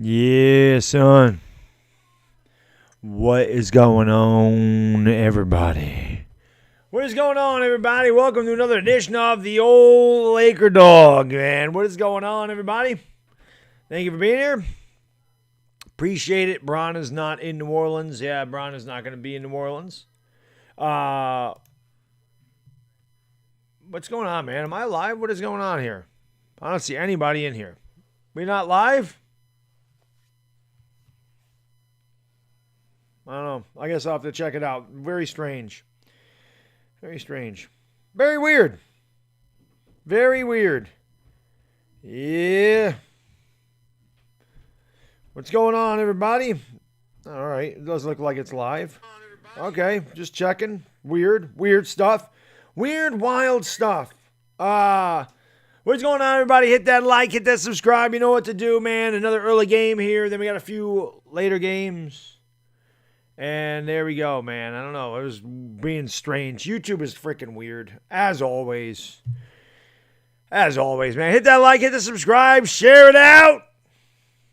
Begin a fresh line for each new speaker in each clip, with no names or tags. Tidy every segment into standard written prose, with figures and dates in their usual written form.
Yeah, son. What is going on, everybody? What is going on, everybody? Welcome to another edition of the old Laker Dog, man. What is going on, everybody? Thank you for being here. Appreciate it. Bron is not in New Orleans. Yeah, Bron is not going to be in New Orleans. What's going on, man? Am I live? What is going on here? I don't see anybody in here. We not live? I don't know. I guess I'll have to check it out. Very strange. Very strange. Very weird. Very weird. Yeah. What's going on, everybody? All right. It does look like it's live. Okay. Just checking. Weird. Weird stuff. Weird, wild stuff. What's going on, everybody? Hit that like. Hit that subscribe. You know what to do, man. Another early game here. Then we got a few later games. And there we go, man. I don't know. It was being strange. YouTube is freaking weird. As always. As always, man. Hit that like, hit the subscribe, share it out.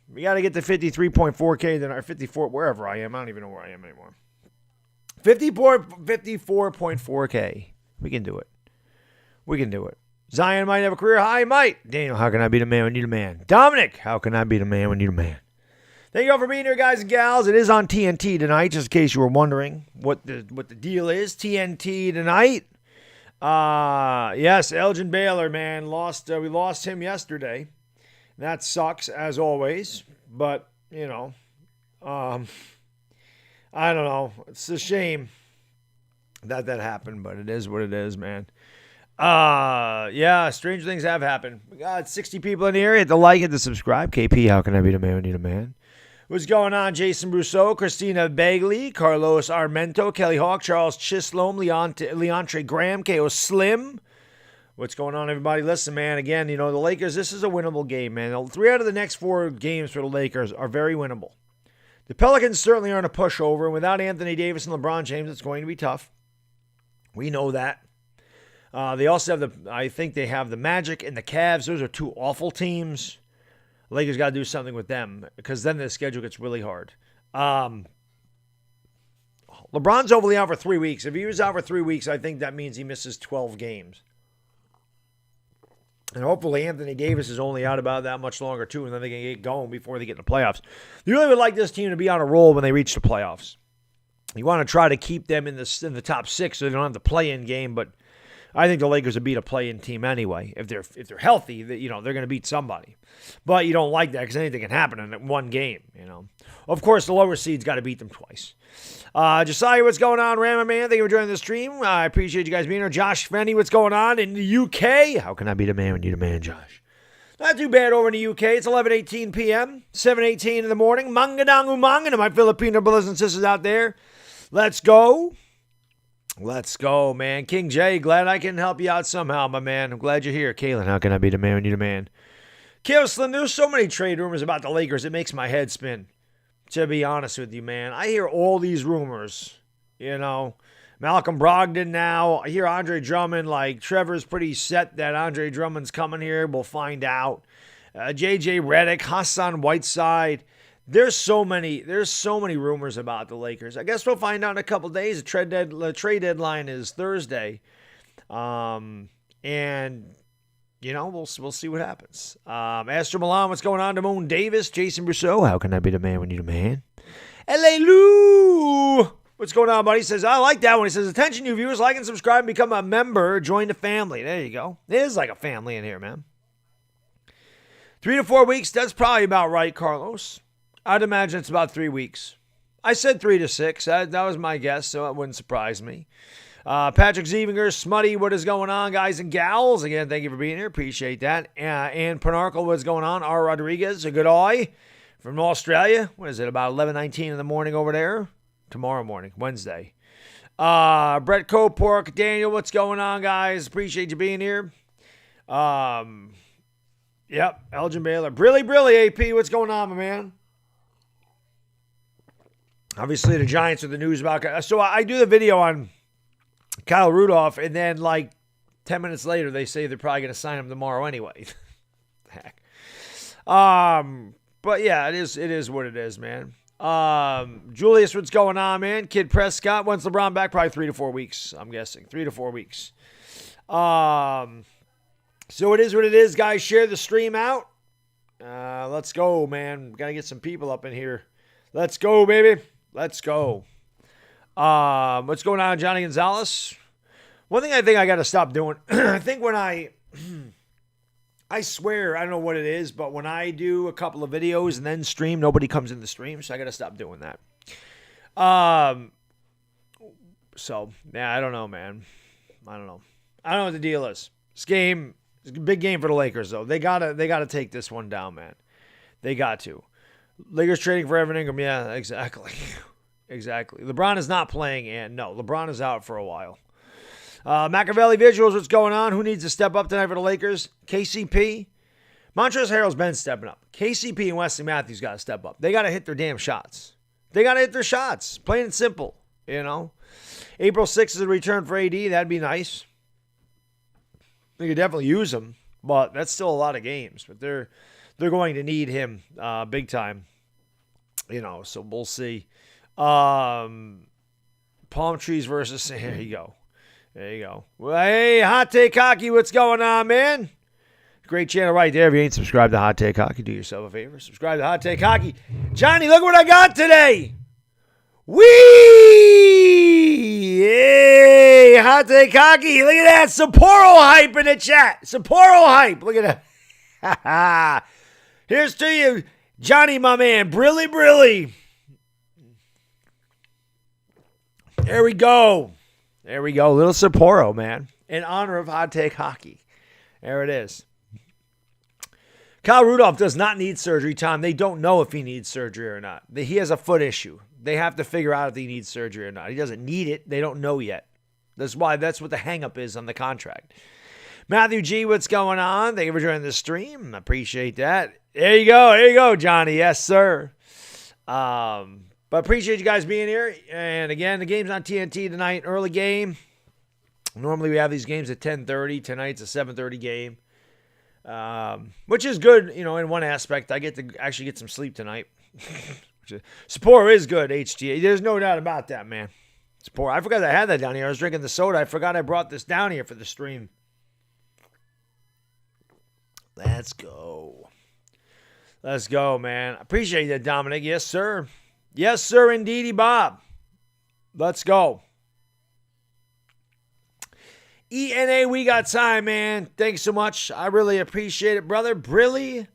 We got to get to 53.4K, then our 54, wherever I am. I don't even know where I am anymore. 54.4K. We can do it. We can do it. Zion might have a career high. Might. Daniel, how can I be the man when you need a man? Dominic, how can I be the man when you need a man? Thank you all for being here, guys and gals. It is on TNT tonight, just in case you were wondering what the deal is. TNT tonight. Yes, Elgin Baylor, man, lost. We lost him yesterday. That sucks, as always. But, you know, I don't know. It's a shame that happened, but it is what it is, man. Yeah, strange things have happened. We got 60 people in here. Hit the like, hit the subscribe. KP, how can I be the man when you need a man? What's going on? Jason Brousseau, Christina Bagley, Carlos Armento, Kelly Hawk, Charles Chislome, Leontre Graham, KO Slim. What's going on, everybody? Listen, man, again, you know, the Lakers, this is a winnable game, man. 3 out of the next 4 games for the Lakers are very winnable. The Pelicans certainly aren't a pushover, and without Anthony Davis and LeBron James, it's going to be tough. We know that. They also have I think they have the Magic and the Cavs. Those are 2 awful teams. Lakers got to do something with them because then the schedule gets really hard. LeBron's only out for 3 weeks. If he was out for 3 weeks, I think that means he misses 12 games. And hopefully Anthony Davis is only out about that much longer too, and then they can get going before they get in the playoffs. You really would like this team to be on a roll when they reach the playoffs. You want to try to keep them in the top 6 so they don't have the play-in game, but I think the Lakers would beat a play-in team anyway. If they're healthy, you know, they're going to beat somebody. But you don't like that because anything can happen in one game, you know. Of course, the lower seeds got to beat them twice. Josiah, what's going on? Rama, man, thank you for joining the stream. I appreciate you guys being here. Josh Fenny, what's going on in the UK? How can I be the man when you're the man, Josh? Not too bad over in the UK. It's 11:18 p.m., 7:18 in the morning. Mangadang umang, and my Filipino brothers and sisters out there. Let's go. Let's go, man. King Jay, glad I can help you out somehow, my man. I'm glad you're here. Kalen, how can I be the man when you're the man? Kale Slim, there's so many trade rumors about the Lakers, it makes my head spin. To be honest with you, man. I hear all these rumors, you know. Malcolm Brogdon now. I hear Andre Drummond, like Trevor's pretty set that Andre Drummond's coming here. We'll find out. JJ Redick, Hassan Whiteside. There's so many rumors about the Lakers. I guess we'll find out in a couple days. The trade deadline is Thursday. And, you know, we'll see what happens. Astro Milan, what's going on? Damone Davis, Jason Brousseau, how can I be the man when you're the man? L.A. Lou, what's going on, buddy? He says, I like that one. He says, attention, you viewers, like and subscribe and become a member. Join the family. There you go. It is like a family in here, man. 3 to 4 weeks, that's probably about right, Carlos. I'd imagine it's about 3 weeks. I said 3 to 6. That was my guess, so it wouldn't surprise me. Patrick Zevinger, Smutty, what is going on, guys and gals? Again, thank you for being here. Appreciate that. Ann Penarkle, what's going on? R. Rodriguez, a good eye from Australia. What is it, about 11:19 in the morning over there? Tomorrow morning, Wednesday. Brett Copork, Daniel, what's going on, guys? Appreciate you being here. Yep, Elgin Baylor. Brilly, AP, what's going on, my man? Obviously, the Giants are the news about. So I do the video on Kyle Rudolph, and then like 10 minutes later, they say they're probably going to sign him tomorrow anyway. Heck. But But yeah, it is what it is, man. Julius, what's going on, man? Kid Prescott, when's LeBron back? Probably 3 to 4 weeks, I'm guessing. 3 to 4 weeks. So it is what it is, guys. Share the stream out. Let's go, man. Got to get some people up in here. Let's go, baby. Let's go. What's going on, Johnny Gonzalez? One thing I think I got to stop doing, I think when I swear, I don't know what it is, but when I do a couple of videos and then stream, nobody comes in the stream, so I got to stop doing that. So, yeah, I don't know, man. I don't know what the deal is. This game is a big game for the Lakers, though. They gotta take this one down, man. They got to. Lakers trading for Evan Ingram. Yeah, exactly. Exactly. LeBron is not playing, and no, LeBron is out for a while. Machiavelli Visuals, what's going on? Who needs to step up tonight for the Lakers? KCP. Montrezl Harrell's been stepping up. KCP and Wesley Matthews got to step up. They got to hit their damn shots. They got to hit their shots. Plain and simple, you know. April 6th is a return for AD. That'd be nice. They could definitely use him, but that's still a lot of games. But they're going to need him big time, you know. So we'll see. Palm trees versus. There you go. There you go. Well, hey, Hot Take Hockey, what's going on, man? Great channel right there. If you ain't subscribed to Hot Take Hockey, do yourself a favor. Subscribe to Hot Take Hockey. Johnny, look what I got today. Whee! Hey, Hot Take Hockey. Look at that. Sapporo hype in the chat. Sapporo hype. Look at that. Here's to you, Johnny, my man. Brilly. There we go. There we go. Little Sapporo, man. In honor of Hot Take Hockey. There it is. Kyle Rudolph does not need surgery, Tom. They don't know if he needs surgery or not. He has a foot issue. They have to figure out if he needs surgery or not. He doesn't need it. They don't know yet. That's what the hang-up is on the contract. Matthew G, what's going on? Thank you for joining the stream. I appreciate that. There you go, Johnny. Yes, sir. But appreciate you guys being here. And again, the game's on TNT tonight, early game. Normally we have these games at 10:30. Tonight's a 7:30 game, which is good, you know, in one aspect. I get to actually get some sleep tonight. Sapporo is good, HTA. There's no doubt about that, man. Sapporo. I forgot I had that down here. I was drinking the soda. I forgot I brought this down here for the stream. Let's go. Let's go, man. Appreciate that, Dominic. Yes, sir. Yes, sir, indeedy, Bob. Let's go. ENA, we got time, man. Thanks so much. I really appreciate it, brother. Brilly,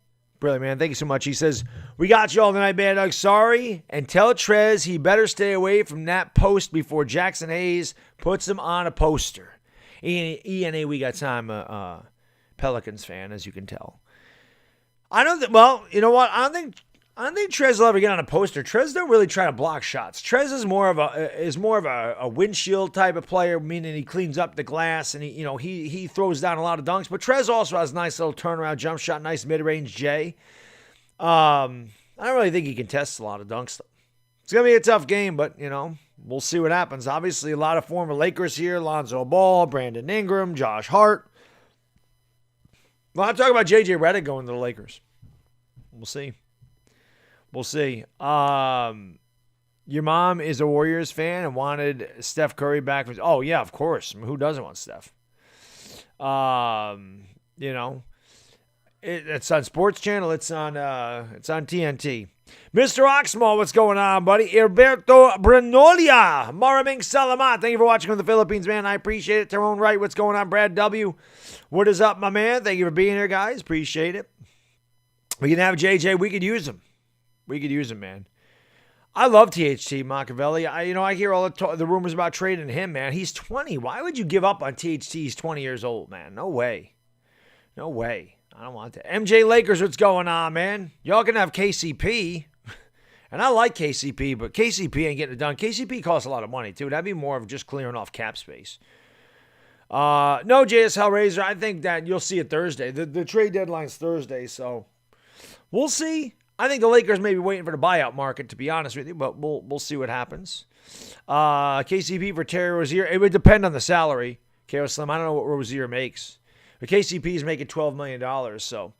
man. Thank you so much. He says, we got you all tonight, Baddog. Sorry. And tell Trez he better stay away from that post before Jackson Hayes puts him on a poster. ENA, we got time. Pelicans fan, as you can tell. Well, you know what? I don't think Trez will ever get on a poster. Trez don't really try to block shots. Trez is more of a windshield type of player, meaning he cleans up the glass and he throws down a lot of dunks. But Trez also has a nice little turnaround jump shot, nice mid-range J. I don't really think he contests a lot of dunks. It's gonna be a tough game, but we'll see what happens. Obviously, a lot of former Lakers here: Lonzo Ball, Brandon Ingram, Josh Hart. Well, I'm talking about JJ Redick going to the Lakers. We'll see. We'll see. Your mom is a Warriors fan and wanted Steph Curry back. Oh, yeah, of course. Who doesn't want Steph? It's on Sports Channel. It's on TNT. Mr. Oxmal, what's going on, buddy? Alberto Branolia. Maraming Salamat. Thank you for watching from the Philippines, man. I appreciate it. Tyrone Wright, what's going on? Brad W. What is up, my man? Thank you for being here, guys. Appreciate it. We can have JJ. We could use him. Man. I love THT Machiavelli. I hear all the rumors about trading him, man. He's 20. Why would you give up on THT? He's 20 years old, man. No way. I don't want that. MJ Lakers, what's going on, man? Y'all can have KCP. And I like KCP, but KCP ain't getting it done. KCP costs a lot of money, too. That'd be more of just clearing off cap space. No, JS Hellraiser. I think that you'll see it Thursday. The trade deadline's Thursday, so we'll see. I think the Lakers may be waiting for the buyout market, to be honest with you, but we'll see what happens. KCP for Terry Rozier. It would depend on the salary. KO Slim, I don't know what Rozier makes. But KCP is making $12 million, so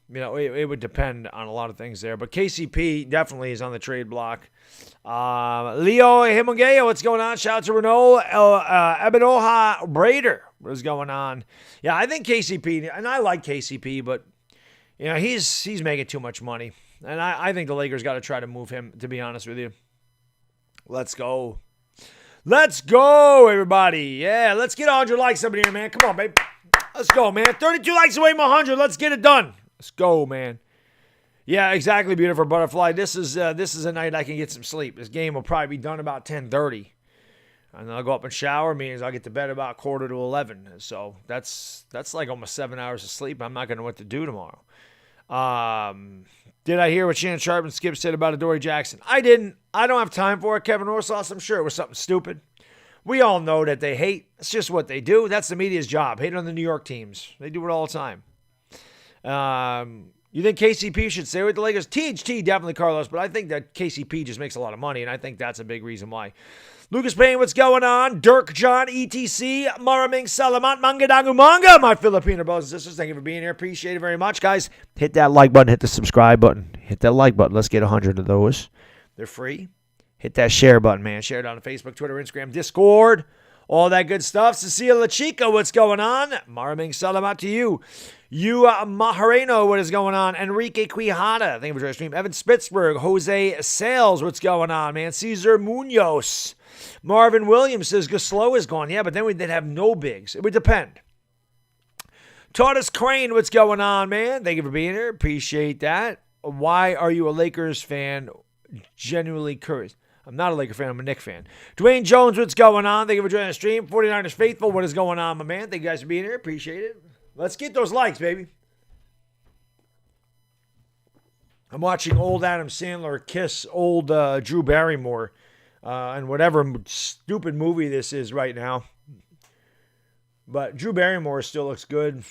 it would depend on a lot of things there. But KCP definitely is on the trade block. Leo Himongea, what's going on? Shout out to Renault. Ebenoha Brader, what's going on? Yeah, I think KCP, and I like KCP, but he's making too much money. And I think the Lakers got to try to move him, to be honest with you. Let's go. Let's go, everybody. Yeah, let's get 100 likes up in here, man. Come on, babe. Let's go, man. 32 likes away from 100. Let's get it done. Let's go, man. Yeah, exactly, beautiful butterfly. This is a night I can get some sleep. This game will probably be done about 10:30. And then I'll go up and shower, means I'll get to bed about 10:45. So that's like almost 7 hours of sleep. I'm not going to know what to do tomorrow. Did I hear what Shannon Sharp and Skip said about Adoree Jackson? I didn't. I don't have time for it. Kevin Orsauce, I'm sure it was something stupid. We all know that they hate. It's just what they do. That's the media's job. Hate on the New York teams. They do it all the time. You think KCP should stay with the Lakers? THT, definitely, Carlos, but I think that KCP just makes a lot of money, and I think that's a big reason why. Lucas Payne, what's going on? Dirk John, ETC, Maraming Salamat, Mangadangu Manga, my Filipino brothers and sisters. Thank you for being here. Appreciate it very much, guys. Hit that like button. Hit the subscribe button. Hit that like button. Let's get 100 of those. They're free. Hit that share button, man. Share it on Facebook, Twitter, Instagram, Discord, all that good stuff. Cecilia La Chica, what's going on? Maraming Salamat to you. You Mahareno, what is going on? Enrique Quijada, thank you for joining the stream. Evan Spitzberg, Jose Sales, what's going on, man? Cesar Munoz. Marvin Williams says Gaslow is gone. Yeah, but then they'd have no bigs. It would depend. Tortoise Crane, what's going on, man? Thank you for being here. Appreciate that. Why are you a Lakers fan? Genuinely curious. I'm not a Laker fan. I'm a Knicks fan. Dwayne Jones, what's going on? Thank you for joining the stream. 49ers Faithful, what is going on, my man? Thank you guys for being here. Appreciate it. Let's get those likes, baby. I'm watching old Adam Sandler kiss old Drew Barrymore and whatever stupid movie this is right now. But Drew Barrymore still looks good.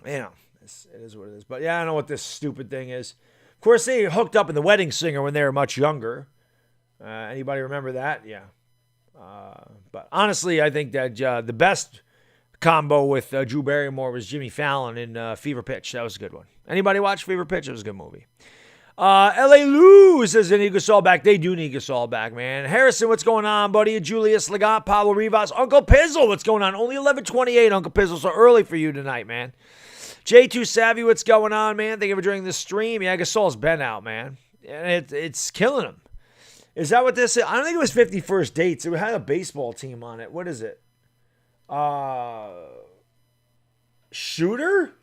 It is what it is. But yeah, I don't know what this stupid thing is. Of course, they hooked up in The Wedding Singer when they were much younger. Anybody remember that? Yeah. But honestly, I think that the best combo with Drew Barrymore was Jimmy Fallon in Fever Pitch. That was a good one. Anybody watch Fever Pitch? It was a good movie. L.A. Lou says they need Gasol back. They do need Gasol back, man. Harrison, what's going on, buddy? Julius Legat, Pablo Rivas, Uncle Pizzle, what's going on? Only 11:28, Uncle Pizzle, so early for you tonight, man. J2 Savvy, what's going on, man? Thank you for joining this stream. Yeah, Gasol's been out, man. And it's killing him. Is that what this is? I don't think it was 51st Dates. It had a baseball team on it. What is it? Shooter?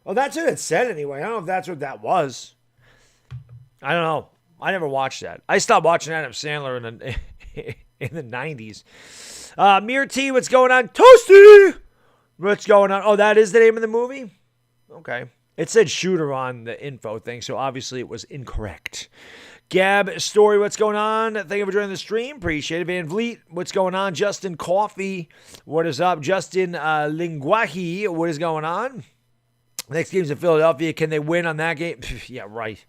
Oh, that's what it said anyway. I don't know if that's what that was. I don't know. I never watched that. I stopped watching Adam Sandler in the 90s. Mir T, what's going on? Toasty! What's going on? Oh, that is the name of the movie? Okay. It said Shooter on the info thing, so obviously it was incorrect. Gab Story, what's going on? Thank you for joining the stream. Appreciate it. Van Vliet, what's going on? Justin Coffee, what is up? Justin Linguahi, what is going on? Next game's in Philadelphia. Can they win on that game? Yeah, right.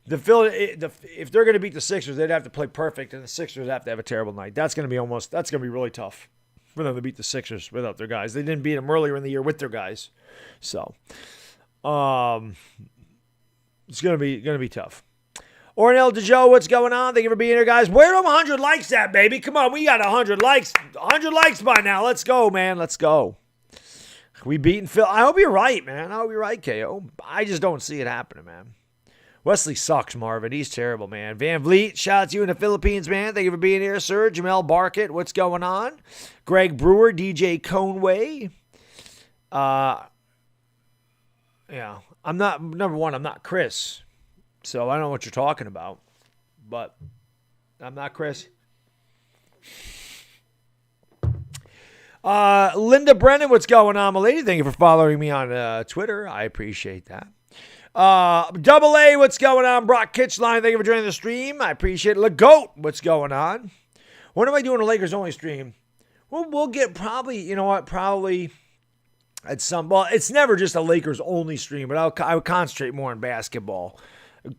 If they're going to beat the Sixers, they'd have to play perfect, and the Sixers have to have a terrible night. That's going to be really tough for them to beat the Sixers without their guys. They didn't beat them earlier in the year with their guys. So, it's going to be tough. Ornell DeJoe, what's going on? Thank you for being here, guys. Where are 100 likes at, baby? Come on, we got 100 likes. 100 likes by now. Let's go, man. Let's go. We beating Phil. I hope you're right, man. I hope you're right, KO. I just don't see it happening, man. Wesley sucks, Marvin. He's terrible, man. Van Vliet, shout out to you in the Philippines, man. Thank you for being here, sir. Jamel Barkett, what's going on? Greg Brewer, DJ Conway. Yeah. I'm not Chris. So I don't know what you're talking about. But I'm not Chris. Linda Brennan, what's going on, my lady? Thank you for following me on Twitter. I appreciate that. Double A, what's going on? Brock Kitchline, thank you for joining the stream. I appreciate it. LeGoat, what's going on? When am I doing a Lakers only stream? We'll get probably at some. Well, it's never just a Lakers only stream, but I would concentrate more on basketball.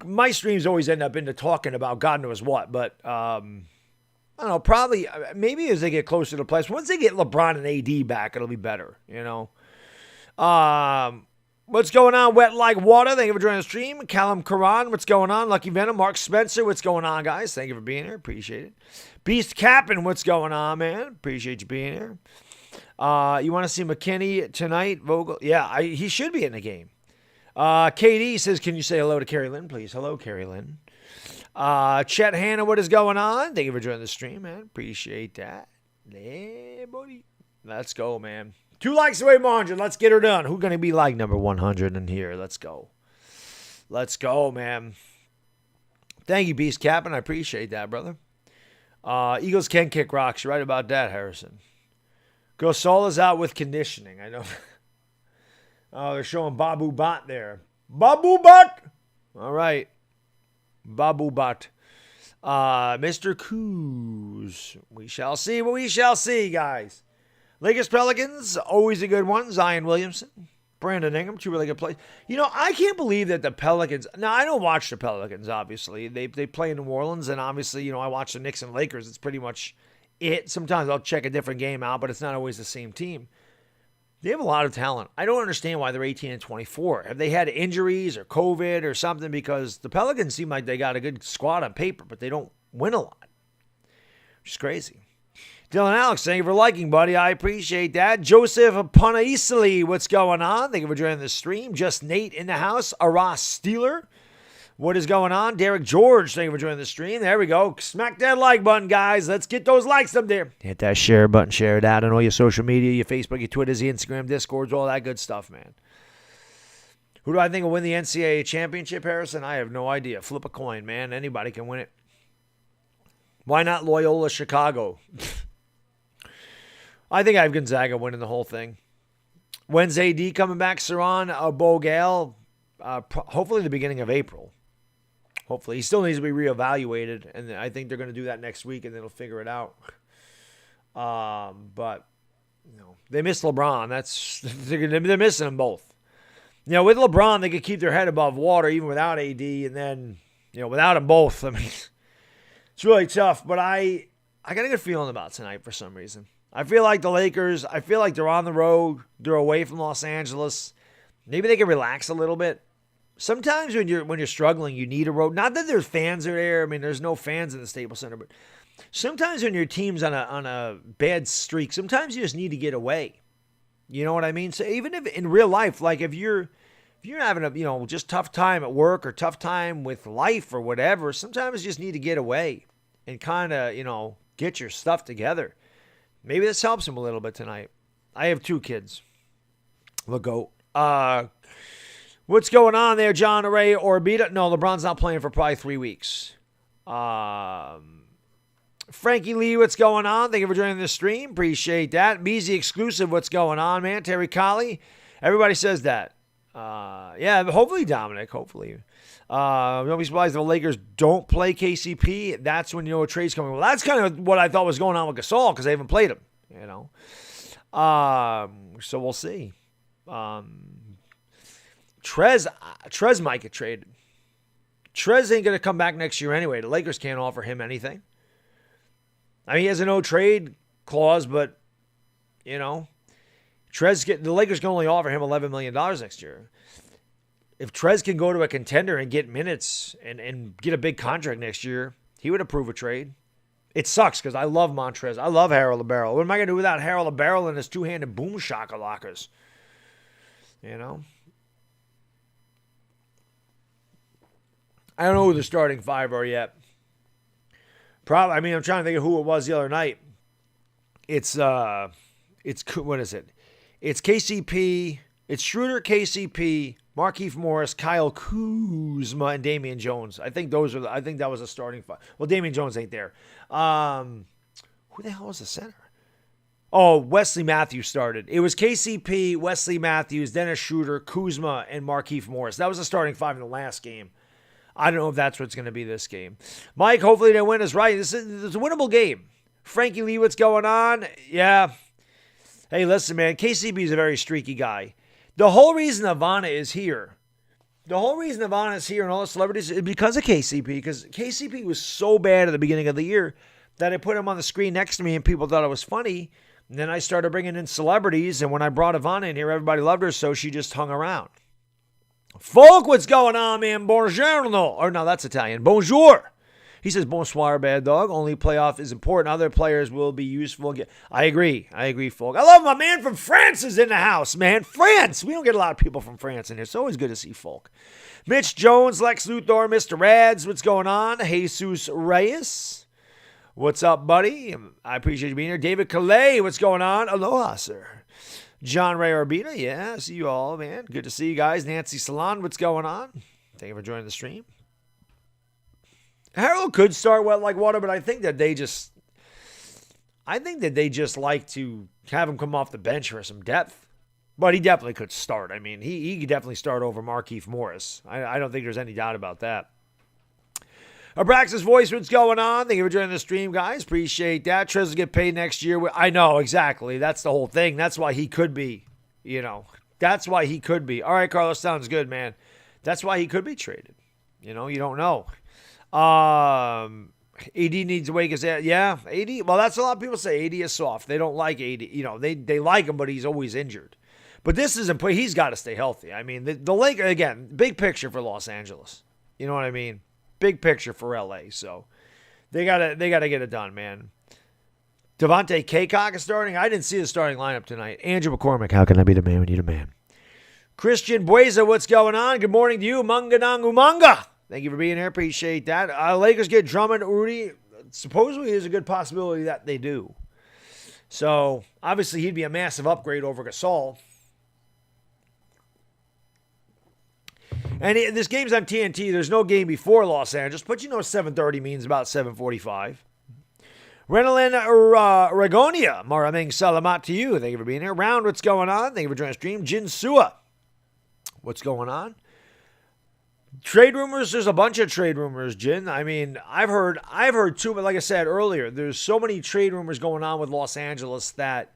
My streams always end up into talking about God knows what, but I don't know, probably, maybe as they get closer to the playoffs. Once they get LeBron and AD back, it'll be better, you know. What's going on? Wet Like Water. Thank you for joining the stream. Callum Karan. What's going on? Lucky Venom. Mark Spencer. What's going on, guys? Thank you for being here. Appreciate it. Beast Captain. What's going on, man? Appreciate you being here. You want to see McKinney tonight, Vogel? Yeah, he should be in the game. KD says, can you say hello to Carrie Lynn, please? Hello, Carrie Lynn. Chet Hanna, what is going on? Thank you for joining the stream, man. Appreciate that. Yeah, buddy. Let's go, man. 2 likes away, Margin. Let's get her done. Who's going to be like number 100 in here? Let's go. Let's go, man. Thank you, Beast Captain. I appreciate that, brother. Eagles can kick rocks. You're right about that, Harrison. Gosola's out with conditioning. I know. Oh, they're showing Babu Bot there. Babu Bot! All right. Babu Bot. Mr. Coos. We shall see what we shall see, guys. Lakers Pelicans, always a good one. Zion Williamson, Brandon Ingram, 2 really good plays. You know, I can't believe that the Pelicans. Now, I don't watch the Pelicans, obviously. They play in New Orleans, and obviously, you know, I watch the Knicks and Lakers. It's pretty much it. Sometimes I'll check a different game out, but it's not always the same team. They have a lot of talent. I don't understand why they're 18 and 24. Have they had injuries or COVID or something? Because the Pelicans seem like they got a good squad on paper, but they don't win a lot, which is crazy. Dylan Alex, thank you for liking, buddy. I appreciate that. Joseph Panaisili, what's going on? Thank you for joining the stream. Just Nate in the house. Aras Steeler, what is going on? Derek George, thank you for joining the stream. There we go. Smack that like button, guys. Let's get those likes up there. Hit that share button. Share it out on all your social media, your Facebook, your Twitters, your Instagram, Discords, all that good stuff, man. Who do I think will win the NCAA championship, Harrison? I have no idea. Flip a coin, man. Anybody can win it. Why not Loyola Chicago? I think I have Gonzaga winning the whole thing. When's AD coming back? Saran Bogal, hopefully the beginning of April. Hopefully. He still needs to be reevaluated, and I think they're going to do that next week, and then they'll figure it out. But, you know, they miss LeBron. They're missing them both. You know, with LeBron, they could keep their head above water even without AD, and then, you know, without them both, I mean, it's really tough. But I got a good feeling about tonight for some reason. I feel like the Lakers, I feel like they're on the road. They're away from Los Angeles. Maybe they can relax a little bit. Sometimes when you're struggling, you need a road. Not that there's fans are there. I mean, there's no fans in the Staples Center. But sometimes when your team's on a bad streak, sometimes you just need to get away. You know what I mean? So even if in real life, like if you're having a, you know, just tough time at work or tough time with life or whatever, sometimes you just need to get away and kind of, you know, get your stuff together. Maybe this helps him a little bit tonight. I have 2 kids. Look, go. What's going on there, John Array Orbita? No, LeBron's not playing for probably 3 weeks. Frankie Lee, what's going on? Thank you for joining the stream. Appreciate that. Beezy exclusive, what's going on, man? Terry Colley. Everybody says that. Yeah, hopefully, Dominic. Hopefully. Don't be surprised if the Lakers don't play KCP. That's when you know a trade's coming. Well, that's kind of what I thought was going on with Gasol because they haven't played him. You know. So we'll see. Trez might get traded. Trez ain't going to come back next year anyway. The Lakers can't offer him anything. I mean, he has a no-trade clause, but, you know, the Lakers can only offer him $11 million next year. If Trez can go to a contender and get minutes and get a big contract next year, he would approve a trade. It sucks because I love Montrez. I love Harold LaBarrel. What am I going to do without Harold LaBarrel and his 2-handed boom shakalakers? You know? I don't know who the starting 5 are yet. Probably. I mean, I'm trying to think of who it was the other night. It's what is it? It's KCP. It's Schroeder, KCP, Markieff Morris, Kyle Kuzma, and Damian Jones. I think that was a starting 5. Well, Damian Jones ain't there. Who the hell was the center? Oh, Wesley Matthews started. It was KCP, Wesley Matthews, Dennis Schroeder, Kuzma, and Markieff Morris. That was the starting 5 in the last game. I don't know if that's what's going to be this game. Mike, hopefully they win is right. This is a winnable game. Frankie Lee, what's going on? Yeah. Hey, listen, man. KCP is a very streaky guy. The whole reason Ivana is here, and all the celebrities, is because of KCP. Because KCP was so bad at the beginning of the year that I put him on the screen next to me and people thought it was funny. And then I started bringing in celebrities, and when I brought Ivana in here, everybody loved her, so she just hung around. Folk, what's going on, man? Buongiorno. Or no, that's Italian. Bonjour. He says, bonsoir, bad dog. Only playoff is important. Other players will be useful. I agree, Folk. I love my man from France is in the house, man. France. We don't get a lot of people from France in here. It's always good to see Folk. Mitch Jones, Lex Luthor, Mr. Rads. What's going on? Jesus Reyes. What's up, buddy? I appreciate you being here. David Calais, what's going on? Aloha, sir. John Ray Orbina, yeah, see you all, man. Good to see you guys. Nancy Salon, what's going on? Thank you for joining the stream. Harold could start wet like water, but I think that they just like to have him come off the bench for some depth. But he definitely could start. I mean, he could definitely start over Markieff Morris. I don't think there's any doubt about that. Abraxas Voice, what's going on? Thank you for joining the stream, guys. Appreciate that. Trez will get paid next year. I know, exactly. That's the whole thing. That's why he could be, That's why he could be. All right, Carlos, sounds good, man. That's why he could be traded. You don't know. AD needs to wake his ass. Yeah, AD. Well, that's a lot of people say AD is soft. They don't like AD. They like him, but he's always injured. But this isn't. He's got to stay healthy. I mean, the Lakers, again, big picture for Los Angeles. You know what I mean? Big picture for LA, so they gotta get it done, man. Devontae Kaycock is starting. I didn't see the starting lineup tonight. Andrew McCormick, how can I be the man when you're the man? Christian Bueza, what's going on? Good morning to you, Munganang Umanga. Thank you for being here. Appreciate that. Lakers get Drummond, Rudy. Supposedly, there's a good possibility that they do. So obviously, he'd be a massive upgrade over Gasol. And this game's on TNT. There's no game before Los Angeles, but 7:30 means about 7:45. Renalyn Ragonia, Maraming Salamat to you. Thank you for being here. Round, what's going on? Thank you for joining the stream. Jin Sua, what's going on? Trade rumors, there's a bunch of trade rumors, Jin. I mean, I've heard too, but like I said earlier, there's so many trade rumors going on with Los Angeles that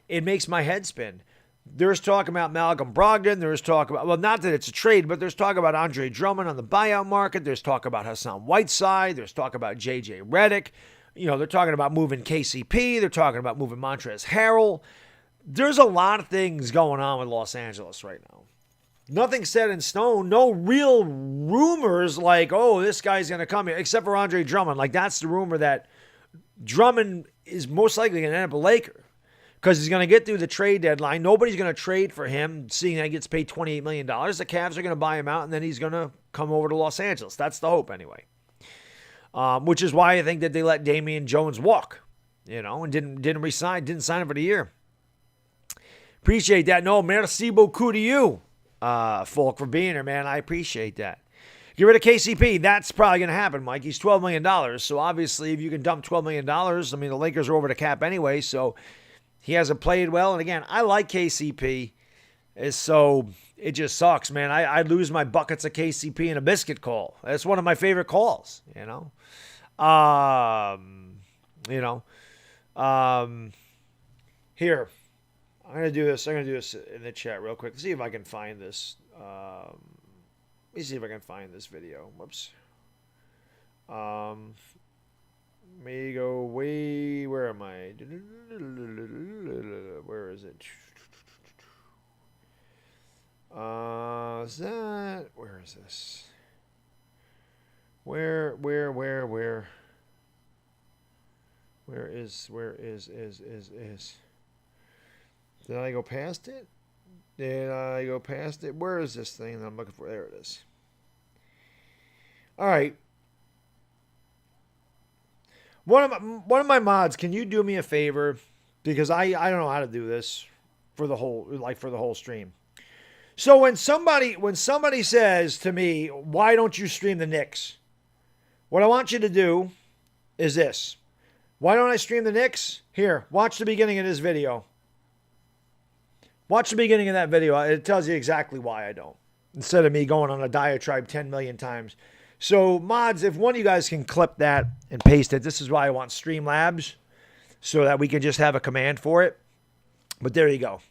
it makes my head spin. There's talk about Malcolm Brogdon. There's talk about, well, not that it's a trade, but there's talk about Andre Drummond on the buyout market. There's talk about Hassan Whiteside. There's talk about J.J. Redick. They're talking about moving KCP. They're talking about moving Montrezl Harrell. There's a lot of things going on with Los Angeles right now. Nothing set in stone. No real rumors like, oh, this guy's going to come here, except for Andre Drummond. Like, that's the rumor that Drummond is most likely going to end up a Laker. Because he's going to get through the trade deadline. Nobody's going to trade for him, seeing that he gets paid $28 million. The Cavs are going to buy him out, and then he's going to come over to Los Angeles. That's the hope, anyway. Which is why I think that they let Damian Jones walk, and didn't sign him for the year. Appreciate that. No, merci beaucoup to you, Folk, for being here, man. I appreciate that. Get rid of KCP. That's probably going to happen, Mike. He's $12 million. So, obviously, if you can dump $12 million, I mean, the Lakers are over the cap anyway, so he hasn't played well. And again, I like KCP. So it just sucks, man. I lose my buckets of KCP in a biscuit call. That's one of my favorite calls, Here, I'm going to do this. In the chat real quick. Let's see if I can find this. Let me see if I can find this video. Whoops. May go way. Where am I? Where is it? Is that? Where is this? Where is? Did I go past it? Where is this thing that I'm looking for? There it is. All right. One of my mods, can you do me a favor? Because I don't know how to do this for the whole stream. So when somebody says to me, why don't you stream the Knicks? What I want you to do is this. Why don't I stream the Knicks? Here, watch the beginning of this video. Watch the beginning of that video. It tells you exactly why I don't. Instead of me going on a diatribe 10 million times. So, mods, if one of you guys can clip that and paste it, this is why I want Streamlabs, so that we can just have a command for it. But there you go.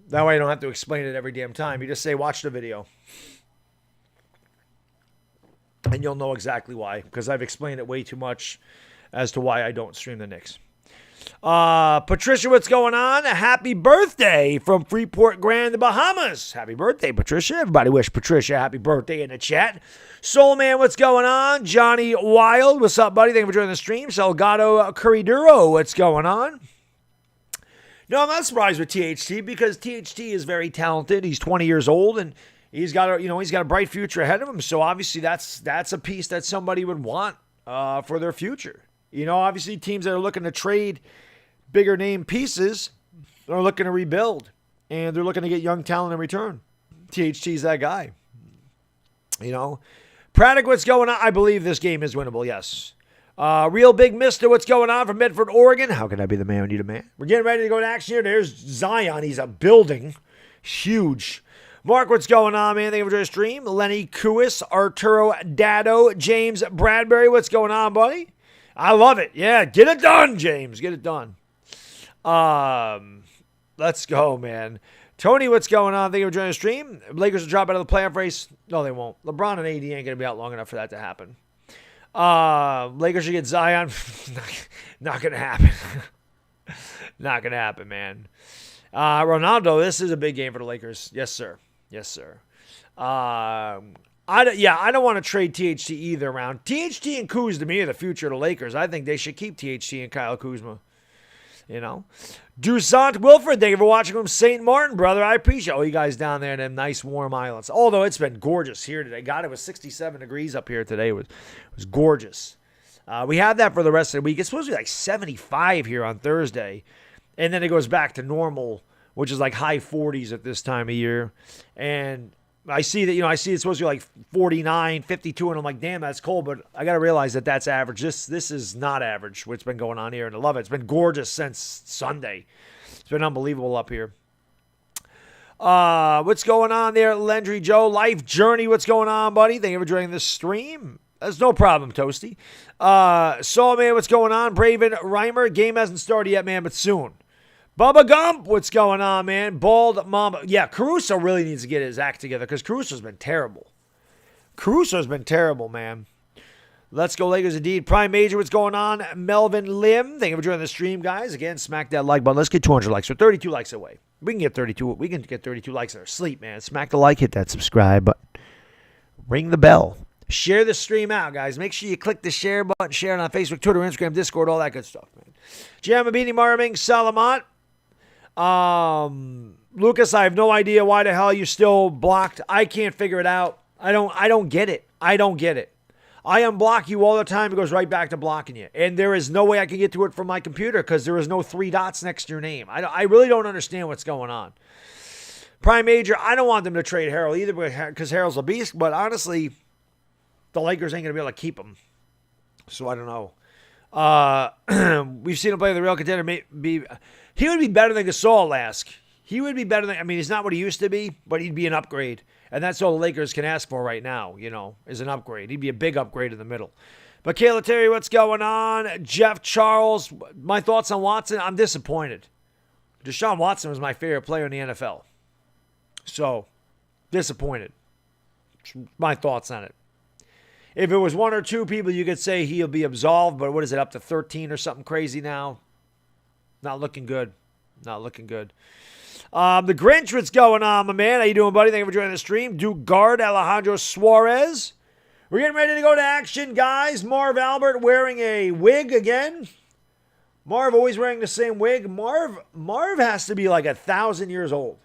That way I don't have to explain it every damn time. You just say, watch the video. And you'll know exactly why, because I've explained it way too much as to why I don't stream the Knicks. Patricia, what's going on? Happy birthday from Freeport Grand, the Bahamas. Happy birthday, Patricia. Everybody wish Patricia a happy birthday in the chat. Soul Man, what's going on? Johnny Wild, what's up, buddy? Thank you for joining the stream. Salgado Curriduro, what's going on? No, I'm not surprised with THT because THT is very talented. He's 20 years old and he's got a bright future ahead of him. So obviously that's a piece that somebody would want for their future. Obviously teams that are looking to trade bigger name pieces are looking to rebuild and they're looking to get young talent in return. THT's that guy. Praddock, what's going on? I believe this game is winnable, yes. Real Big Mister, what's going on from Medford, Oregon? How can I be the man when you need a man? We're getting ready to go to action here. There's Zion. He's a building. Huge. Mark, what's going on, man? Thank you for joining the stream. Lenny Kuis, Arturo Dado, James Bradbury, what's going on, buddy? I love it. Yeah, get it done, James. Get it done. Let's go, man. Tony, what's going on? Thank you for joining the stream. Lakers will drop out of the playoff race. No, they won't. LeBron and AD ain't going to be out long enough for that to happen. Lakers should get Zion. Not going to happen. Not going to happen, man. Ronaldo, this is a big game for the Lakers. Yes, sir. Yes, sir. I don't want to trade THT either around. THT and Kuz, to me, are the future of the Lakers. I think they should keep THT and Kyle Kuzma. Dusant Wilford, thank you for watching from St. Martin, brother. I appreciate all you guys down there in them nice warm islands. Although it's been gorgeous here today. God, it was 67 degrees up here today. It was gorgeous. We have that for the rest of the week. It's supposed to be like 75 here on Thursday. And then it goes back to normal, which is like high 40s at this time of year. And I see that, it's supposed to be like 49, 52, and I'm like, damn, that's cold. But I got to realize that that's average. This is not average, what's been going on here, and I love it. It's been gorgeous since Sunday. It's been unbelievable up here. What's going on there, Landry Joe? Life Journey, what's going on, buddy? Thank you for joining this stream. That's no problem, Toasty. Saw, man, what's going on? Braven Reimer, game hasn't started yet, man, but soon. Bubba Gump, what's going on, man? Bald Mamba. Yeah, Caruso really needs to get his act together because Caruso's been terrible. Caruso's been terrible, man. Let's go Lakers indeed. Prime Major, what's going on? Melvin Lim, thank you for joining the stream, guys. Again, smack that like button. Let's get 200 likes. We're 32 likes away. We can get 32. We can get 32 likes in our sleep, man. Smack the like, hit that subscribe button. Ring the bell. Share the stream out, guys. Make sure you click the share button. Share it on Facebook, Twitter, Instagram, Discord, all that good stuff, man. Jamabini Marming Salamat. Lucas, I have no idea why the hell you still blocked. I can't figure it out. I don't get it. I don't get it. I unblock you all the time. It goes right back to blocking you. And there is no way I can get to it from my computer because there is no 3 dots next to your name. I really don't understand what's going on. Prime Major, I don't want them to trade Harrell either because Harrell's a beast. But honestly, the Lakers ain't going to be able to keep him. So I don't know. We've seen him play the real contender. He would be better than Gasol last. He would be better than, he's not what he used to be, but he'd be an upgrade. And that's all the Lakers can ask for right now, is an upgrade. He'd be a big upgrade in the middle. But Kayla Terry, what's going on? Jeff Charles, my thoughts on Watson? I'm disappointed. Deshaun Watson was my favorite player in the NFL. So, disappointed. My thoughts on it. If it was 1 or 2 people, you could say he'll be absolved, but what is it, up to 13 or something crazy now? Not looking good. Not looking good. The Grinch, what's going on, my man? How you doing, buddy? Thank you for joining the stream. Duke guard Alejandro Suarez. We're getting ready to go to action, guys. Marv Albert wearing a wig again. Marv always wearing the same wig. Marv has to be like 1,000 years old.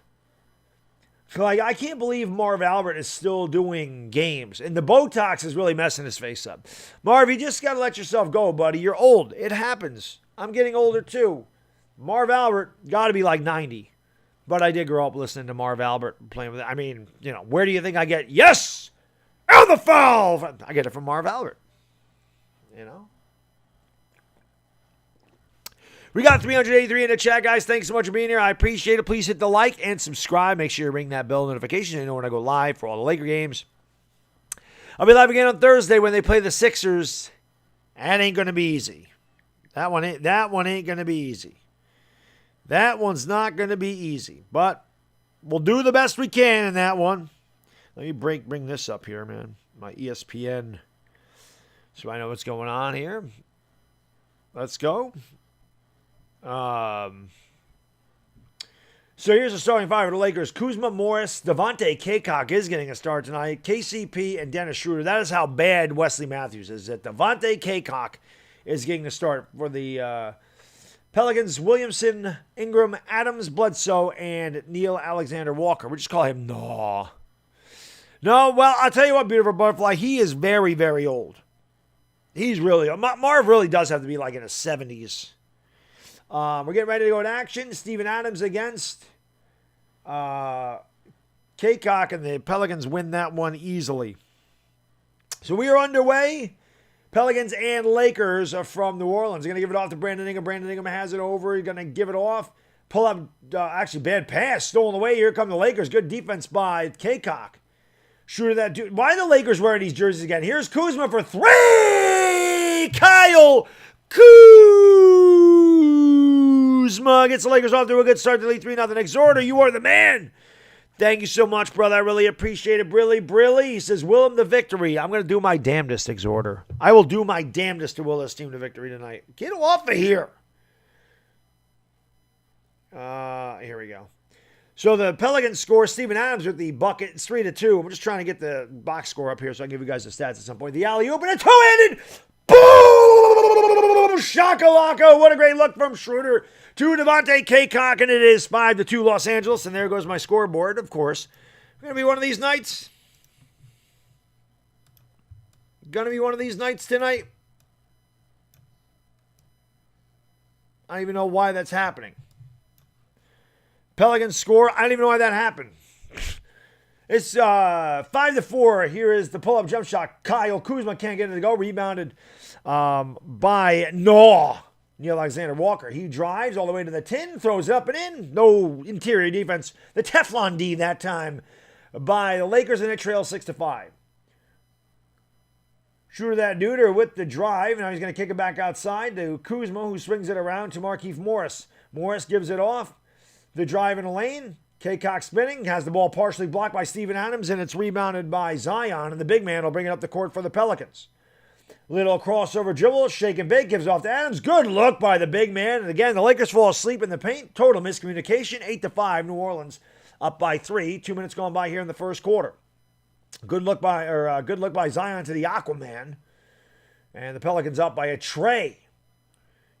Like, I can't believe Marv Albert is still doing games. And the Botox is really messing his face up. Marv, you just got to let yourself go, buddy. You're old. It happens. I'm getting older, too. Marv Albert got to be like 90. But I did grow up listening to Marv Albert playing with it. Where do you think I get yes and the foul? I get it from Marv Albert. We got 383 in the chat, guys. Thanks so much for being here. I appreciate it. Please hit the like and subscribe. Make sure you ring that bell notification so you know when I go live for all the Laker games. I'll be live again on Thursday when they play the Sixers. That ain't going to be easy. That one ain't going to be easy. That one's not going to be easy, but we'll do the best we can in that one. Let me bring this up here, man. My ESPN, so I know what's going on here. Let's go. So here's the starting five for the Lakers. Kuzma, Morris, Devontae Kaycock is getting a start tonight. KCP and Dennis Schroeder. That is how bad Wesley Matthews is. That Devontae Kaycock is getting a start for the Pelicans. Williamson, Ingram, Adams, Bledsoe, and Neil Alexander Walker. We just call him No, well, I'll tell you what, Beautiful Butterfly. He is very, very old. He's really old. Marv really does have to be like in his 70s. We're getting ready to go in action. Steven Adams against Kaycock, and the Pelicans win that one easily. So we are underway. Pelicans and Lakers are from New Orleans. They're going to give it off to Brandon Ingram. Brandon Ingram has it over. He's going to give it off. Pull up. Actually, bad pass. Stolen away. Here come the Lakers. Good defense by Kaycock. Shooter that dude. Why are the Lakers wearing these jerseys again? Here's Kuzma for three. Kyle Kuzma gets the Lakers off to a good start to lead 3-0. Exhorter, you are the man. Thank you so much, brother. I really appreciate it. Brilly. He says, will him the victory. I'm going to do my damnedest, Exhorter. I will do my damnedest to will this team to victory tonight. Get off of here. Here we go. So the Pelicans score. Steven Adams with the bucket. It's 3-2. I'm just trying to get the box score up here so I can give you guys the stats at some point. The alley-oop and a two-handed. Boom! Shakalaka. What a great look from Schroeder to Devontae Kaycock, and it is 5-2 Los Angeles. And there goes my scoreboard, of course. Going to be one of these nights. Going to be one of these nights tonight. I don't even know why that's happening. Pelicans score. I don't even know why that happened. It's 5-4. Here is the pull-up jump shot. Kyle Kuzma can't get it to go. Rebounded by Neil Alexander Walker. He drives all the way to the 10, throws it up and in. No interior defense. The Teflon D that time by the Lakers, and it trails 6-5. Shooter that duder with the drive. Now he's going to kick it back outside to Kuzma, who swings it around to Markieff Morris. Morris gives it off. The drive in the lane. Kaycock spinning, has the ball partially blocked by Steven Adams, and it's rebounded by Zion, and the big man will bring it up the court for the Pelicans. Little crossover dribble, shake and bake, gives off to Adams. Good look by the big man, and again, the Lakers fall asleep in the paint. Total miscommunication, 8-5, New Orleans up by 3. 2 minutes gone by here in the first quarter. Good look by Zion to the Aquaman, and the Pelicans up by a tray.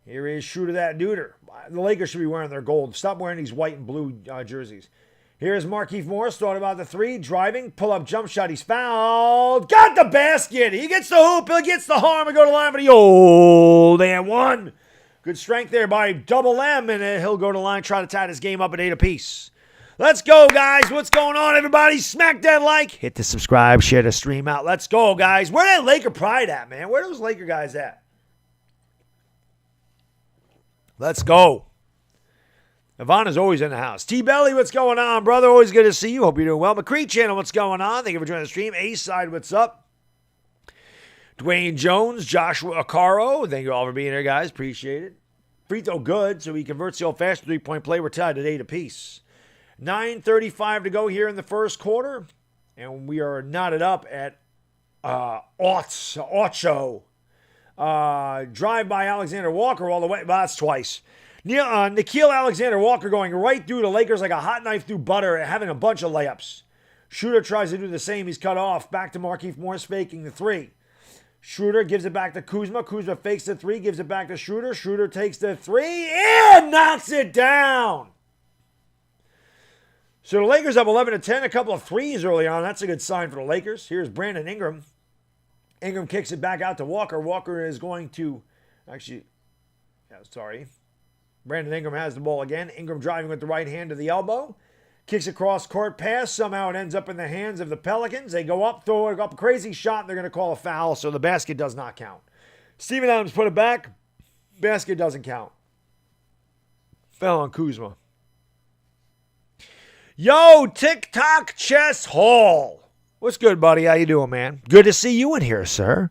Here is Shooter that duder. The Lakers should be wearing their gold. Stop wearing these white and blue jerseys. Here's Markieff Morris. Thought about the three. Driving. Pull-up jump shot. He's fouled. Got the basket. He gets the hoop. He gets the harm. And go to the line for the old and one. Good strength there by Double M. And he'll go to the line, try to tie this game up at 8 apiece. Let's go, guys. What's going on, everybody? Smack that like. Hit the subscribe. Share the stream out. Let's go, guys. Where that Laker pride at, man? Where those Laker guys at? Let's go. Ivana's always in the house. T-Belly, what's going on, brother? Always good to see you. Hope you're doing well. McCree Channel, what's going on? Thank you for joining the stream. A-Side, what's up? Dwayne Jones, Joshua Acaro. Thank you all for being here, guys. Appreciate it. Free throw good, so he converts the old-fashioned three-point play. We're tied at 8 apiece. 9:35 to go here in the first quarter. And we are knotted up at ocho. Drive by Alexander Walker all the way. Well, that's twice. Nikhil Alexander Walker going right through the Lakers like a hot knife through butter, having a bunch of layups. Shooter tries to do the same. He's cut off. Back to Markieff Morris faking the three. Shooter gives it back to Kuzma. Kuzma fakes the three, gives it back to Shooter. Shooter takes the three and knocks it down. So the Lakers up 11-10. A couple of threes early on. That's a good sign for the Lakers. Here's Brandon Ingram. Ingram kicks it back out to Walker. Walker is going to Brandon Ingram has the ball again. Ingram driving with the right hand to the elbow. Kicks across court pass. Somehow it ends up in the hands of the Pelicans. They go up, throw up a crazy shot, and they're going to call a foul, so the basket does not count. Steven Adams put it back. Basket doesn't count. Fell on Kuzma. Yo, TikTok Chess Hall. What's good, buddy? How you doing, man? Good to see you in here, sir.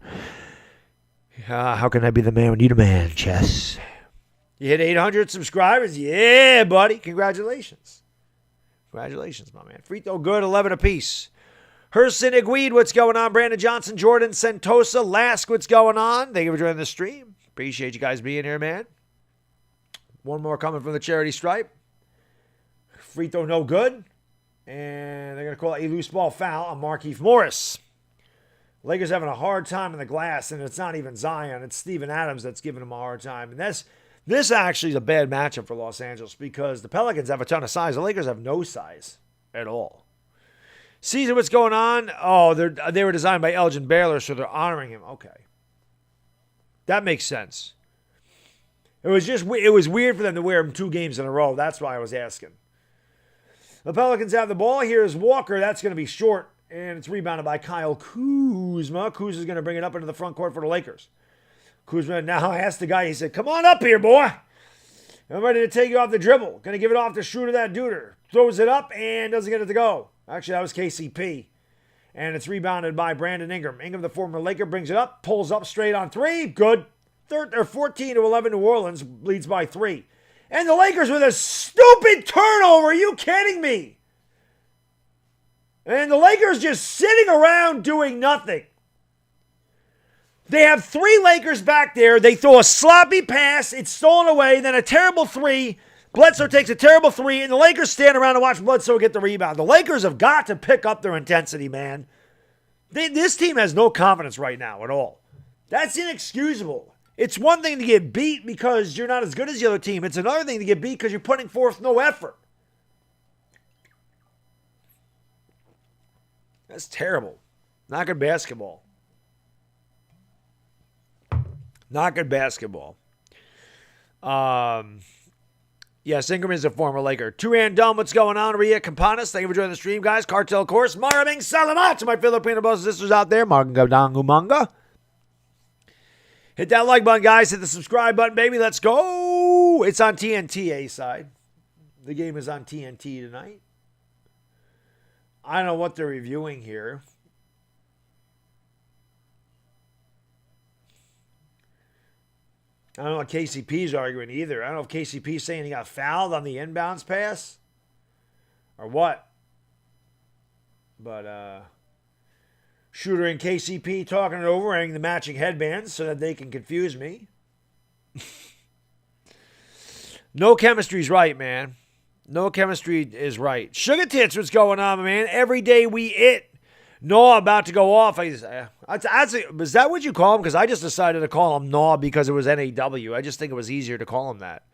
How can I be the man when you're the man, Chess? You hit 800 subscribers? Yeah, buddy. Congratulations. Congratulations, my man. Free throw good, 11 apiece. Herson Iguid, what's going on? Brandon Johnson, Jordan Sentosa, Lask, what's going on? Thank you for joining the stream. Appreciate you guys being here, man. One more coming from the charity stripe. Free throw no good. And they're going to call a loose ball foul on Markieff Morris. Lakers having a hard time in the glass, and it's not even Zion. It's Steven Adams that's giving them a hard time. And this actually is a bad matchup for Los Angeles because the Pelicans have a ton of size. The Lakers have no size at all. See what's going on? Oh, they were designed by Elgin Baylor, so they're honoring him. Okay. That makes sense. It was weird for them to wear him 2 games in a row. That's why I was asking. The Pelicans have the ball. Here's Walker. That's going to be short. And it's rebounded by Kyle Kuzma. Kuzma's going to bring it up into the front court for the Lakers. Kuzma now asked the guy, he said, come on up here, boy. I'm ready to take you off the dribble. Going to give it off to Schroeder, that duder. Throws it up and doesn't get it to go. Actually, that was KCP. And it's rebounded by Brandon Ingram. Ingram, the former Laker, brings it up, pulls up straight on 3. Good. 14-11 New Orleans leads by 3. And the Lakers with a stupid turnover. Are you kidding me? And the Lakers just sitting around doing nothing. They have 3 Lakers back there. They throw a sloppy pass. It's stolen away. Then a terrible 3. Bledsoe takes a terrible 3. And the Lakers stand around and watch Bledsoe get the rebound. The Lakers have got to pick up their intensity, man. This team has no confidence right now at all. That's inexcusable. It's one thing to get beat because you're not as good as the other team. It's another thing to get beat because you're putting forth no effort. That's terrible. Not good basketball. Not good basketball. Yes, Ingram is a former Laker. Two-hand dumb, what's going on? Ria Campanas, thank you for joining the stream, guys. Cartel Course, Maraming Salamat to my Filipino brothers and sisters out there. Magandang. Hit that like button, guys. Hit the subscribe button, baby. Let's go. It's on TNT, A-side. The game is on TNT tonight. I don't know what they're reviewing here. I don't know what KCP's arguing either. I don't know if KCP's saying he got fouled on the inbounds pass or what. But Shooter and KCP talking it over, wearing the matching headbands so that they can confuse me. No chemistry's right, man. No chemistry is right. Sugar Tits, what's going on, man? Every day we it. Noah about to go off. Is that what you call him? Because I just decided to call him Noah because it was NAW. I just think it was easier to call him that.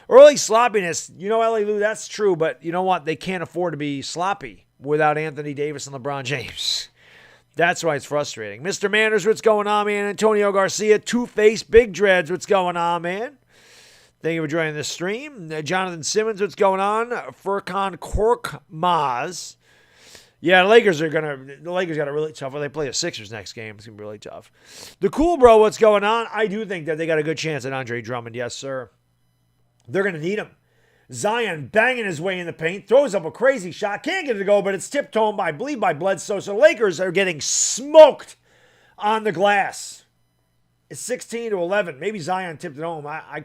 Early sloppiness. You know, L.A. Lou, that's true. But you know what? They can't afford to be sloppy without Anthony Davis and LeBron James. That's why it's frustrating. Mr. Manners, what's going on, man? Antonio Garcia, Two-Face, Big Dreads, what's going on, man? Thank you for joining the stream. Jonathan Simmons, what's going on? Furkan Korkmaz. Yeah, the Lakers got a really tough one. They play the Sixers next game. It's going to be really tough. The Cool Bro, what's going on? I do think that they got a good chance at Andre Drummond. Yes, sir. They're going to need him. Zion banging his way in the paint. Throws up a crazy shot. Can't get it to go, but it's tipped home, I believe, by Bledsoe. So the Lakers are getting smoked on the glass. It's 16-11. Maybe Zion tipped it home. I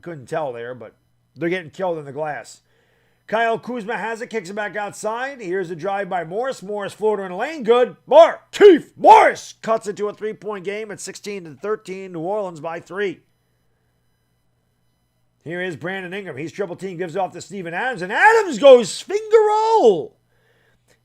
couldn't tell there, but they're getting killed in the glass. Kyle Kuzma has it, kicks it back outside. Here's a drive by Morris. Morris floater in the lane. Good. Markieff Morris cuts it to a 3-point game at 16-13. New Orleans by 3. Here is Brandon Ingram. He's triple team, gives it off to Steven Adams, and Adams goes finger roll.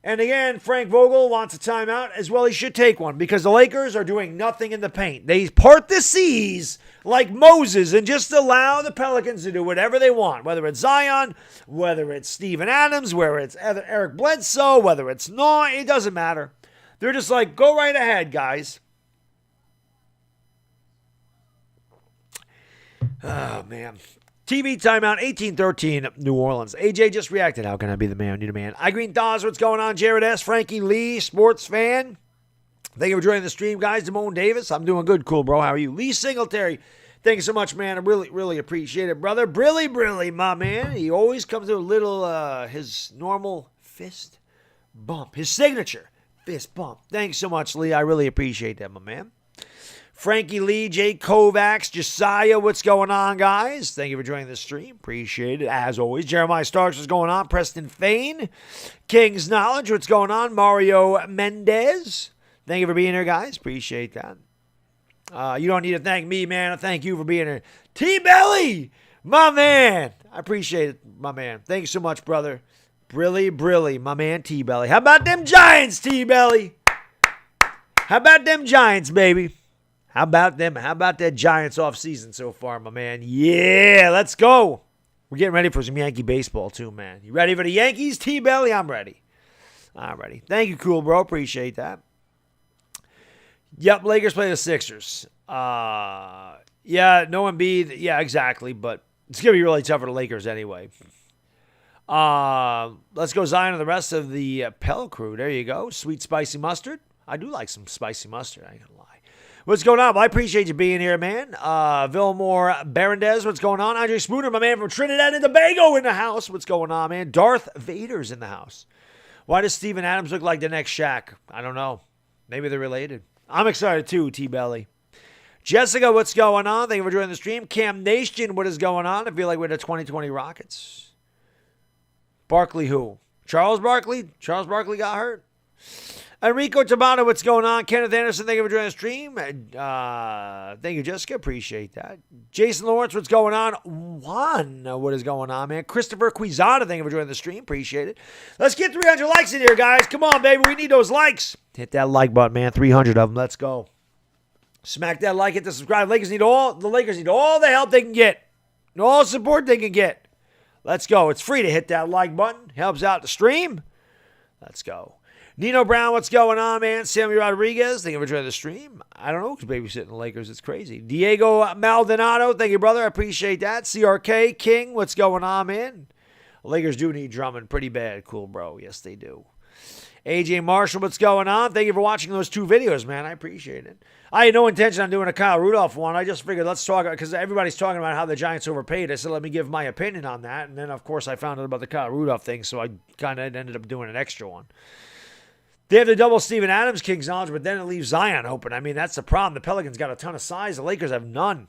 And again, Frank Vogel wants a timeout. As well, he should take one because the Lakers are doing nothing in the paint. They part the seas like Moses and just allow the Pelicans to do whatever they want, whether it's Zion, whether it's Steven Adams, whether it's Eric Bledsoe, whether it's Noah, it doesn't matter. They're just like, go right ahead, guys. Oh, man. TV timeout, 18-13, New Orleans. AJ just reacted. How can I be the man? Need a man. iGreen Dawes, what's going on? Jared S. Frankie Lee, sports fan. Thank you for joining the stream, guys. Damone Davis, I'm doing good, cool, bro. How are you? Lee Singletary, thank you so much, man. I really, really appreciate it, brother. Brilly, my man. He always comes to a little, his normal fist bump. His signature fist bump. Thanks so much, Lee. I really appreciate that, my man. Frankie Lee, Jay Kovacs, Josiah, what's going on, guys? Thank you for joining the stream. Appreciate it, as always. Jeremiah Starks, what's going on? Preston Fain, King's Knowledge, what's going on? Mario Mendez, thank you for being here, guys. Appreciate that. You don't need to thank me, man. I thank you for being here. T-Belly, My man. I appreciate it, my man. Thank you so much, brother. Brilly, my man T-Belly. How about them Giants, T-Belly? How about them Giants, baby? How about them? How about that Giants off season so far, my man? Yeah, let's go. We're getting ready for some Yankee baseball too, man. You ready for the Yankees, T-Belly? I'm ready. I'm ready. Thank you, cool bro. Appreciate that. Yep, Lakers play the Sixers. Yeah, no Embiid. Yeah, exactly. But it's going to be really tough for the Lakers anyway. Let's go Zion and the rest of the Pell crew. There you go. Sweet spicy mustard. I do like some spicy mustard. I ain't going to lie. What's going on? Well, I appreciate you being here, man. Villamore Barendez, what's going on? Andre Spooner, my man from Trinidad and Tobago in the house. What's going on, man? Darth Vader's in the house. Why does Steven Adams look like the next Shaq? I don't know. Maybe they're related. I'm excited too, T-Belly. Jessica, what's going on? Thank you for joining the stream. Cam Nation, what is going on? I feel like we're the 2020 Rockets. Barkley who? Charles Barkley? Charles Barkley got hurt? Enrico Tabano, what's going on? Kenneth Anderson, thank you for joining the stream. Thank you, Jessica. Appreciate that. Jason Lawrence, what's going on? Juan, what is going on, man? Christopher Quizada, thank you for joining the stream. Appreciate it. Let's get 300 likes in here, guys. Come on, baby. We need those likes. Hit that like button, man. 300 of them. Let's go. Smack that like, hit the subscribe. The Lakers need all the help they can get. And all the support they can get. Let's go. It's free to hit that like button. Helps out the stream. Let's go. Nino Brown, what's going on, man? Sammy Rodriguez, thank you for joining the stream. I don't know who's babysitting the Lakers. It's crazy. Diego Maldonado, thank you, brother. I appreciate that. CRK King, what's going on, man? The Lakers do need Drummond pretty bad. Cool, bro. Yes, they do. AJ Marshall, what's going on? Thank you for watching those two videos, man. I appreciate it. I had no intention on doing a Kyle Rudolph one. I just figured let's talk, because everybody's talking about how the Giants overpaid. I said, let me give my opinion on that. And then, of course, I found out about the Kyle Rudolph thing, so I kind of ended up doing an extra one. They have the double Steven Adams King's knowledge, but then it leaves Zion open. I mean, that's the problem. The Pelicans got a ton of size. The Lakers have none.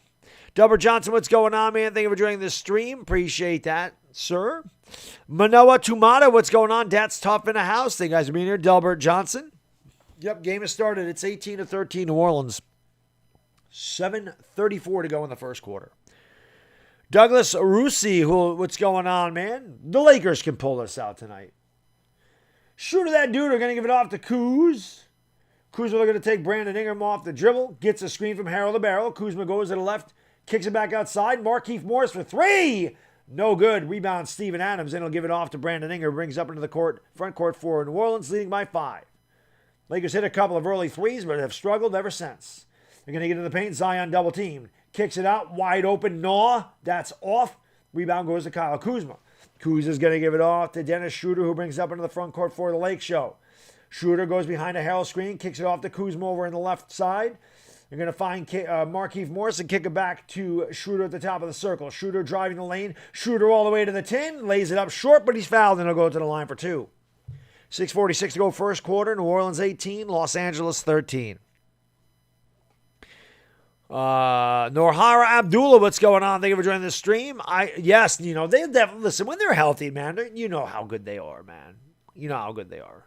Delbert Johnson, what's going on, man? Thank you for joining this stream. Appreciate that, sir. Manoa Tumata, what's going on? That's tough in the house. Thank you guys for being here. Delbert Johnson. Yep, game has started. It's 18-13 New Orleans. 7:34 to go in the first quarter. Douglas Rusi, what's going on, man? The Lakers can pull this out tonight. Shooter that dude are going to give it off to Kuz. Kuzma looking to take Brandon Ingram off the dribble. Gets a screen from Harold the Barrel. Kuzma goes to the left. Kicks it back outside. Markieff Morris for three. No good. Rebound Steven Adams. Then he'll give it off to Brandon Ingram. Brings up into the court. Front court for New Orleans, leading by 5. Lakers hit a couple of early threes, but have struggled ever since. They're going to get in the paint. Zion double team. Kicks it out. Wide open. Naw. That's off. Rebound goes to Kyle Kuzma. Kuzma's going to give it off to Dennis Schroeder, who brings up into the front court for the Lake Show. Schroeder goes behind a Harrell screen, kicks it off to Kuzma over in the left side. They're going to find Markieff Morris and kick it back to Schroeder at the top of the circle. Schroeder driving the lane. Schroeder all the way to the 10. Lays it up short, but he's fouled, and he'll go to the line for 2. 6:46 to go first quarter. New Orleans 18, Los Angeles 13. Norhara Abdullah, what's going on? Thank you for joining the stream. Yes, they definitely listen when they're healthy, man. You know how good they are, man. You know how good they are.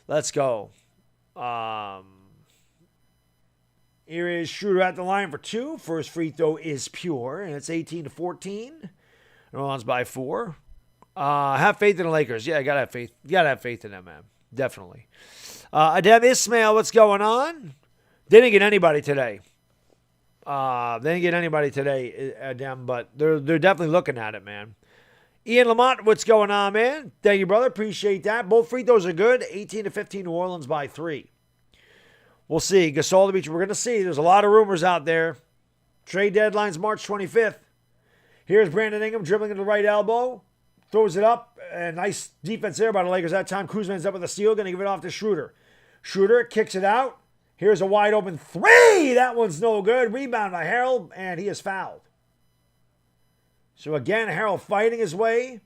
Let's go. Here is Schroeder at the line for 2. First free throw is pure, and it's 18-14. New Orleans by 4. Have faith in the Lakers. Yeah, gotta have faith. You gotta have faith in them, man. Definitely. Adem Ismail, what's going on? They didn't get anybody today. Adem, but they're definitely looking at it, man. Ian Lamont, what's going on, man? Thank you, brother. Appreciate that. Both free throws are good. 18-15 New Orleans by 3. We'll see. Gasol to Beach, we're going to see. There's a lot of rumors out there. Trade deadline's March 25th. Here's Brandon Ingram dribbling into the right elbow. Throws it up. And nice defense there by the Lakers that time. Kuzma ends up with a steal. Going to give it off to Schroeder. Schroeder kicks it out. Here's a wide open 3. That one's no good. Rebound by Harold. And he is fouled. So again, Harold fighting his way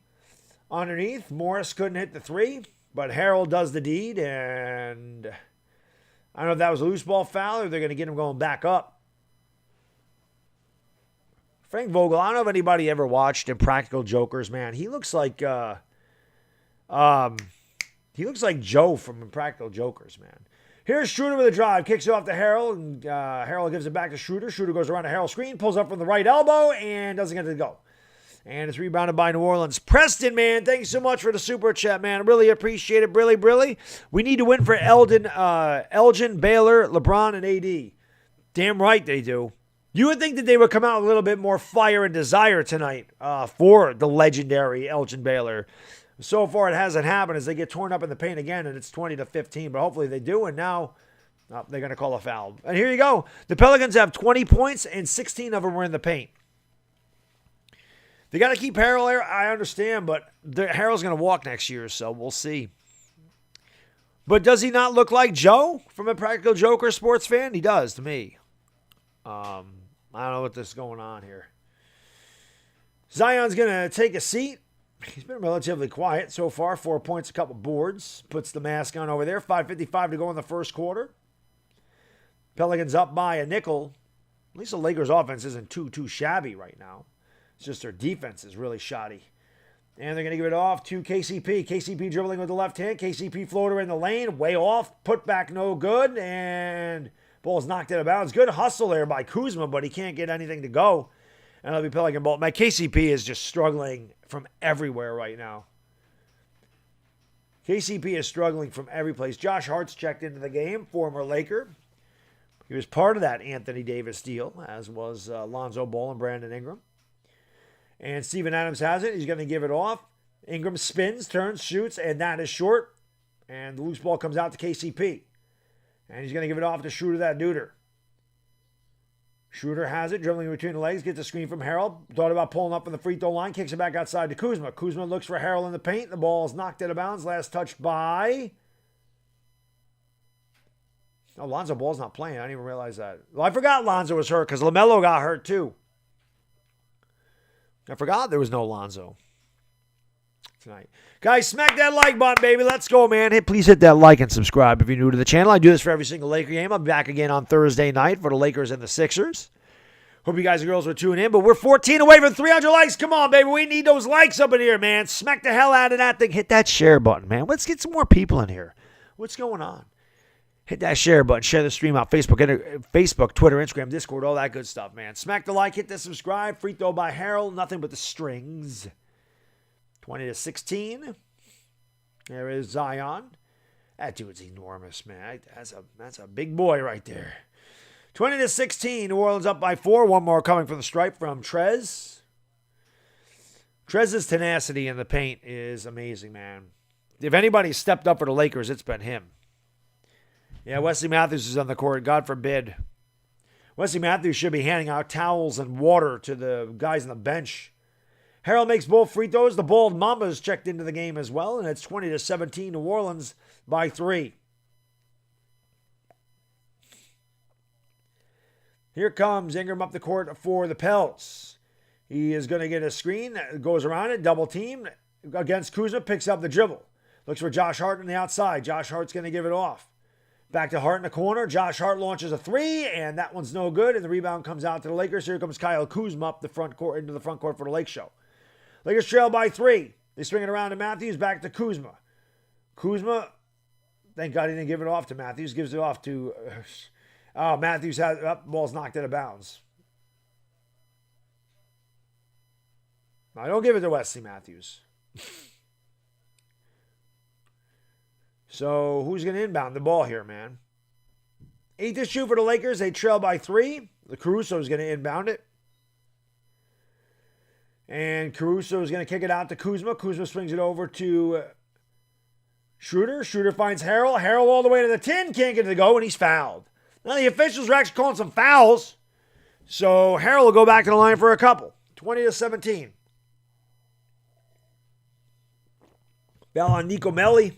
underneath. Morris couldn't hit the 3. But Harold does the deed. And I don't know if that was a loose ball foul or they're going to get him going back up. Frank Vogel, I don't know if anybody ever watched Impractical Jokers, man. He looks like Joe from Impractical Jokers, man. Here's Schroeder with a drive. Kicks it off to Harold, and Harold gives it back to Schroeder. Schroeder goes around a Harold screen, pulls up from the right elbow, and doesn't get it to go. And it's rebounded by New Orleans. Preston, man, thank you so much for the super chat, man. Really appreciate it. Brilly. We need to win for Elgin, Baylor, LeBron, and AD. Damn right they do. You would think that they would come out a little bit more fire and desire tonight for the legendary Elgin Baylor. So far, it hasn't happened as they get torn up in the paint again, and it's 20-15. But hopefully they do, and now they're going to call a foul. And here you go. The Pelicans have 20 points, and 16 of them were in the paint. They got to keep Harrell there. I understand, but Harrell's going to walk next year, so we'll see. But does he not look like Joe from a Practical Joker sports fan? He does to me. I don't know what this is going on here. Zion's going to take a seat. He's been relatively quiet so far. 4 points, a couple boards. Puts the mask on over there. 5:55 to go in the first quarter. Pelicans up by a nickel. At least the Lakers' offense isn't too shabby right now. It's just their defense is really shoddy. And they're going to give it off to KCP. KCP dribbling with the left hand. KCP floater in the lane. Way off. Put back no good. And ball's knocked out of bounds. Good hustle there by Kuzma, but he can't get anything to go. And it'll be Pelican ball. My KCP is just struggling from everywhere right now. KCP is struggling from every place. Josh Hart's checked into the game. Former Laker. He was part of that Anthony Davis deal, as was Lonzo Ball and Brandon Ingram. And Steven Adams has it. He's going to give it off. Ingram spins, turns, shoots, and that is short. And the loose ball comes out to KCP. And he's going to give it off to Schroeder, that duder. Schroeder has it, dribbling between the legs, gets a screen from Harrell. Thought about pulling up on the free throw line, kicks it back outside to Kuzma. Kuzma looks for Harrell in the paint. The ball is knocked out of bounds. Last touched by... Oh, Lonzo Ball's not playing. I didn't even realize that. Well, I forgot Lonzo was hurt because LaMelo got hurt too. I forgot there was no Lonzo tonight. Guys, smack that like button, baby. Let's go, man. Please hit that like and subscribe if you're new to the channel. I do this for every single Laker game. I'll be back again on Thursday night for the Lakers and the Sixers. Hope you guys and girls were tuning in, but we're 14 away from 300 likes. Come on, baby. We need those likes up in here, man. Smack the hell out of that thing. Hit that share button, man. Let's get some more people in here. What's going on? Hit that share button. Share the stream out. Facebook, Twitter, Instagram, Discord, all that good stuff, man. Smack the like. Hit the subscribe. Free throw by Harrell. Nothing but the strings. 20-16. There is Zion. That dude's enormous, man. That's a big boy right there. 20-16. New Orleans up by 4. One more coming from the stripe from Trez. Trez's tenacity in the paint is amazing, man. If anybody stepped up for the Lakers, it's been him. Yeah, Wesley Matthews is on the court. God forbid. Wesley Matthews should be handing out towels and water to the guys on the bench. Harrell makes both free throws. The Bald Mambas checked into the game as well, and it's 20-17. New Orleans by 3. Here comes Ingram up the court for the Pels. He is going to get a screen. Goes around it. Double team against Kuzma. Picks up the dribble. Looks for Josh Hart on the outside. Josh Hart's going to give it off. Back to Hart in the corner. Josh Hart launches a 3, and that one's no good. And the rebound comes out to the Lakers. Here comes Kyle Kuzma up the front court into the front court for the Lake Show. Lakers trail by 3. They swing it around to Matthews. Back to Kuzma. Kuzma, thank God he didn't give it off to Matthews. Gives it off to... Matthews has... ball's knocked out of bounds. No, don't give it to Wesley Matthews. So, who's going to inbound the ball here, man? 8 to shoot for the Lakers. They trail by 3. The Caruso is going to inbound it. And Caruso is going to kick it out to Kuzma. Kuzma swings it over to Schroeder. Schroeder finds Harrell. Harrell all the way to the 10. Can't get it to go, and he's fouled. Now, the officials are actually calling some fouls. So, Harrell will go back to the line for a couple. 20-17. Foul on Nico Melli.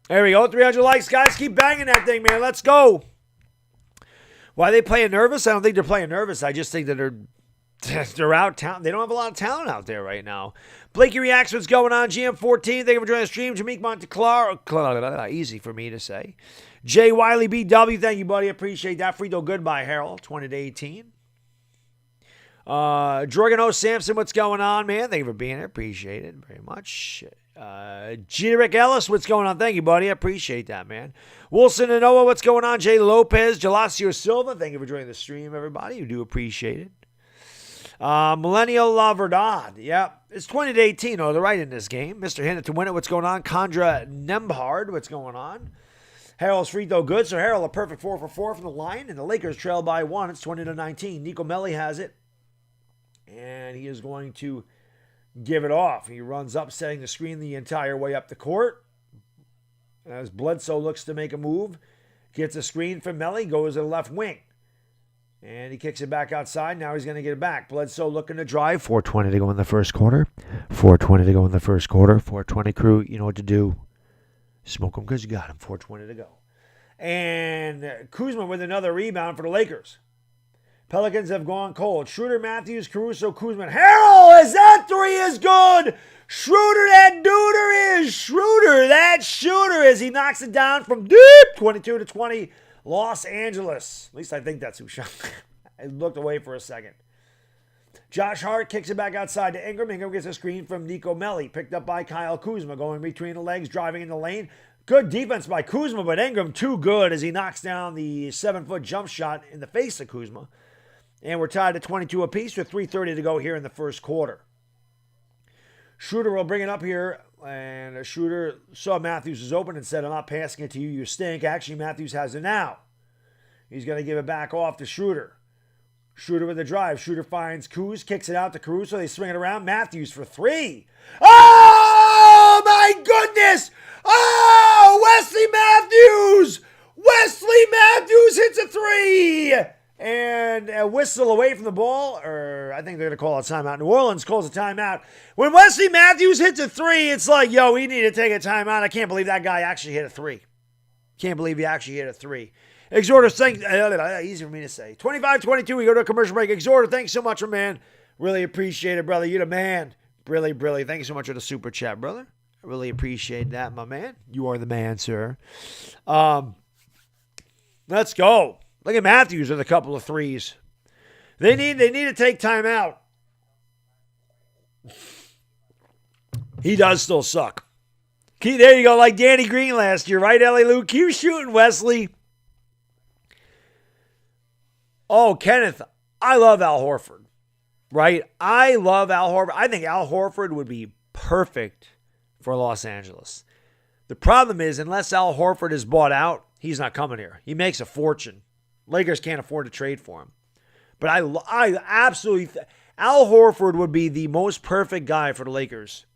There we go. 300 likes, guys. Keep banging that thing, man. Let's go. Why are they playing nervous? I don't think they're playing nervous. I just think that they're out town. They don't have a lot of talent out there right now. Blakey reacts what's going on. GM14. Thank you for joining the stream. Jameek Monteclar. Easy for me to say. Jay Wiley BW. Thank you, buddy. Appreciate that. Free throw good by Harrell. 20-18. Jorgen O. Sampson. What's going on, man? Thank you for being here. Appreciate it very much. G. Rick Ellis, what's going on? Thank you, buddy. I appreciate that, man. Wilson and Noah, what's going on? Jay Lopez, Gelasio Silva, thank you for joining the stream, everybody. You do appreciate it. Millennial La Verdad. Yep. It's 20-18. Oh, they're right in this game. Mr. Hannah to win it. What's going on? Condra Nembhard. What's going on? Harold's free throw good. So Harold a perfect 4 for 4 from the line. And the Lakers trail by 1. It's 20-19. Nico Melli has it. And he is going to give it off. He runs up, setting the screen the entire way up the court. As Bledsoe looks to make a move. Gets a screen from Melli. Goes to the left wing. And he kicks it back outside. Now he's going to get it back. Bledsoe looking to drive. 4:20 to go in the first quarter. 4:20 to go in the first quarter. 4:20 crew, you know what to do. Smoke them because you got them. 4:20 to go. And Kuzma with another rebound for the Lakers. Pelicans have gone cold. Schroeder, Matthews, Caruso, Kuzma. Harrell, as that three is good. Schroeder, that duder is Schroeder. That shooter as he knocks it down from deep. 22-20. Los Angeles. At least I think that's who shot. I looked away for a second. Josh Hart kicks it back outside to Ingram. Ingram gets a screen from Nico Melli. Picked up by Kyle Kuzma. Going between the legs, driving in the lane. Good defense by Kuzma, but Ingram too good as he knocks down the 7-foot jump shot in the face of Kuzma. And we're tied at 22 apiece with 3:30 to go here in the first quarter. Schroeder will bring it up here. And Schroeder saw Matthews was open and said, I'm not passing it to you, you stink. Actually, Matthews has it now. He's going to give it back off to Schroeder. Schroeder with the drive. Schroeder finds Kuz, kicks it out to Caruso. They swing it around. Matthews for 3. Oh, my goodness! Oh, Wesley Matthews! Wesley Matthews hits a 3! And a whistle away from the ball, or I think they're going to call a timeout. New Orleans calls a timeout. When Wesley Matthews hits a 3, it's like, yo, we need to take a timeout. I can't believe that guy actually hit a 3. Can't believe he actually hit a 3. Exhorter, thanks. Easy for me to say. 25-22, we go to a commercial break. Exhorter, thanks so much, man. Really appreciate it, brother. You're the man. Really, really. Thank you so much for the super chat, brother. I really appreciate that, my man. You are the man, sir. Let's go. Look at Matthews with a couple of 3s. They need to take time out. He does still suck. There you go, like Danny Green last year, right, Ellie Lou? Keep shooting, Wesley. Oh, Kenneth, I love Al Horford, right? I love Al Horford. I think Al Horford would be perfect for Los Angeles. The problem is, unless Al Horford is bought out, he's not coming here. He makes a fortune. Lakers can't afford to trade for him. But I absolutely... Al Horford would be the most perfect guy for the Lakers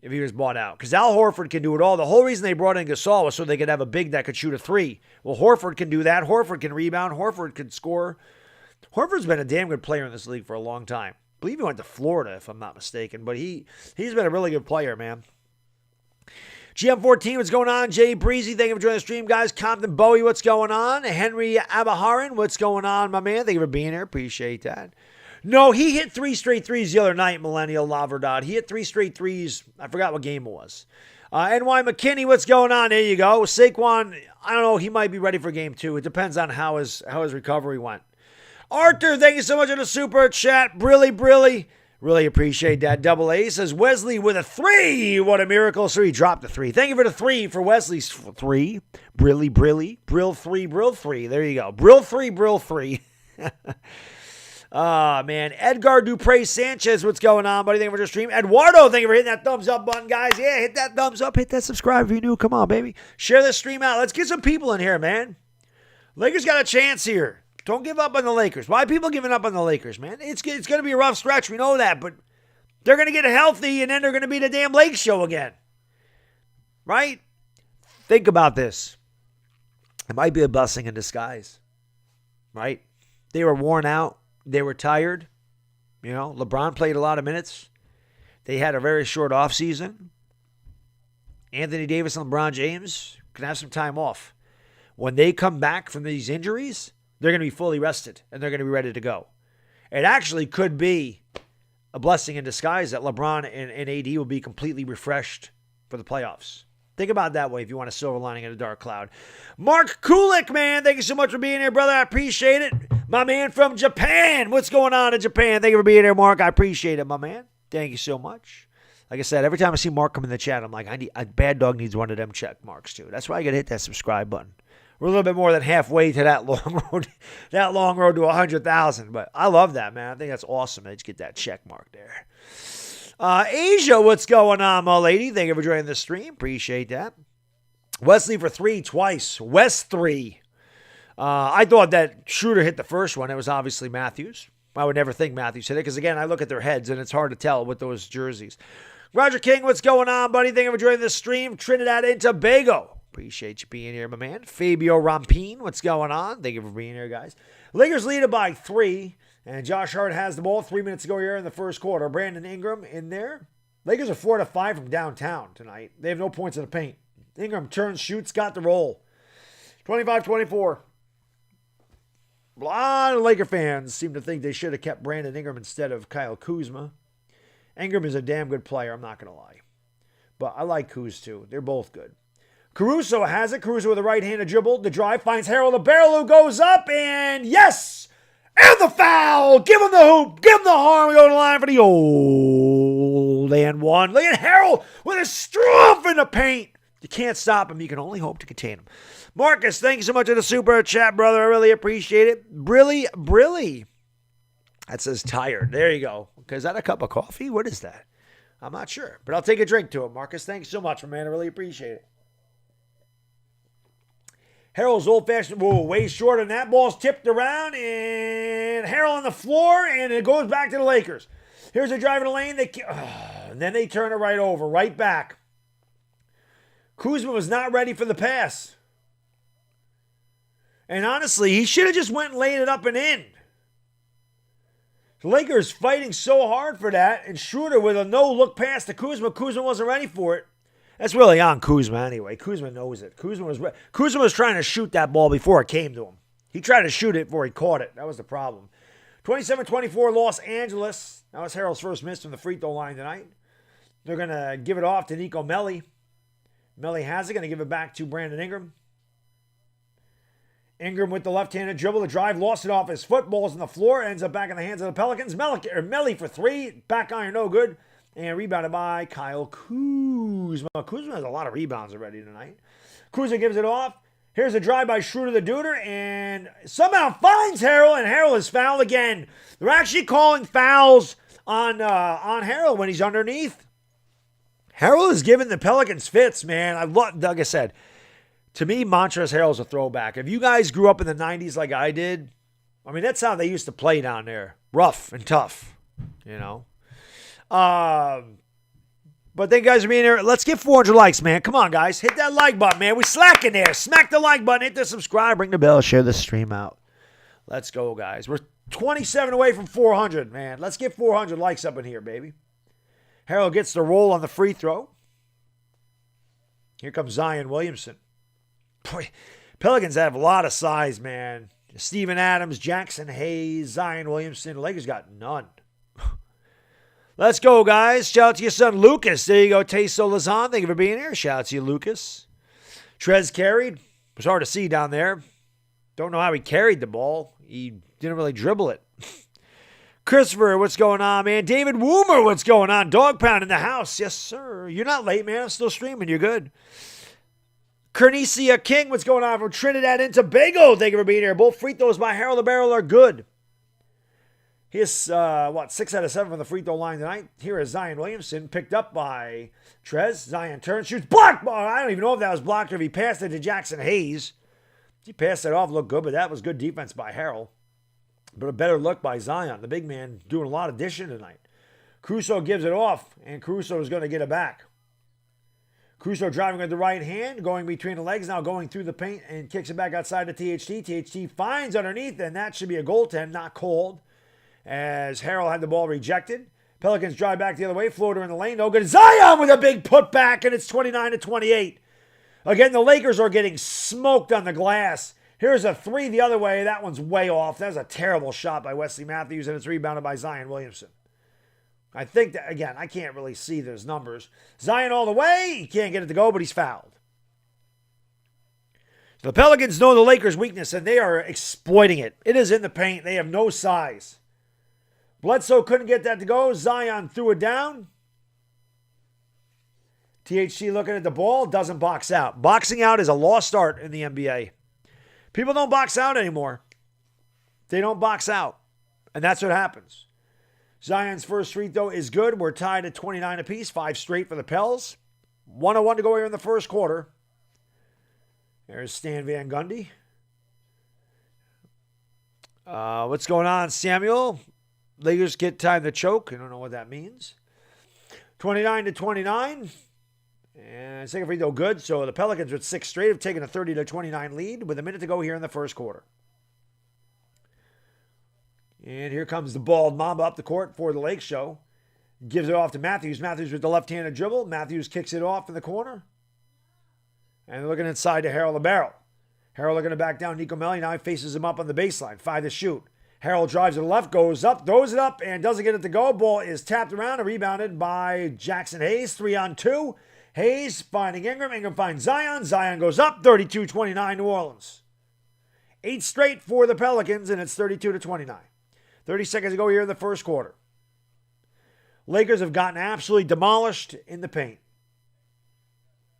if he was bought out. Because Al Horford can do it all. The whole reason they brought in Gasol was so they could have a big that could shoot a 3. Well, Horford can do that. Horford can rebound. Horford can score. Horford's been a damn good player in this league for a long time. I believe he went to Florida, if I'm not mistaken. But he's been a really good player, man. GM14, what's going on? Jay Breezy, thank you for joining the stream, guys. Compton Bowie, what's going on? Henry Abaharan, what's going on, my man? Thank you for being here. Appreciate that. No, he hit 3 straight 3s the other night, Millennial La Verdad. He hit 3 straight 3s. I forgot what game it was. NY McKinney, what's going on? There you go. Saquon, I don't know. He might be ready for game 2. It depends on how his recovery went. Arthur, thank you so much for the super chat. Really appreciate that. Double A says Wesley with a 3. What a miracle. So he dropped the 3. Thank you for the 3 for Wesley's 3. Brill 3. There you go. Brill 3. Man. Edgar Dupre Sanchez, what's going on, buddy? Thank you for the stream. Eduardo, thank you for hitting that thumbs up button, guys. Yeah, hit that thumbs up. Hit that subscribe if you're new. Come on, baby. Share this stream out. Let's get some people in here, man. Lakers got a chance here. Don't give up on the Lakers. Why are people giving up on the Lakers, man? It's going to be a rough stretch. We know that. But they're going to get healthy, and then they're going to be the damn Lake Show again. Right? Think about this. It might be a blessing in disguise. Right? They were worn out. They were tired. You know, LeBron played a lot of minutes. They had a very short offseason. Anthony Davis and LeBron James can have some time off. When they come back from these injuries, they're going to be fully rested, and they're going to be ready to go. It actually could be a blessing in disguise that LeBron and AD will be completely refreshed for the playoffs. Think about it that way if you want a silver lining in a dark cloud. Mark Kulik, man, thank you so much for being here, brother. I appreciate it. My man from Japan. What's going on in Japan? Thank you for being here, Mark. I appreciate it, my man. Thank you so much. Like I said, every time I see Mark come in the chat, I'm like, Baddog needs one of them check marks, too. That's why I got to hit that subscribe button. We're a little bit more than halfway to that long road to 100,000. But I love that, man. I think that's awesome. Let's get that check mark there. Asia, what's going on, my lady? Thank you for joining the stream. Appreciate that. Wesley for 3 twice. West 3. I thought that Schroeder hit the first one. It was obviously Matthews. I would never think Matthews hit it because, again, I look at their heads, and it's hard to tell with those jerseys. Roger King, what's going on, buddy? Thank you for joining the stream. Trinidad and Tobago. Appreciate you being here, my man. Fabio Rampin, what's going on? Thank you for being here, guys. Lakers lead it by 3, and Josh Hart has the ball. 3 minutes to go here in the first quarter. Brandon Ingram in there. Lakers are 4 to 5 from downtown tonight. They have no points in the paint. Ingram turns, shoots, got the roll. 25-24. A lot of Laker fans seem to think they should have kept Brandon Ingram instead of Kyle Kuzma. Ingram is a damn good player, I'm not going to lie. But I like Kuz too. They're both good. Caruso has it. Caruso with a right-handed dribble. The drive finds Harold. The barrel who goes up, and yes! And the foul! Give him the hoop. Give him the harm. We go to the line for the old and one. Look at Harold with a strength in the paint. You can't stop him. You can only hope to contain him. Marcus, thank you so much for the super chat, brother. I really appreciate it. Brilly. That says tired. There you go. Okay, is that a cup of coffee? What is that? I'm not sure. But I'll take a drink to it, Marcus. Thanks so much, man. I really appreciate it. Harold's old-fashioned, way short, and that ball's tipped around, and Harold on the floor, and it goes back to the Lakers. Here's a drive in the lane, and then they turn it right over, right back. Kuzma was not ready for the pass. And honestly, he should have just went and laid it up and in. The Lakers fighting so hard for that, and Schroeder with a no-look pass to Kuzma. Kuzma wasn't ready for it. That's really on Kuzma anyway. Kuzma knows it. Kuzma was trying to shoot that ball before it came to him. He tried to shoot it before he caught it. That was the problem. 27-24 Los Angeles. That was Harold's first miss from the free throw line tonight. They're going to give it off to Nico Melli. Melli has it. Going to give it back to Brandon Ingram. Ingram with the left-handed dribble. The drive lost it off his foot. Ball's on the floor. Ends up back in the hands of the Pelicans. Melli for 3. Back iron, no good. And rebounded by Kyle Kuzma. Kuzma has a lot of rebounds already tonight. Kuzma gives it off. Here's a drive by Schroeder the Duder. And somehow finds Harold. And Harold is fouled again. They're actually calling fouls on Harold when he's underneath. Harold is giving the Pelicans fits, man. Like I said, to me, Montrezl Harrell's a throwback. If you guys grew up in the 90s like I did, I mean, that's how they used to play down there. Rough and tough, you know. But thank you guys for being here. Let's get 400 likes, man. Come on, guys. Hit that like button, man. We slacking there. Smack the like button. Hit the subscribe. Ring the bell. Share the stream out. Let's go, guys. We're 27 away from 400, man. Let's get 400 likes up in here, baby. Harold gets the roll on the free throw. Here comes Zion Williamson. Boy, Pelicans have a lot of size, man. Steven Adams, Jackson Hayes, Zion Williamson. The Lakers got none. Let's go, guys. Shout out to your son, Lucas. There you go, Tayso Lazan. Thank you for being here. Shout out to you, Lucas. Trez carried. It was hard to see down there. Don't know how he carried the ball. He didn't really dribble it. Christopher, what's going on, man? David Woomer, what's going on? Dog Pound in the house. Yes, sir. You're not late, man. I'm still streaming. You're good. Kernesia King, what's going on from Trinidad and Tobago? Thank you for being here. Both free throws by Harold the Barrel are good. He's, 6 out of 7 from the free throw line tonight. Here is Zion Williamson, picked up by Trez. Zion turns, shoots, blocked. I don't even know if that was blocked or if he passed it to Jackson Hayes. He passed it off, looked good, but that was good defense by Harold. But a better look by Zion. The big man doing a lot of dishing tonight. Caruso gives it off, and Caruso is going to get it back. Caruso driving with the right hand, going between the legs, now going through the paint, and kicks it back outside to THT. THT finds underneath, and that should be a goaltend, not called, as Harold had the ball rejected. Pelicans drive back the other way, floater in the lane, no good. Zion with a big putback, and it's 29-28. Again, the Lakers are getting smoked on the glass. Here's a 3 the other way. That one's way off. That was a terrible shot by Wesley Matthews, and it's rebounded by Zion Williamson. I think that, again, I can't really see those numbers. Zion all the way. He can't get it to go, but he's fouled. So the Pelicans know the Lakers' weakness, and they are exploiting it. It is in the paint. They have no size. Bledsoe couldn't get that to go. Zion threw it down. THC looking at the ball, doesn't box out. Boxing out is a lost art in the NBA. People don't box out anymore. They don't box out. And that's what happens. Zion's first free throw is good. We're tied at 29 apiece. 5 straight for the Pels. 1:01 to go here in the first quarter. There's Stan Van Gundy. What's going on, Samuel? Lakers get time to choke. I don't know what that means. 29-29. And second free throw good. So the Pelicans with 6 straight have taken a 30-29 lead with a minute to go here in the first quarter. And here comes the bald Mamba up the court for the Lake Show. Gives it off to Matthews. Matthews with the left-handed dribble. Matthews kicks it off in the corner. And they're looking inside to Harold LaBarrel. Harold looking to back down Nico Melli. Now he faces him up on the baseline. 5 to shoot. Harold drives to the left, goes up, throws it up, and doesn't get it to go. Ball is tapped around and rebounded by Jackson Hayes. 3-on-2. Hayes finding Ingram. Ingram finds Zion. Zion goes up. 32-29 New Orleans. 8 straight for the Pelicans, and it's 32-29. 30 seconds to go here in the first quarter. Lakers have gotten absolutely demolished in the paint.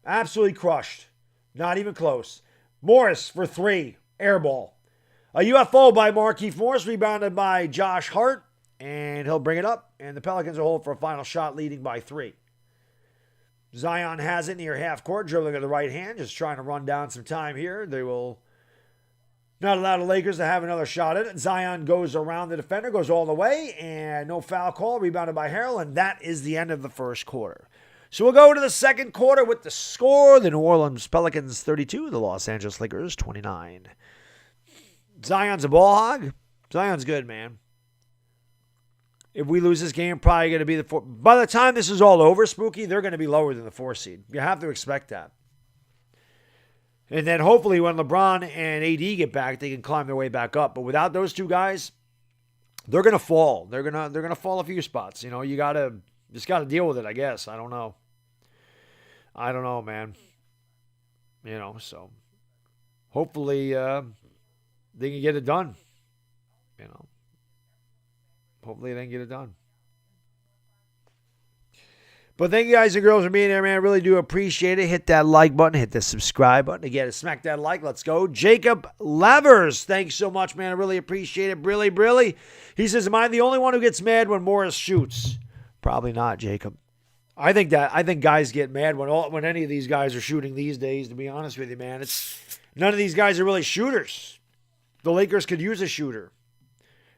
Absolutely crushed. Not even close. Morris for 3. Air ball. A UFO by Markieff Morris, rebounded by Josh Hart, and he'll bring it up, and the Pelicans will hold for a final shot, leading by 3. Zion has it near half court, dribbling with the right hand, just trying to run down some time here. They will not allow the Lakers to have another shot at it. Zion goes around the defender, goes all the way, and no foul call, rebounded by Harrell, and that is the end of the first quarter. So we'll go to the second quarter with the score. The New Orleans Pelicans 32, the Los Angeles Lakers 29. Zion's a ball hog. Zion's good, man. If we lose this game, probably going to be the 4. By the time this is all over, Spooky, they're going to be lower than the 4 seed. You have to expect that. And then hopefully when LeBron and AD get back, they can climb their way back up. But without those two guys, they're going to fall. They're going to fall a few spots. You know, you just got to deal with it, I guess. I don't know, man. You know, so hopefully they can get it done. You know, hopefully they can get it done. But thank you guys and girls for being there, man. I really do appreciate it. Hit that like button. Hit the subscribe button. Again, smack that like. Let's go. Jacob Levers. Thanks so much, man. I really appreciate it. Brilly. He says, am I the only one who gets mad when Morris shoots? Probably not, Jacob. I think guys get mad when any of these guys are shooting these days, to be honest with you, man. None of these guys are really shooters. The Lakers could use a shooter.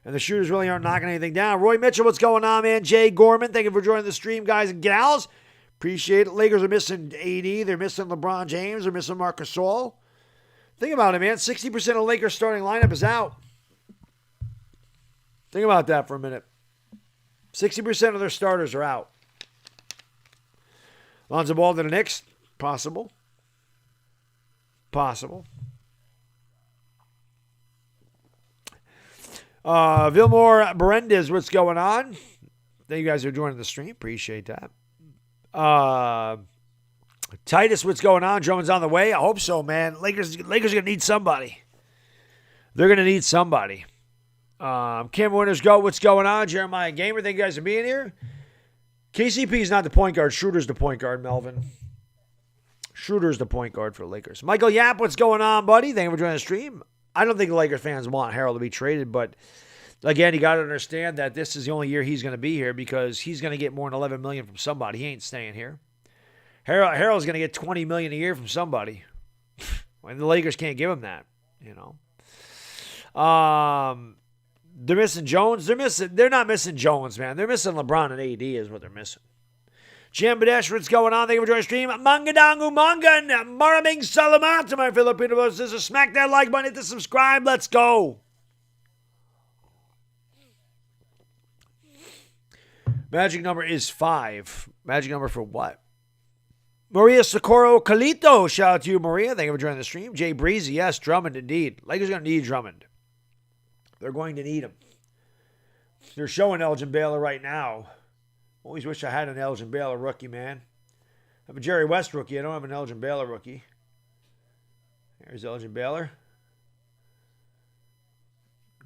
And the shooters really aren't knocking anything down. Roy Mitchell, what's going on, man? Jay Gorman, thank you for joining the stream, guys and gals. Appreciate it. Lakers are missing AD. They're missing LeBron James. They're missing Marc Gasol. Think about it, man. 60% of the Lakers starting lineup is out. Think about that for a minute. 60% of their starters are out. Lonzo Ball to the Knicks? Possible. Vilmore Berendez, what's going on? Thank you guys for joining the stream. Appreciate that. Titus, what's going on? Drummond's on the way. I hope so, man. Lakers are going to need somebody. They're going to need somebody. Kim Winters, what's going on? Jeremiah Gamer, thank you guys for being here. KCP is not the point guard. Schroeder's the point guard, Melvin. Schroeder's the point guard for the Lakers. Michael Yap, what's going on, buddy? Thank you for joining the stream. I don't think the Lakers fans want Harold to be traded, but again, you got to understand that this is the only year he's going to be here because he's going to get more than $11 million from somebody. He ain't staying here. Harold's going to get $20 million a year from somebody. And the Lakers can't give him that, you know. They're missing Jones. They're not missing Jones, man. They're missing LeBron and AD is what they're missing. Jim Badesh, what's going on? Thank you for joining the stream. Mangadangu Mangan, Maraming Salamat to my Filipino brothers and sisters. Smack that like button, hit the subscribe. Let's go. Magic number is 5. Magic number for what? Maria Socorro Calito. Shout out to you, Maria. Thank you for joining the stream. Jay Breezy. Yes, Drummond indeed. Lakers going to need Drummond. They're going to need him. They're showing Elgin Baylor right now. Always wish I had an Elgin Baylor rookie, man. I have a Jerry West rookie. I don't have an Elgin Baylor rookie. There's Elgin Baylor.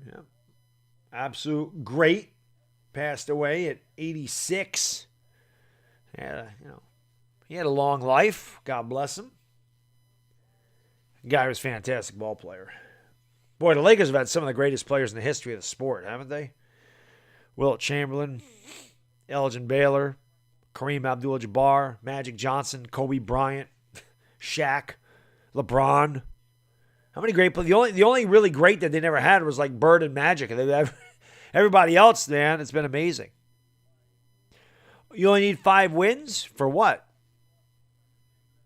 Yeah. Absolute great. Passed away at 86. He had a long life. God bless him. The guy was a fantastic ball player. Boy, the Lakers have had some of the greatest players in the history of the sport, haven't they? Wilt Chamberlain, Elgin Baylor, Kareem Abdul-Jabbar, Magic Johnson, Kobe Bryant, Shaq, LeBron. How many great players? The only really great that they never had was like Bird and Magic. Everybody else, man, it's been amazing. You only need 5 wins? For what?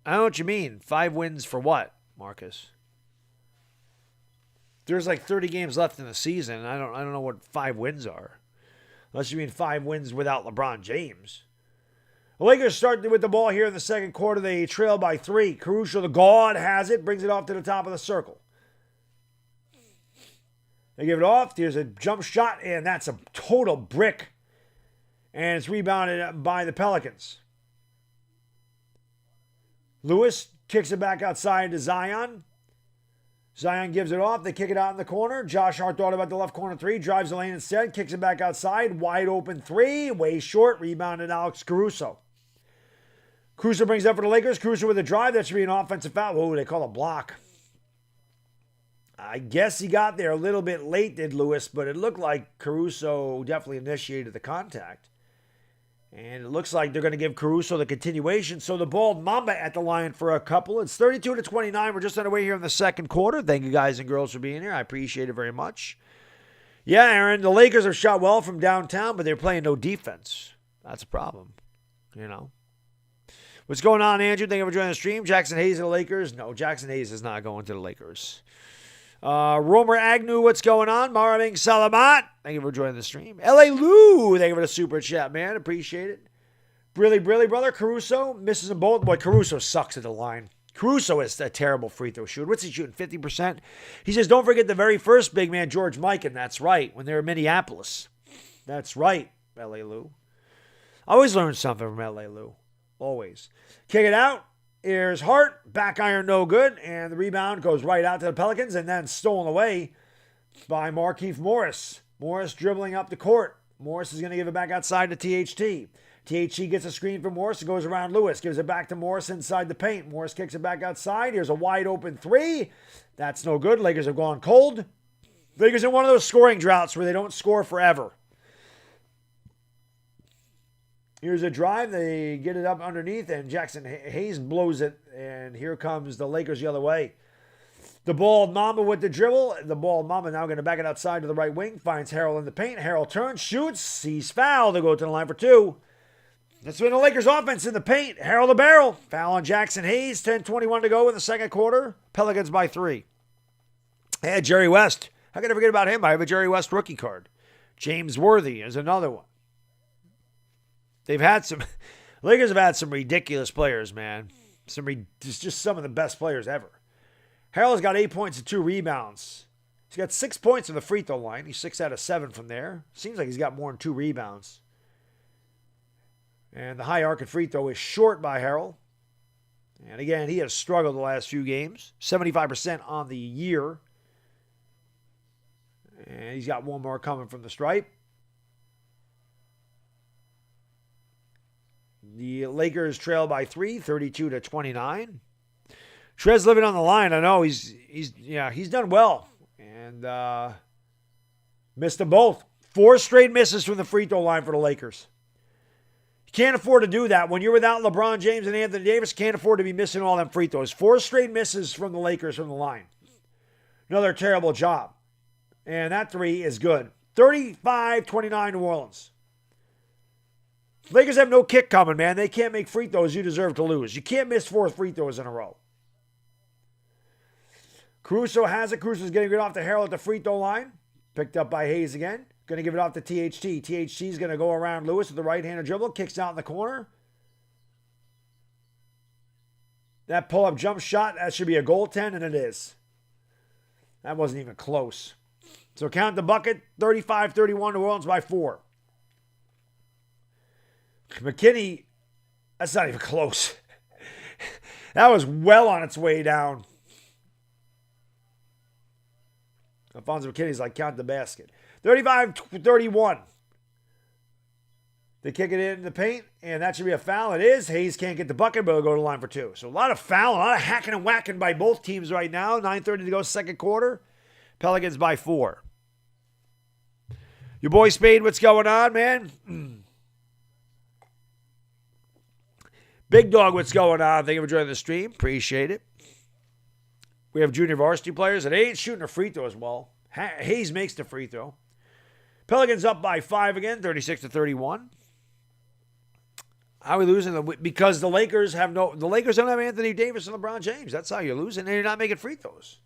I don't know what you mean. 5 wins for what, Marcus? There's like 30 games left in the season. I don't know what 5 wins are. Unless you mean 5 wins without LeBron James. The Lakers start with the ball here in the second quarter. They trail by 3. Caruso, the God, has it. Brings it off to the top of the circle. They give it off. There's a jump shot, and that's a total brick. And it's rebounded by the Pelicans. Lewis kicks it back outside to Zion. Zion gives it off. They kick it out in the corner. Josh Hart thought about the left corner 3. Drives the lane instead. Kicks it back outside. Wide open 3. Way short. Rebounded Alex Caruso. Caruso brings it up for the Lakers. Caruso with a drive. That should be an offensive foul. Oh, they call a block. I guess he got there a little bit late, did Lewis, but it looked like Caruso definitely initiated the contact. And it looks like they're going to give Caruso the continuation. So the Bald Mamba at the line for a couple. It's 32-29. We're just underway here in the second quarter. Thank you guys and girls for being here. I appreciate it very much. Yeah, Aaron, the Lakers have shot well from downtown, but they're playing no defense. That's a problem, you know. What's going on, Andrew? Thank you for joining the stream. Jackson Hayes of the Lakers? No, Jackson Hayes is not going to the Lakers. Romer Agnew, what's going on? Maraving Salamat, thank you for joining the stream. L.A. Lou, thank you for the super chat, man. Appreciate it. Brilly, brother. Caruso misses them both. Boy, Caruso sucks at the line. Caruso is a terrible free throw shooter. What's he shooting, 50%? He says, don't forget the very first big man, George Mikan. That's right, when they were in Minneapolis. That's right, L.A. Lou. I always learn something from L.A. Lou. Always. Kick it out. Here's Hart, back iron no good, and the rebound goes right out to the Pelicans and then stolen away by Markieff Morris. Morris dribbling up the court. Morris is going to give it back outside to THT. THT gets a screen from Morris. It goes around Lewis. Gives it back to Morris inside the paint. Morris kicks it back outside. Here's a wide open 3. That's no good. Lakers have gone cold. Lakers in one of those scoring droughts where they don't score forever. Here's a drive. They get it up underneath, and Jackson Hayes blows it. And here comes the Lakers the other way. The Bald Mamba with the dribble. The Bald Mamba now going to back it outside to the right wing. Finds Harrell in the paint. Harrell turns, shoots. He's fouled. They go to the line for 2. That's when the Lakers offense in the paint. Harrell the barrel. Foul on Jackson Hayes. 10:21 to go in the second quarter. Pelicans by 3. Hey, Jerry West. How can I forget about him? I have a Jerry West rookie card. James Worthy is another one. They've had some, Lakers have had some ridiculous players, man. Just some of the best players ever. Harrell's got 8 points and 2 rebounds. He's got 6 points on the free throw line. He's 6 out of 7 from there. Seems like he's got more than 2 rebounds. And the high arc and free throw is short by Harrell. And again, he has struggled the last few games. 75% on the year. And he's got one more coming from the stripe. The Lakers trail by 3, 32-29. Trez living on the line. I know he's done well. And missed them both. 4 straight misses from the free throw line for the Lakers. You can't afford to do that. When you're without LeBron James and Anthony Davis, can't afford to be missing all them free throws. 4 straight misses from the Lakers from the line. Another terrible job. And that 3 is good. 35-29 New Orleans. Lakers have no kick coming, man. They can't make free throws. You deserve to lose. You can't miss 4 free throws in a row. Caruso has it. Caruso's getting it off to Harrell at the free throw line. Picked up by Hayes again. Going to give it off to THT. THT's going to go around Lewis with the right-handed dribble. Kicks out in the corner. That pull-up jump shot, that should be a goaltend, and it is. That wasn't even close. So count the bucket. 35-31 New Orleans by 4. McKinney, that's not even close. That was well on its way down. Alfonso McKinney's like, count the basket. 35-31. They kick it in the paint, and that should be a foul. It is. Hayes can't get the bucket, but he'll go to the line for 2. So a lot of fouling, a lot of hacking and whacking by both teams right now. 9:30 to go, second quarter. Pelicans by 4. Your boy Spade, what's going on, man? Big Dog, what's going on? Thank you for joining the stream. Appreciate it. We have junior varsity players, and they ain't shooting a free throw as well. Hayes makes the free throw. Pelicans up by 5 again, 36-31. How are we losing? Because the Lakers don't have Anthony Davis and LeBron James. That's how you're losing, and you're not making free throws.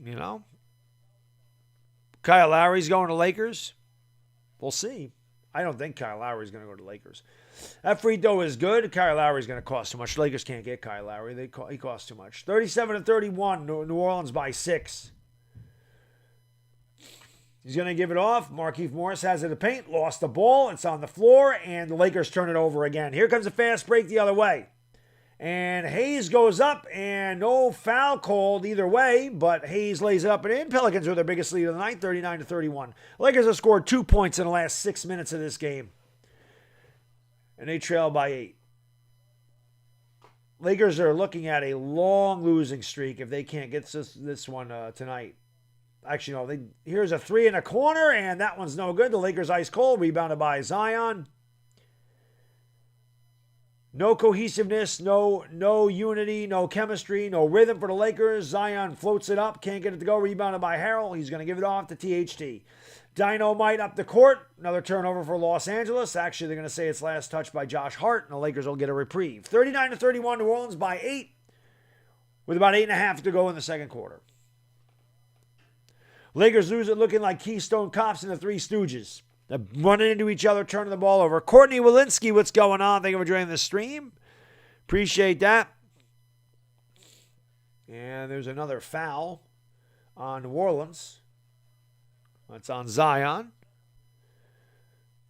You know? Kyle Lowry's going to Lakers. We'll see. I don't think Kyle Lowry's going to go to Lakers. That free throw is good. Kyle Lowry's going to cost too much. Lakers can't get Kyle Lowry. He costs too much. 37-31. New Orleans by 6. He's going to give it off. Markieff Morris has it in the paint. Lost the ball. It's on the floor. And the Lakers turn it over again. Here comes a fast break the other way. And Hayes goes up. And no foul called either way. But Hayes lays it up and in. Pelicans are their biggest lead of the night. 39-31. Lakers have scored 2 points in the last 6 minutes of this game. And they trail by 8. Lakers are looking at a long losing streak if they can't get this one tonight. Actually, no. Here's a 3 in a corner, and that one's no good. The Lakers ice cold, rebounded by Zion. No cohesiveness, no unity, no chemistry, no rhythm for the Lakers. Zion floats it up, can't get it to go. Rebounded by Harrell. He's going to give it off to THT. Dynamite up the court. Another turnover for Los Angeles. Actually, they're going to say it's last touch by Josh Hart, and the Lakers will get a reprieve. 39-31, New Orleans by 8, with about 8.5 to go in the second quarter. Lakers lose it looking like Keystone Cops and the Three Stooges. They're running into each other, turning the ball over. Courtney Walensky, what's going on? Thank you for joining the stream. Appreciate that. And there's another foul on New Orleans. That's on Zion.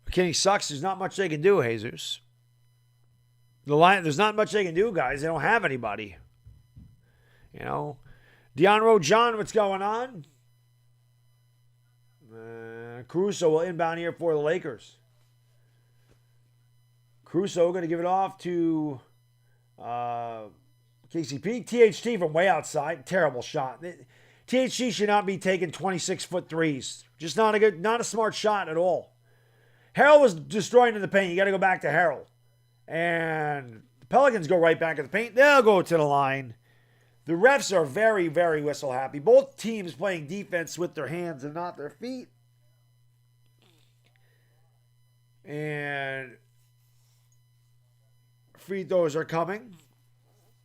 McKinney sucks. There's not much they can do, Jesus. There's not much they can do, guys. They don't have anybody. You know. DeAndre John, what's going on? Caruso will inbound here for the Lakers. Caruso going to give it off to KCP. THT from way outside. Terrible shot. THT should not be taking 26-foot threes. Just not a smart shot at all. Harrell was destroying in the paint. You got to go back to Harrell. And the Pelicans go right back in the paint. They'll go to the line. The refs are very, very whistle happy. Both teams playing defense with their hands and not their feet. And free throws are coming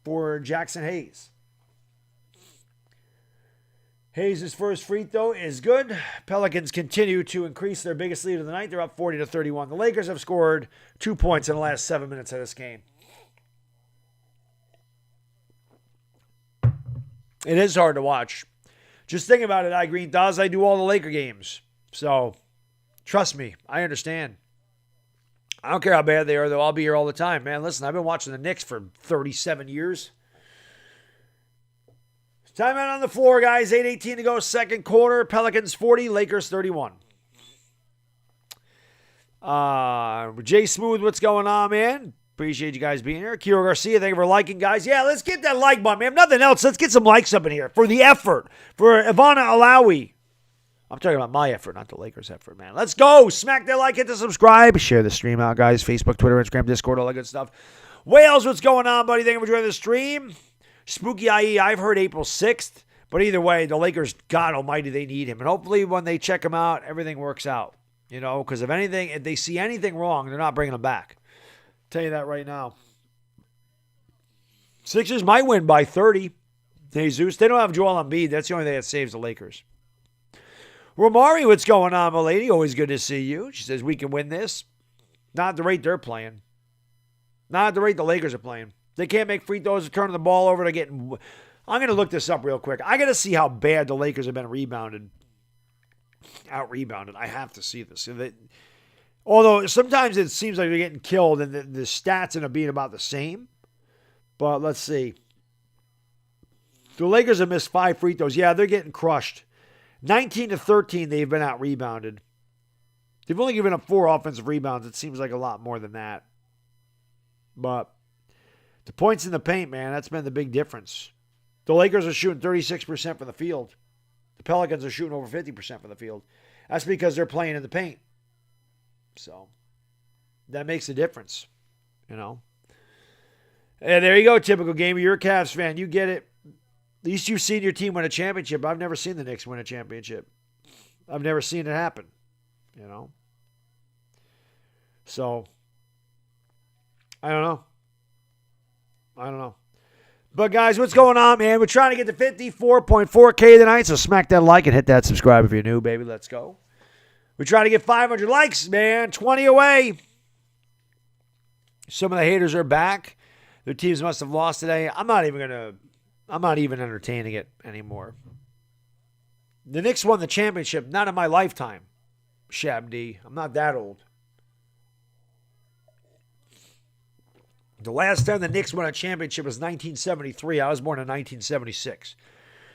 for Jackson Hayes. Hayes' first free throw is good. Pelicans continue to increase their biggest lead of the night. They're up 40-31. The Lakers have scored 2 points in the last 7 minutes of this game. It is hard to watch. Just think about it, Green Dawes. I do all the Laker games. So, trust me, I understand. I don't care how bad they are, though. I'll be here all the time, man. Listen, I've been watching the Knicks for 37 years. Timeout on the floor, guys. 8:18 to go, second quarter. Pelicans 40, Lakers 31. Jay Smooth, what's going on, man? Appreciate you guys being here. Kiro Garcia, thank you for liking, guys. Yeah, let's get that like button, man. If nothing else, let's get some likes up in here for the effort. For Ivana Alawi. I'm talking about my effort, not the Lakers' effort, man. Let's go. Smack that like, hit the subscribe. Share the stream out, guys. Facebook, Twitter, Instagram, Discord, all that good stuff. Wales, what's going on, buddy? Thank you for joining the stream. Spooky IE, I've heard April 6th. But either way, the Lakers, God almighty, they need him. And hopefully when they check him out, everything works out. You know, because if they see anything wrong, they're not bringing him back. Tell you that right now. Sixers might win by 30. Jesus. They don't have Joel Embiid. That's the only thing that saves the Lakers. Romari, what's going on, my lady? Always good to see you. She says we can win this. Not at the rate they're playing. Not at the rate the Lakers are playing. They can't make free throws. They're turning the ball over. They're getting... I'm going to look this up real quick. I got to see how bad the Lakers have been rebounded. Out-rebounded. I have to see this. Although sometimes it seems like they're getting killed and the stats end up being about the same. But let's see. The Lakers have missed 5 free throws. Yeah, they're getting crushed. 19-13, they've been out-rebounded. They've only given up 4 offensive rebounds. It seems like a lot more than that. But the points in the paint, man, that's been the big difference. The Lakers are shooting 36% from the field. The Pelicans are shooting over 50% from the field. That's because they're playing in the paint. So that makes a difference, you know. And there you go, typical gamer. You're a Cavs fan. You get it. At least you've seen your team win a championship. I've never seen the Knicks win a championship. I've never seen it happen, you know. So, I don't know. But, guys, what's going on, man? We're trying to get to 54.4K tonight, so smack that like and hit that subscribe if you're new, baby. Let's go. We're trying to get 500 likes, man. 20 away. Some of the haters are back. Their teams must have lost today. I'm not even entertaining it anymore. The Knicks won the championship, not in my lifetime, Shabdi. I'm not that old. The last time the Knicks won a championship was 1973. I was born in 1976.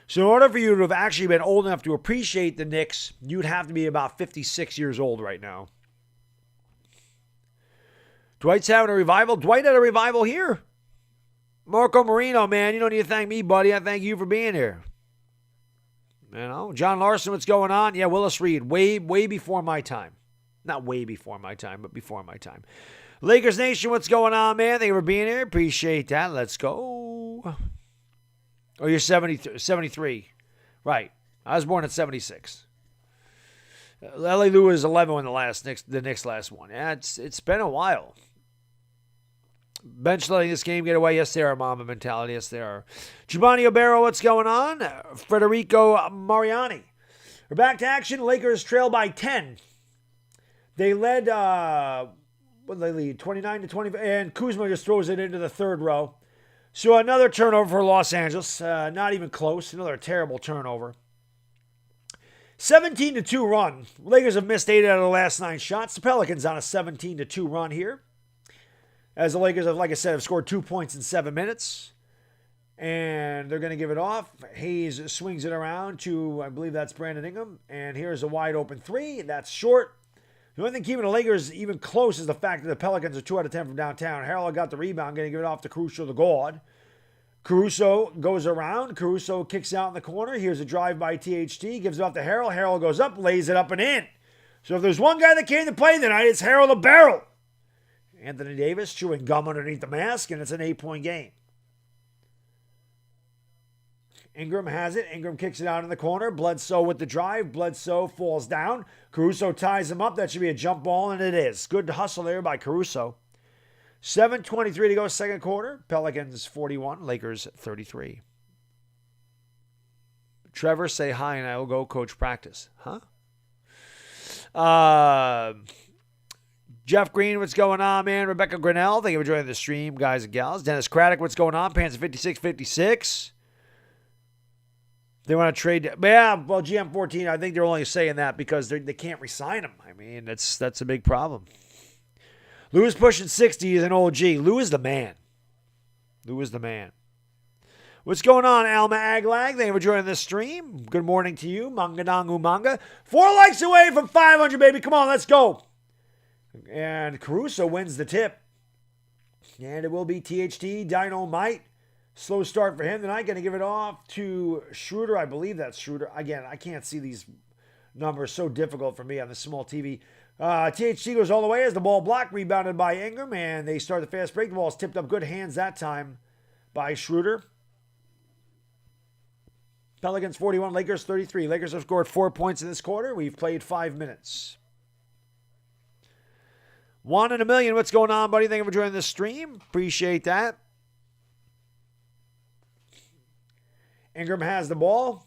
So in order for you to have actually been old enough to appreciate the Knicks, you'd have to be about 56 years old right now. Dwight's having a revival. Dwight had a revival here. Marco Marino, man, you don't need to thank me, buddy. I thank you for being here. You know, John Larson, what's going on? Yeah, Willis Reed, way before my time. Not way before my time, but before my time. Lakers Nation, what's going on, man? Thank you for being here. Appreciate that. Let's go. Oh, you're 73. Right. I was born in 76. L.A. Lou was 11 when the Knicks last one. Yeah, it's been a while. Bench letting this game get away. Yes, they are. Mamba mentality. Yes, they are. Giovanni Obero, what's going on? Federico Mariani. We're back to action. Lakers trail by 10. They led, what did they lead? 29-20. And Kuzma just throws it into the third row. So another turnover for Los Angeles. Not even close. Another terrible turnover. 17-2 run. Lakers have missed 8 out of the last 9 shots. The Pelicans on a 17-2 run here. As the Lakers, like I said, have scored 2 points in 7 minutes. And they're going to give it off. Hayes swings it around to, I believe that's Brandon Ingram. And here's a wide open 3. That's short. The only thing keeping the Lakers even close is the fact that the Pelicans are 2 out of 10 from downtown. Harrell got the rebound, going to give it off to Caruso, the guard. Caruso goes around. Caruso kicks out in the corner. Here's a drive by THT. Gives it off to Harrell. Harrell goes up, lays it up and in. So if there's one guy that came to play tonight, it's Harrell the Barrel. Anthony Davis chewing gum underneath the mask, and it's an 8-point game. Ingram has it. Ingram kicks it out in the corner. Bledsoe with the drive. Bledsoe falls down. Caruso ties him up. That should be a jump ball, and it is. Good hustle there by Caruso. 7:23 to go, second quarter. Pelicans 41, Lakers 33. Trevor, say hi, and I will go coach practice. Huh? Jeff Green, what's going on, man? Rebecca Grinnell, thank you for joining the stream, guys and gals. Dennis Craddock, what's going on? Pants 56-56. They want to trade. Yeah, well, GM14, I think they're only saying that because they can't re-sign him. I mean, that's a big problem. Lou is pushing 60. He's an OG. Lou is the man. What's going on, Alma Aglag? Thank you for joining the stream. Good morning to you. Manga Nangu Manga. 4 likes away from 500, baby. Come on, let's go. And Caruso wins the tip. And it will be THT Dynamite. Slow start for him tonight. Going to give it off to Schroeder. I believe that's Schroeder. Again, I can't see these numbers. So difficult for me on the small TV. THT goes all the way as the ball blocked. Rebounded by Ingram. And they start the fast break. The ball is tipped up. Good hands that time by Schroeder. Pelicans 41. Lakers 33. Lakers have scored 4 points in this quarter. We've played 5 minutes. 1 in a million. What's going on, buddy? Thank you for joining the stream. Appreciate that. Ingram has the ball.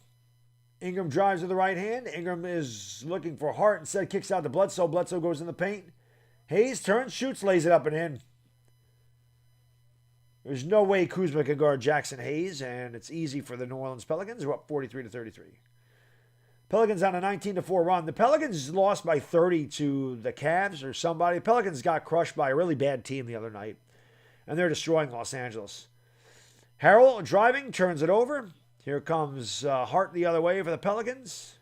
Ingram drives with the right hand. Ingram is looking for Hart. Instead, kicks out to Bledsoe. Bledsoe goes in the paint. Hayes turns, shoots, lays it up and in. There's no way Kuzma can guard Jackson Hayes, and it's easy for the New Orleans Pelicans. They're up 43-33. Pelicans on a 19-4 run. The Pelicans lost by 30 to the Cavs or somebody. Pelicans got crushed by a really bad team the other night, and they're destroying Los Angeles. Harrell driving, turns it over. Here comes Hart the other way for the Pelicans.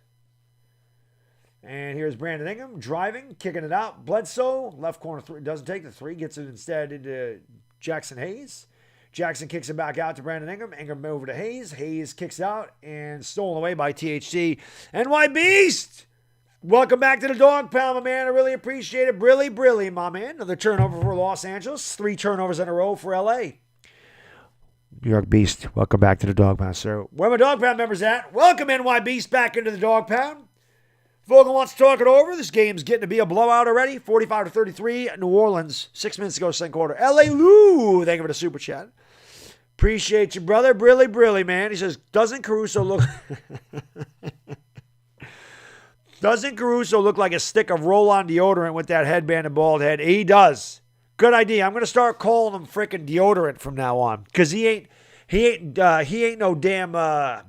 And here's Brandon Ingram driving, kicking it out. Bledsoe, left corner three, doesn't take the three, gets it instead into Jackson Hayes. Jackson kicks it back out to Brandon Ingram. Ingram over to Hayes. Hayes kicks out and stolen away by THC. NY Beast! Welcome back to the Dog Pound, my man. I really appreciate it. Brilly, my man. Another turnover for Los Angeles. 3 turnovers in a row for LA. New York Beast, welcome back to the Dog Pound, sir. Where my Dog Pound members at? Welcome NY Beast back into the Dog Pound. Vogel wants to talk it over. This game's getting to be a blowout already. 45-33, New Orleans. 6 minutes to go, second quarter. LA Lou, thank you for the super chat. Appreciate you, brother. Brilly, man. He says, doesn't Caruso look like a stick of roll-on deodorant with that headband and bald head? He does. Good idea. I'm gonna start calling him freaking deodorant from now on, because he ain't no damn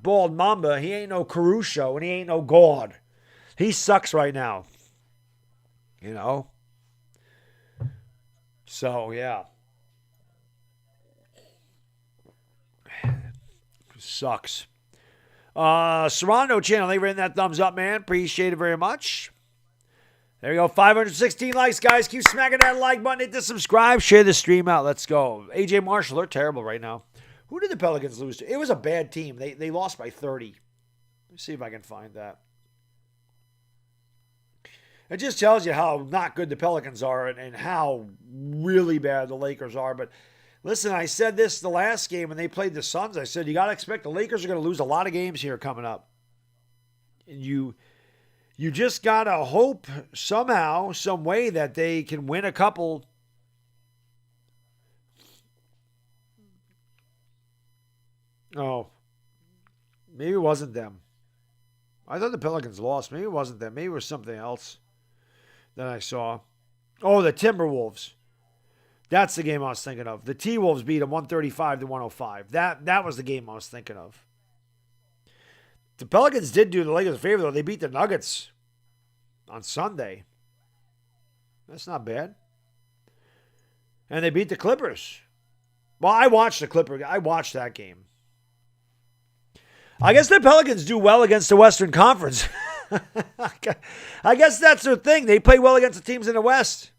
bald mamba. He ain't no Caruso, and he ain't no God. He sucks right now. You know. So yeah. Sucks. Serrano channel, they ran that thumbs up, man. Appreciate it very much. There we go. 516 likes, guys. Keep smacking that like button. Hit the subscribe. Share the stream out. Let's go. AJ Marshall, they're terrible right now. Who did the Pelicans lose to? It was a bad team. They lost by 30. Let me see if I can find that. It just tells you how not good the Pelicans are and how really bad the Lakers are. But listen, I said this the last game when they played the Suns. I said, you got to expect the Lakers are going to lose a lot of games here coming up. And you just got to hope somehow, some way that they can win a couple. Oh, maybe it wasn't them. I thought the Pelicans lost. Maybe it wasn't them. Maybe it was something else that I saw. Oh, the Timberwolves. That's the game I was thinking of. The T-Wolves beat them 135-105. That was the game I was thinking of. The Pelicans did do the Lakers a favor, though. They beat the Nuggets on Sunday. That's not bad. And they beat the Clippers. Well, I watched the Clippers. I watched that game. I guess the Pelicans do well against the Western Conference. I guess that's their thing. They play well against the teams in the West.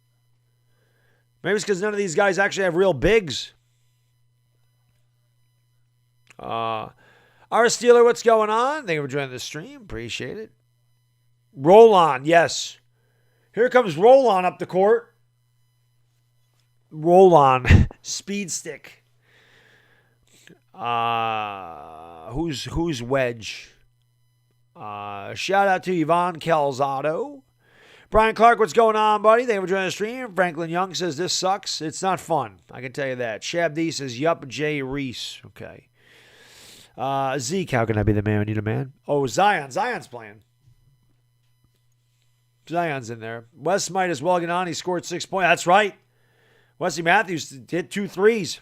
Maybe it's because none of these guys actually have real bigs. Our Steeler, what's going on? Thank you for joining the stream. Appreciate it. Roll on, yes. Here comes Roll on up the court. Roll on. Speed stick. Who's Wedge? Shout out to Yvonne Calzado. Brian Clark, what's going on, buddy? Thank you for joining the stream. Franklin Young says, this sucks. It's not fun. I can tell you that. Shab D says, yup, Jay Reese. Okay. Zeke, how can I be the man when you need a man? Oh, Zion. Zion's playing. Zion's in there. Wes might as well get on. He scored 6 points. That's right. Wesley Matthews hit 2 threes.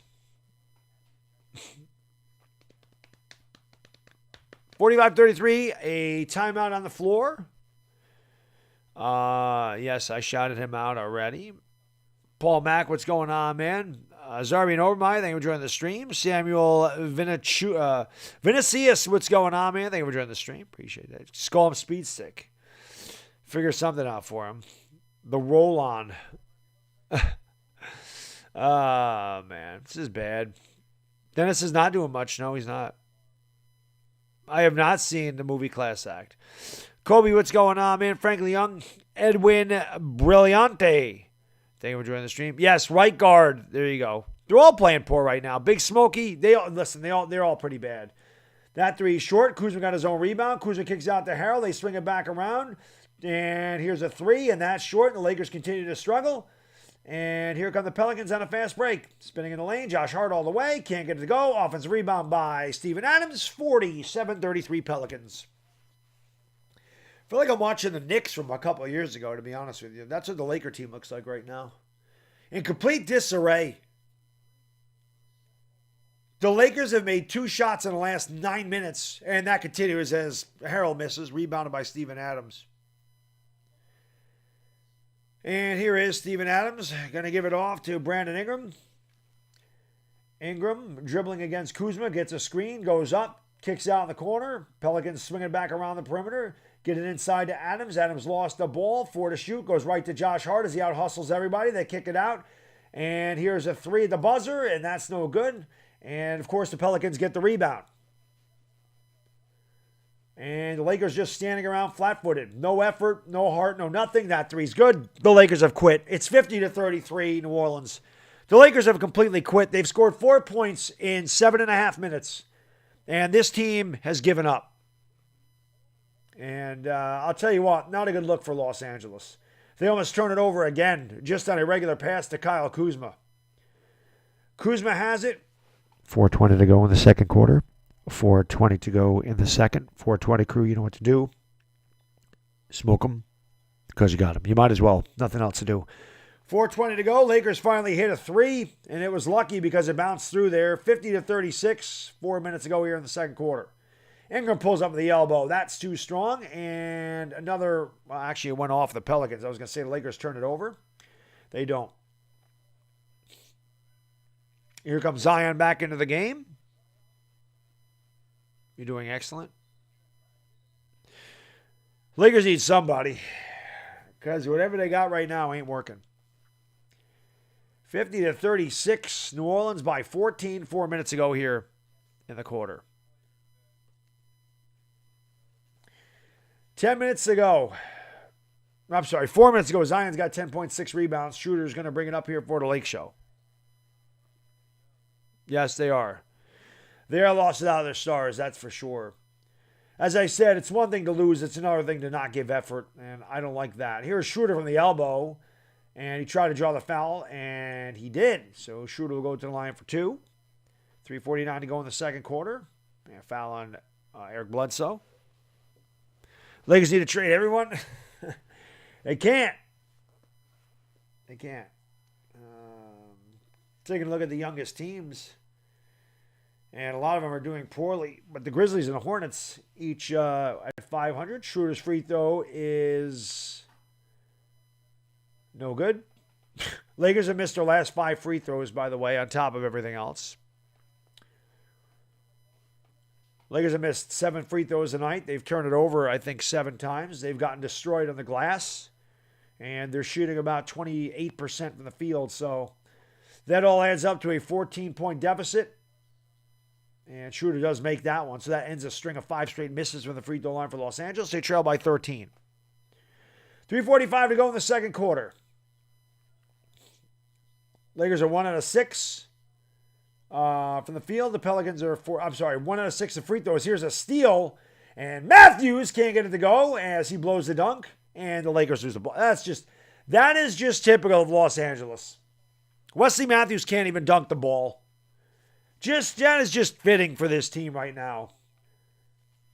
45-33, a timeout on the floor. Yes, I shouted him out already. Paul Mack, what's going on, man? Zarbian Overmeyer, thank you for joining the stream. Samuel Vinicius, what's going on, man? Thank you for joining the stream. Appreciate that. Just call him Speed Stick. Figure something out for him. The roll on. Man, this is bad. Dennis is not doing much. No, he's not. I have not seen the movie Class Act. Kobe, what's going on, man? Franklin Young, Edwin Brillante. Thank you for joining the stream. Yes, right guard. There you go. They're all playing poor right now. Big Smokey. They're all pretty bad. That 3 is short. Kuzma got his own rebound. Kuzma kicks out to Harrell. They swing it back around. And here's a 3, and that's short. And the Lakers continue to struggle. And here come the Pelicans on a fast break. Spinning in the lane. Josh Hart all the way. Can't get it to go. Offensive rebound by Steven Adams. 47-33 Pelicans. I feel like I'm watching the Knicks from a couple of years ago, to be honest with you. That's what the Laker team looks like right now. In complete disarray. The Lakers have made 2 shots in the last 9 minutes, and that continues as Harrell misses, rebounded by Steven Adams. And here is Steven Adams, going to give it off to Brandon Ingram. Ingram dribbling against Kuzma, gets a screen, goes up, kicks out in the corner. Pelicans swinging back around the perimeter. Get it inside to Adams. Adams lost the ball. 4 to shoot. Goes right to Josh Hart as he out-hustles everybody. They kick it out. And here's a 3 at the buzzer, and that's no good. And, of course, the Pelicans get the rebound. And the Lakers just standing around flat-footed. No effort, no heart, no nothing. That three's good. The Lakers have quit. It's 50-33, New Orleans. The Lakers have completely quit. They've scored 4 points in 7.5 minutes. And this team has given up. And I'll tell you what, not a good look for Los Angeles. They almost turn it over again, just on a regular pass to Kyle Kuzma. Kuzma has it. 4:20 to go in the second quarter. 4:20 to go in the second. 4:20 crew, you know what to do. Smoke them because you got them. You might as well. Nothing else to do. 4:20 to go. Lakers finally hit a three, and it was lucky because it bounced through there. 50-36, 4 minutes ago here in the second quarter. Ingram pulls up with the elbow. That's too strong. And another, well, actually, it went off the Pelicans. I was going to say the Lakers turn it over. They don't. Here comes Zion back into the game. You're doing excellent. Lakers need somebody because whatever they got right now ain't working. 50-36, New Orleans by 14, 4 minutes ago here in the quarter. 10 minutes to go. I'm sorry, 4 minutes ago, Zion's got 10.6 rebounds. Schroeder's going to bring it up here for the Lake Show. Yes, they are. They are lost without their stars, that's for sure. As I said, it's one thing to lose. It's another thing to not give effort, and I don't like that. Here's Schroeder from the elbow, and he tried to draw the foul, and he did. So Schroeder will go to the line for two. 3:49 to go in the second quarter. And a foul on Eric Bledsoe. Lakers need to trade everyone. They can't. They can't. Taking a look at the youngest teams, and a lot of them are doing poorly. But the Grizzlies and the Hornets each at 500. Schroeder's free throw is no good. Lakers have missed their last 5 free throws, by the way, on top of everything else. Lakers have missed 7 free throws tonight. They've turned it over, I think, 7 times. They've gotten destroyed on the glass, and they're shooting about 28% from the field. So that all adds up to a 14-point deficit. And Schroeder does make that one. So that ends a string of 5 straight misses from the free throw line for Los Angeles. They trail by 13. 3:45 to go in the second quarter. Lakers are 1 out of 6 from the field. The Pelicans are 1 out of 6 of free throws. Here's a steal. And Matthews can't get it to go as he blows the dunk. And the Lakers lose the ball. That is just typical of Los Angeles. Wesley Matthews can't even dunk the ball. That is just fitting for this team right now.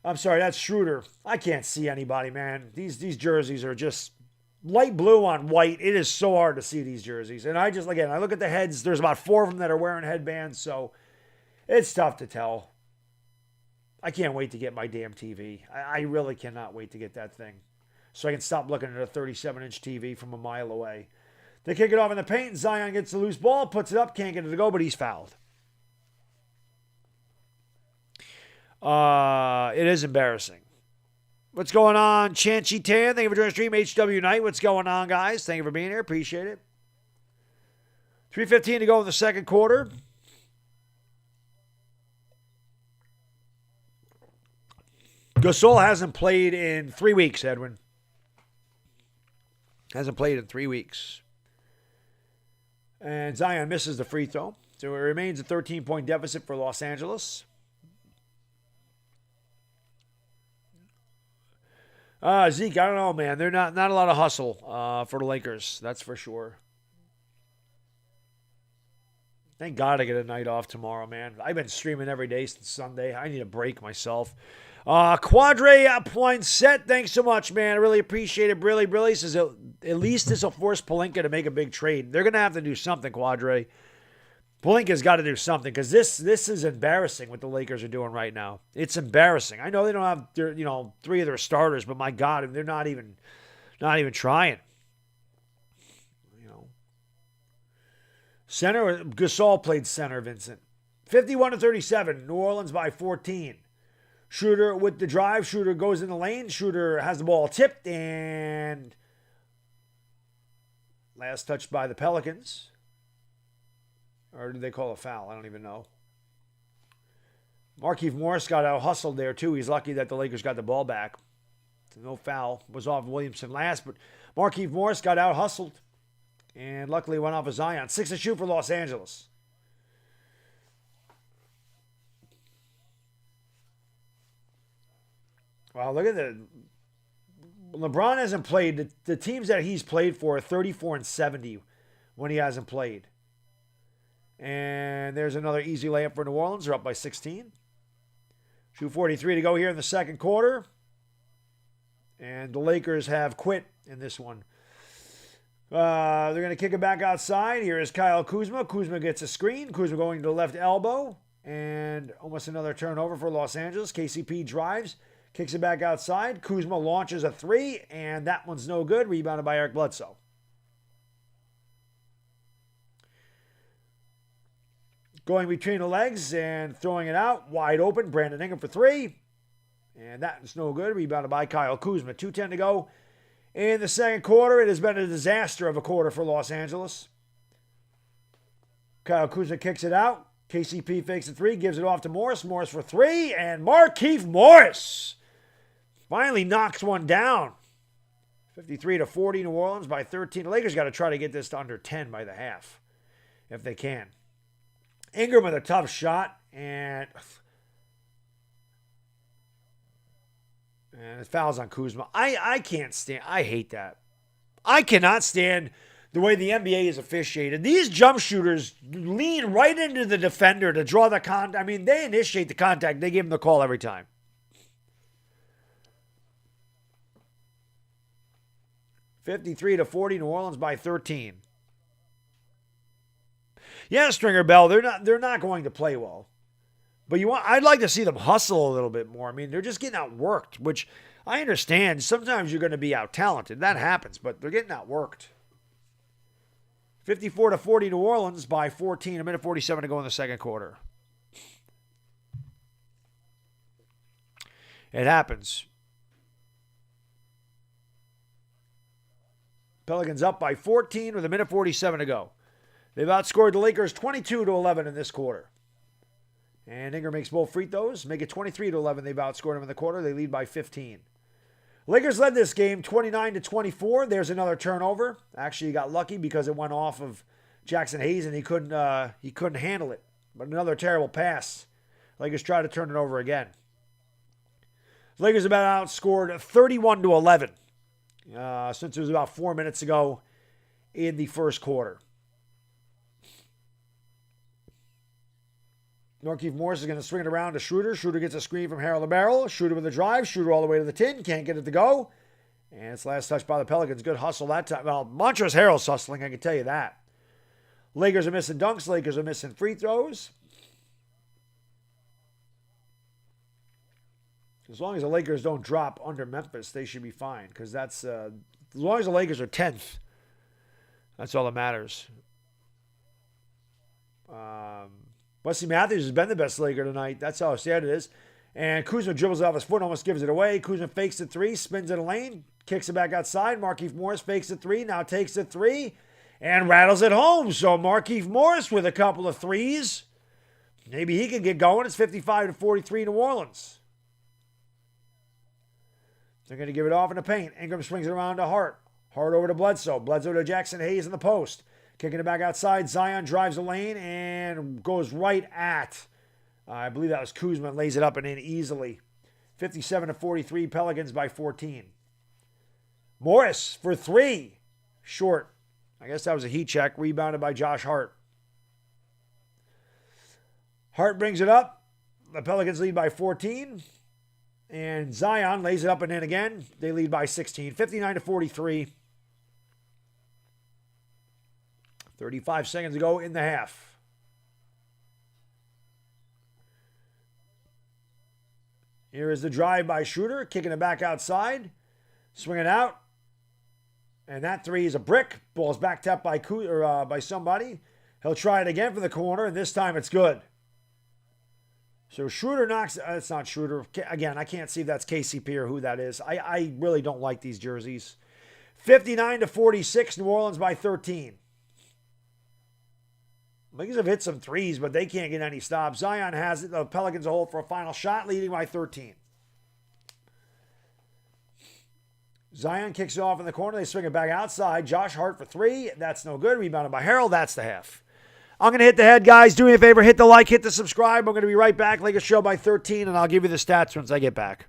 I'm sorry, that's Schroeder. I can't see anybody, man. These jerseys are just light blue on white. It is so hard to see these jerseys. And I look at the heads. There's about 4 of them that are wearing headbands, so it's tough to tell. I can't wait to get my damn TV. I really cannot wait to get that thing so I can stop looking at a 37-inch TV from a mile away. They kick it off in the paint. Zion gets the loose ball, puts it up, can't get it to go, but he's fouled. It is embarrassing. What's going on, Chanchy Tan? Thank you for joining the stream. HW Knight, what's going on, guys? Thank you for being here. Appreciate it. 3:15 to go in the second quarter. Gasol hasn't played in 3 weeks, Edwin. Hasn't played in 3 weeks. And Zion misses the free throw. So it remains a 13-point deficit for Los Angeles. Zeke, I don't know, man. They're not a lot of hustle for the Lakers. That's for sure. Thank God I get a night off tomorrow, man. I've been streaming every day since Sunday. I need a break myself. Quadre Poinsett, thanks so much, man. I really appreciate it. Brilly says at least this will force Pelinka to make a big trade. They're going to have to do something, Quadre. Pelinka's got to do something because this is embarrassing what the Lakers are doing right now. It's embarrassing. I know they don't have 3 of their starters, but my God, they're not even trying. Center, Gasol played center, Vincent. 51-37, New Orleans by 14. Schroeder with the drive. Schroeder goes in the lane. Schroeder has the ball tipped, and last touch by the Pelicans. Or did they call a foul? I don't even know. Markieff Morris got out hustled there, too. He's lucky that the Lakers got the ball back. No foul. Was off Williamson last, but Markieff Morris got out hustled. And luckily went off of Zion. 6 to shoot for Los Angeles. Wow, look at the... LeBron hasn't played. The teams that he's played for are 34 and 70 when he hasn't played. And there's another easy layup for New Orleans. They're up by 16. 2:43 to go here in the second quarter. And the Lakers have quit in this one. They're going to kick it back outside. Here is Kyle Kuzma. Kuzma gets a screen. Kuzma going to the left elbow. And almost another turnover for Los Angeles. KCP drives. Kicks it back outside. Kuzma launches a three. And that one's no good. Rebounded by Eric Bledsoe. Going between the legs and throwing it out. Wide open. Brandon Ingram for three. And that's no good. Rebounded by Kyle Kuzma. 2:10 to go. In the second quarter, it has been a disaster of a quarter for Los Angeles. Kyle Kuzma kicks it out. KCP fakes a three, gives it off to Morris. Morris for three, and Markieff Morris finally knocks one down. 53-40, New Orleans by 13. The Lakers got to try to get this to under 10 by the half, if they can. Ingram with a tough shot, and it fouls on Kuzma. I can't stand. I hate that. I cannot stand the way the NBA is officiated. These jump shooters lean right into the defender to draw the contact. I mean, they initiate the contact. They give them the call every time. 53-40, New Orleans by 13. Yeah, Stringer Bell, they're not going to play well. But I'd like to see them hustle a little bit more. I mean, they're just getting outworked, which I understand. Sometimes you're going to be out-talented. That happens, but they're getting outworked. 54-40 New Orleans by 14. A minute 47 to go in the second quarter. It happens. Pelicans up by 14 with a minute 47 to go. They've outscored the Lakers 22-11 in this quarter. And Ingram makes both free throws. Make it 23-11. They've outscored them in the quarter. They lead by 15. Lakers led this game 29-24. There's another turnover. Actually, he got lucky because it went off of Jackson Hayes and he couldn't handle it. But another terrible pass. Lakers try to turn it over again. Lakers have been outscored 31-11 since it was about 4 minutes ago in the first quarter. Markieff Morris is going to swing it around to Schroeder. Schroeder gets a screen from Harold LaBarrel. Schroeder with a drive. Schroeder all the way to the tin. Can't get it to go. And it's last touch by the Pelicans. Good hustle that time. Well, Montrezl Harrell's hustling, I can tell you that. Lakers are missing dunks. Lakers are missing free throws. As long as the Lakers don't drop under Memphis, they should be fine. Because that's, as long as the Lakers are 10th, that's all that matters. Wesley Matthews has been the best Laker tonight. That's how sad it is. And Kuzma dribbles off his foot, almost gives it away. Kuzma fakes the three, spins in a lane, kicks it back outside. Markieff Morris fakes the three, now takes the three, and rattles it home. So Markieff Morris with a couple of threes. Maybe he can get going. It's 55-43 New Orleans. They're going to give it off in the paint. Ingram swings it around to Hart. Hart over to Bledsoe. Bledsoe to Jackson Hayes in the post. Kicking it back outside. Zion drives the lane and goes right at, I believe that was Kuzma, and lays it up and in easily. 57-43, Pelicans by 14. Morris for three. Short. I guess that was a heat check. Rebounded by Josh Hart. Hart brings it up. The Pelicans lead by 14. And Zion lays it up and in again. They lead by 16. 59-43. 35 seconds to go in the half. Here is the drive by Schroeder, kicking it back outside, swinging out, and that three is a brick. Ball's back tapped by somebody. He'll try it again from the corner, and this time it's good. So Schroeder knocks. It's not Schroeder. Again, I can't see if that's KCP or who that is. I really don't like these jerseys. 59-46, New Orleans by 13. Lakers have hit some threes, but they can't get any stops. Zion has it. The Pelicans hold for a final shot, leading by 13. Zion kicks it off in the corner. They swing it back outside. Josh Hart for three. That's no good. Rebounded by Harrell. That's the half. I'm going to hit the head, guys. Do me a favor. Hit the like. Hit the subscribe. I'm going to be right back. Lakers show by 13, and I'll give you the stats once I get back.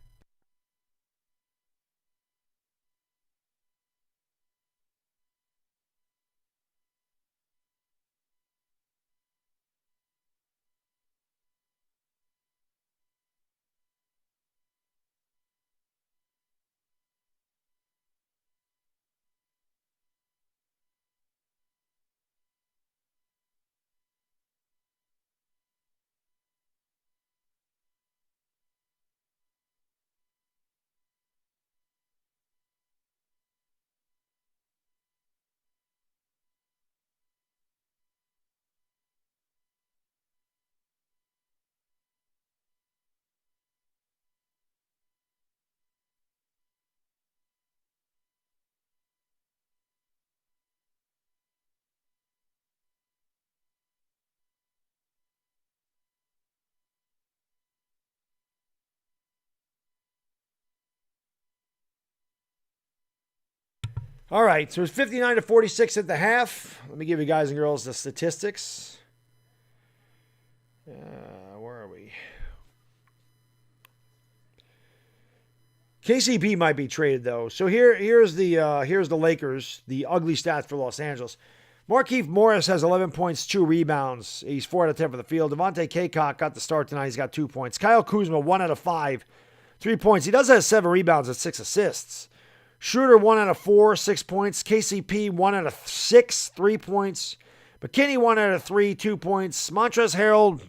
All right, so it's 59-46 at the half. Let me give you guys and girls the statistics. Where are we? KCP might be traded though. So here's the Lakers, the ugly stats for Los Angeles. Markieff Morris has 11 points, 2 rebounds. He's 4 out of 10 for the field. Devontae Cacok got the start tonight. He's got 2 points. Kyle Kuzma 1 out of 5, 3 points. He does have 7 rebounds and 6 assists. Schroeder 1 out of 4, 6 points. KCP 1 out of 6, 3 points. McKinney 1 out of 3, 2 points. Montrezl Harrell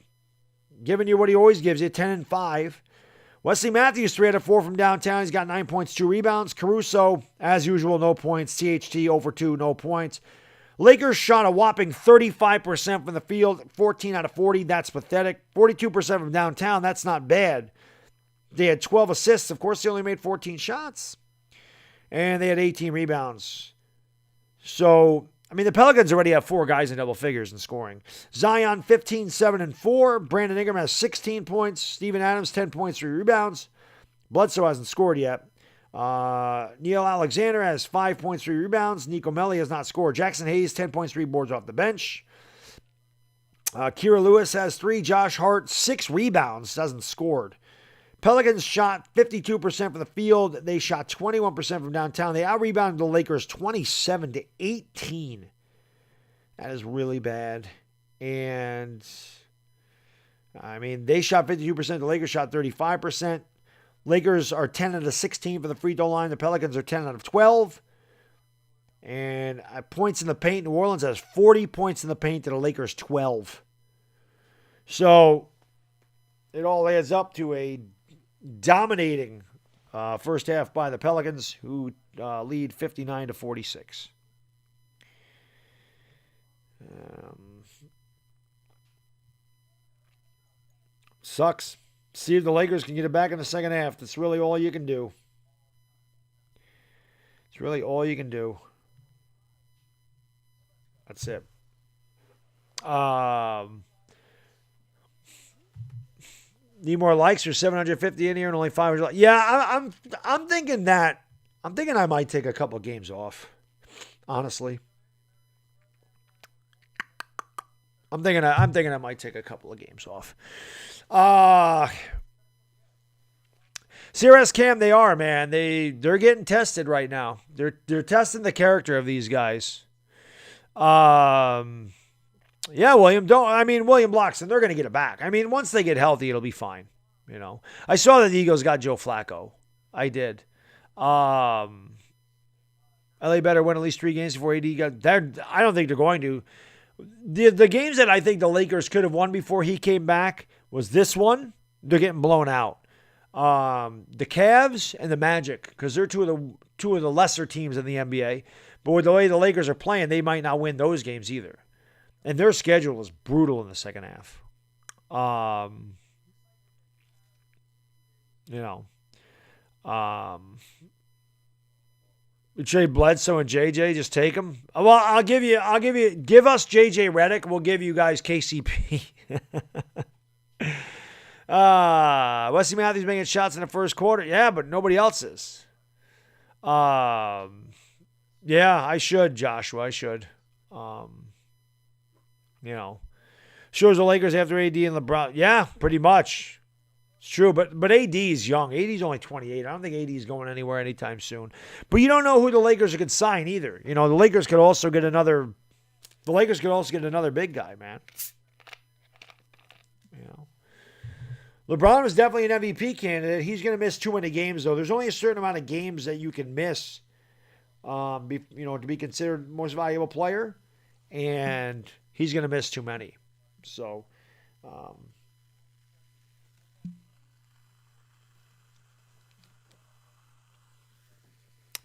giving you what he always gives you, 10 and 5. Wesley Matthews 3 out of 4 from downtown. He's got 9 points, 2 rebounds. Caruso, as usual, no points. THT 0 for 2, no points. Lakers shot a whopping 35% from the field, 14 out of 40. That's pathetic. 42% from downtown. That's not bad. They had 12 assists. Of course, they only made 14 shots. And they had 18 rebounds. So, I mean, the Pelicans already have 4 guys in double figures in scoring. Zion, 15, 7, and 4. Brandon Ingram has 16 points. Steven Adams, 10 points, 3 rebounds. Bledsoe hasn't scored yet. Neil Alexander has 5 points, 3 rebounds. Nico Melli has not scored. Jackson Hayes, 10 points, 3 boards off the bench. Kira Lewis has 3. Josh Hart, 6 rebounds, hasn't scored. Pelicans shot 52% from the field. They shot 21% from downtown. They out-rebounded the Lakers 27-18. That is really bad. And, I mean, they shot 52%. The Lakers shot 35%. Lakers are 10 out of 16 for the free throw line. The Pelicans are 10 out of 12. And points in the paint, New Orleans has 40 points in the paint to the Lakers 12. So, it all adds up to a dominating first half by the Pelicans, who lead 59-46. Sucks. See if the Lakers can get it back in the second half. That's really all you can do. It's really all you can do. That's it. Need more likes? There's 750 in here and only 500. Yeah, I'm thinking that. I'm thinking I might take a couple games off. Honestly, I'm thinking I might take a couple of games off. CRS Cam, they are, man. They're getting tested right now. They're testing the character of these guys. Yeah, William Bloxton, they're going to get it back. I mean, once they get healthy, it'll be fine. You know, I saw that the Eagles got Joe Flacco. I did. LA better win at least 3 games before AD got there. I don't think they're going to. The games that I think the Lakers could have won before he came back was this one. They're getting blown out. The Cavs and the Magic, because they're two of the lesser teams in the NBA. But with the way the Lakers are playing, they might not win those games either. And their schedule is brutal in the second half. We trade Bledsoe and JJ. Just take them. Well, give us JJ Redick. We'll give you guys KCP. Wesley Matthews making shots in the first quarter. Yeah, but nobody else is. Yeah, I should, Joshua. I should. Shows the Lakers after AD and LeBron. Yeah, pretty much. It's true, but AD is young. AD's only 28. I don't think AD is going anywhere anytime soon. But you don't know who the Lakers could sign either. The Lakers could also get another. The Lakers could also get another big guy, man. LeBron was definitely an MVP candidate. He's going to miss too many games, though. There's only a certain amount of games that you can miss, to be considered most valuable player, and he's going to miss too many. So,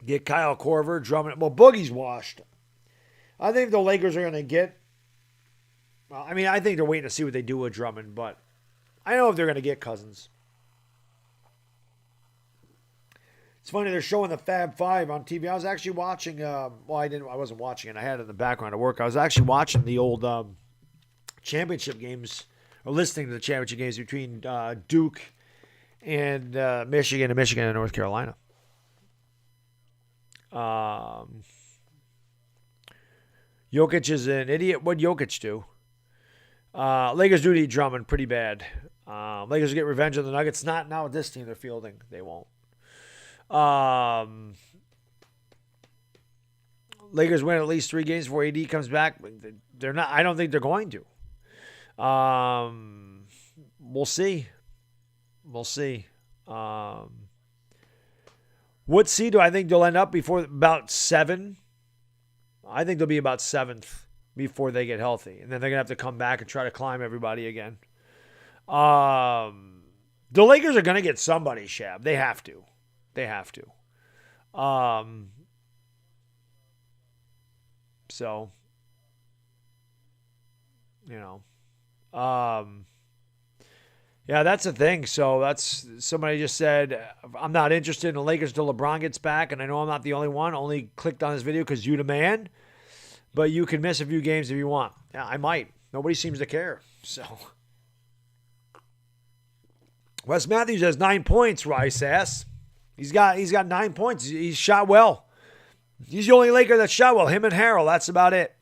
get Kyle Korver, Drummond. Well, Boogie's washed. I think the Lakers are going to get. Well, I think they're waiting to see what they do with Drummond, but I know if they're going to get Cousins. It's funny, they're showing the Fab Five on TV. I was actually watching. I wasn't watching it. I had it in the background at work. I was actually watching the old championship games, or listening to the championship games between Duke and Michigan and North Carolina. Jokic is an idiot. What'd Jokic do? Lakers do need Drummond pretty bad. Lakers will get revenge on the Nuggets. Not now with this team they're fielding. They won't. Lakers win at least 3 games before AD comes back. They're not. I don't think they're going to. We'll see. We'll see. What seed do I think they'll end up before? About 7. I think they'll be about 7th before they get healthy. And then they're going to have to come back and try to climb everybody again. The Lakers are going to get somebody, Shab. They have to. They have to. So, yeah, that's the thing. So that's, somebody just said, I'm not interested in the Lakers until LeBron gets back. And I know I'm not the only one. Only clicked on this video because you demand. But you can miss a few games if you want. Yeah, I might. Nobody seems to care. So, Wes Matthews has 9 points, Rice ass. He's got 9 points. He's shot well. He's the only Laker that shot well. Him and Harrell. That's about it.